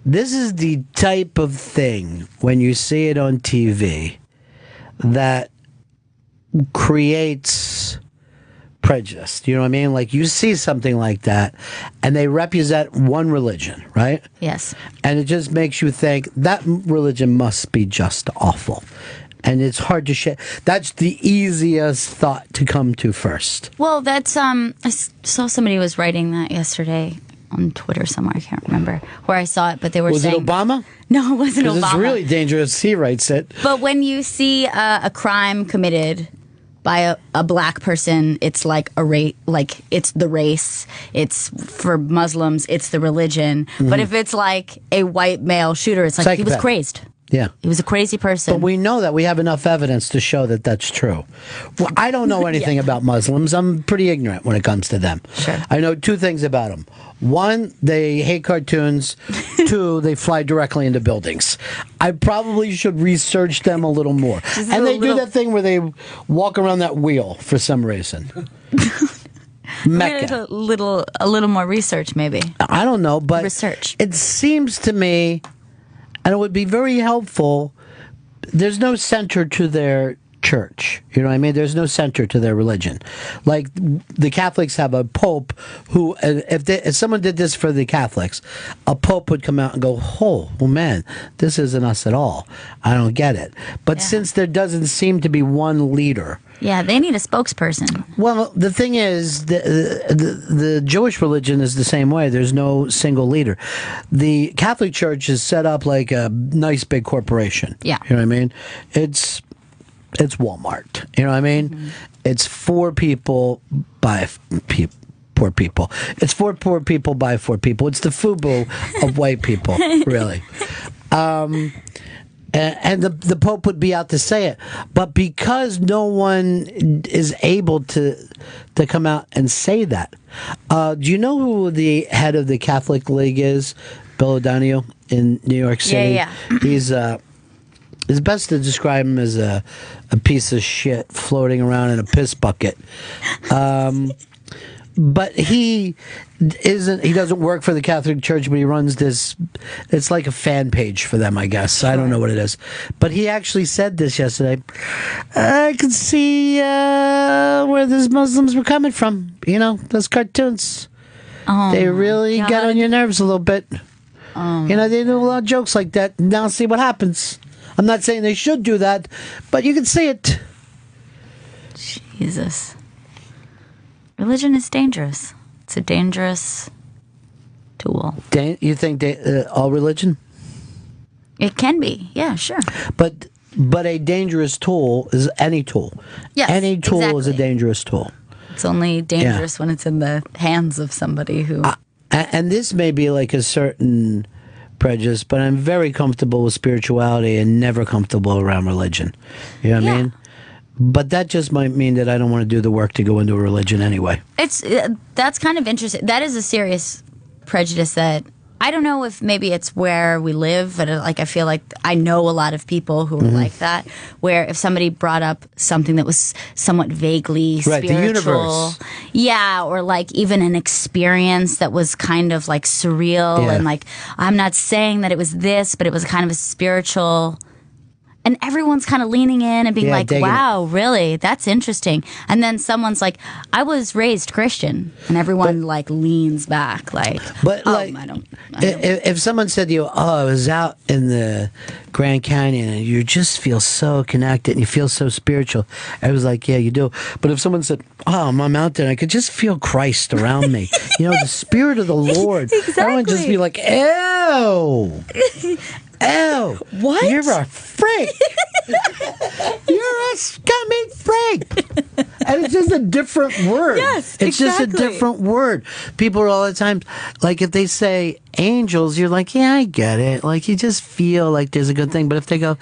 This is the type of thing, when you see it on TV, that creates prejudice. You know what I mean? Like, you see something like that, and they represent one religion, right? Yes. And it just makes you think, that religion must be just awful. And it's hard to share. That's the easiest thought to come to first. Well, that's I saw somebody was writing that yesterday. on Twitter somewhere. I can't remember where I saw it, but they were Was saying... it Obama? No, it wasn't Obama. It's really dangerous. He writes it. But when you see a crime committed by a black person, it's like like it's the race. It's for Muslims, it's the religion. Mm-hmm. But if it's like a white male shooter, it's like he was Psychopath. crazed. Yeah. He was a crazy person. But we know that. We have enough evidence to show that that's true. Well, I don't know anything about Muslims. I'm pretty ignorant when it comes to them. Sure. I know two things about them. One, they hate cartoons. Two, they fly directly into buildings. I probably should research them a little more. And they do that thing where they walk around that wheel for some reason. Mecca. A little more research, maybe. I don't know, but research. It seems to me, and it would be very helpful. There's no center to their church. You know what I mean? There's no center to their religion. Like the Catholics have a pope who, if someone did this for the Catholics, a pope would come out and go, "Oh, well, man, this isn't us at all. I don't get it." But since there doesn't seem to be one leader. Yeah, they need a spokesperson. Well, the thing is, the Jewish religion is the same way. There's no single leader. The Catholic Church is set up like a nice big corporation. Yeah. You know what I mean? It's Walmart. You know what I mean? Mm-hmm. It's for people by poor people. It's for poor people by poor people. It's the FUBU of white people, really. And the Pope would be out to say it. But because no one is able to come out and say that, do you know who the head of the Catholic League is? Bill O'Donoghue in New York City? Yeah. He's... it's best to describe him as a piece of shit floating around in a piss bucket. But he doesn't work for the Catholic Church, but he runs this, it's like a fan page for them, I guess. I don't know what it is. But he actually said this yesterday. I could see where these Muslims were coming from. You know, those cartoons. Oh, they really get on your nerves a little bit. You know, they do a lot of jokes like that. Now see what happens. I'm not saying they should do that, but you can see it. Jesus. Religion is dangerous. It's a dangerous tool. You think all religion? It can be. Yeah, sure. But a dangerous tool is any tool. Yes, any tool is a exactly. dangerous tool. It's only dangerous when it's in the hands of somebody who... and this may be like a certain prejudice, but I'm very comfortable with spirituality and never comfortable around religion. You know what I mean? But that just might mean that I don't want to do the work to go into a religion anyway. That's kind of interesting. That is a serious prejudice that I don't know if maybe it's where we live, but like I feel like I know a lot of people who are like that, where if somebody brought up something that was somewhat vaguely spiritual, the universe. Yeah, or like even an experience that was kind of like surreal and like I'm not saying that it was this, but it was kind of a spiritual. And everyone's kind of leaning in and being like, wow, really? That's interesting. And then someone's like, I was raised Christian. And everyone like leans back like, I don't. If someone said to you, I was out in the Grand Canyon and you just feel so connected and you feel so spiritual, I was like, yeah, you do. But if someone said, I'm out there and I could just feel Christ around me, you know, the Spirit of the Lord, I would just be like, ew. Ew. What? You're a freak. You're a scummy freak. And it's just a different word. Yes, it's just a different word. People are all the time, like if they say angels, you're like, yeah, I get it. Like you just feel like there's a good thing. But if they go,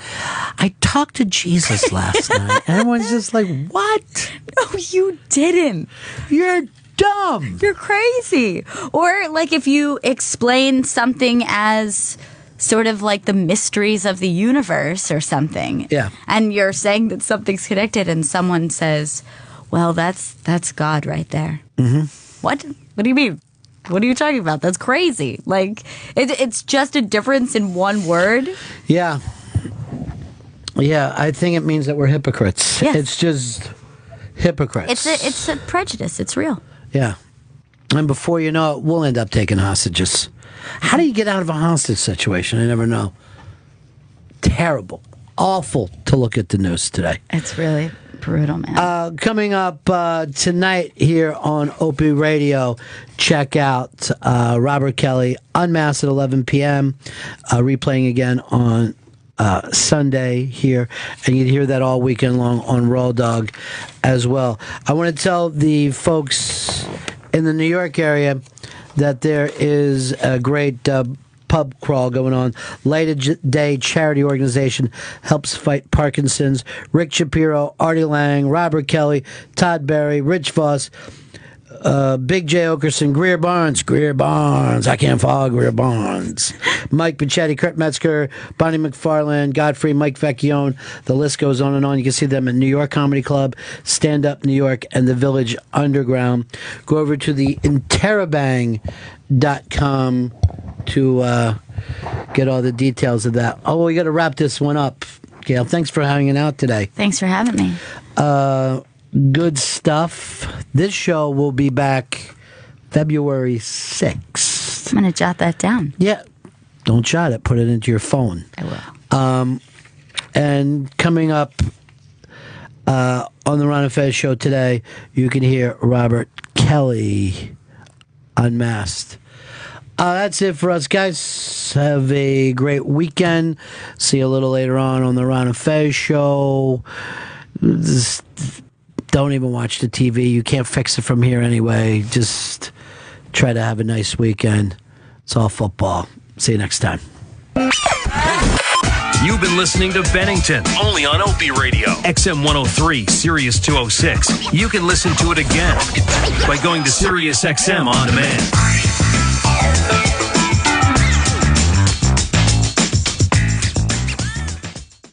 I talked to Jesus last night, and everyone's just like, what? No, you didn't. You're dumb. You're crazy. Or like if you explain something as sort of like the mysteries of the universe or something. Yeah. And you're saying that something's connected and someone says, well, that's God right there. Mm-hmm. What do you mean? What are you talking about? That's crazy. Like, it's just a difference in one word. Yeah. Yeah, I think it means that we're hypocrites. Yes. It's just hypocrites. It's a prejudice. It's real. Yeah. And before you know it, we'll end up taking hostages. How do you get out of a hostage situation? I never know. Terrible. Awful to look at the news today. It's really Brutal, man. Coming up tonight here on Opie Radio, check out Robert Kelly, Unmasked at 11 p.m., replaying again on Sunday here, and you'd hear that all weekend long on Raw Dog as well. I want to tell the folks in the New York area that there is a great pub crawl going on. Light of Day charity organization helps fight Parkinson's. Rick Shapiro, Artie Lang, Robert Kelly, Todd Berry, Rich Voss, Big J. Okerson, Greer Barnes, I can't follow Greer Barnes, Mike Bichetti, Kurt Metzger, Bonnie McFarland, Godfrey, Mike Vecchione. The list goes on and on. You can see them at New York Comedy Club, Stand Up New York, and the Village Underground. Go over to the interrobang.com to get all the details of that. Oh, we got to wrap this one up. Gail, thanks for hanging out today. Thanks for having me. Good stuff. This show will be back February 6th. I'm going to jot that down. Yeah. Don't jot it. Put it into your phone. I will. And coming up on the Ron and Fez show today, you can hear Robert Kelly, Unmasked. That's it for us, guys. Have a great weekend. See you a little later on the Ron and Fez show. Just don't even watch the TV. You can't fix it from here anyway. Just try to have a nice weekend. It's all football. See you next time. You've been listening to Bennington, only on Opie Radio, XM 103, Sirius 206. You can listen to it again by going to Sirius XM On Demand.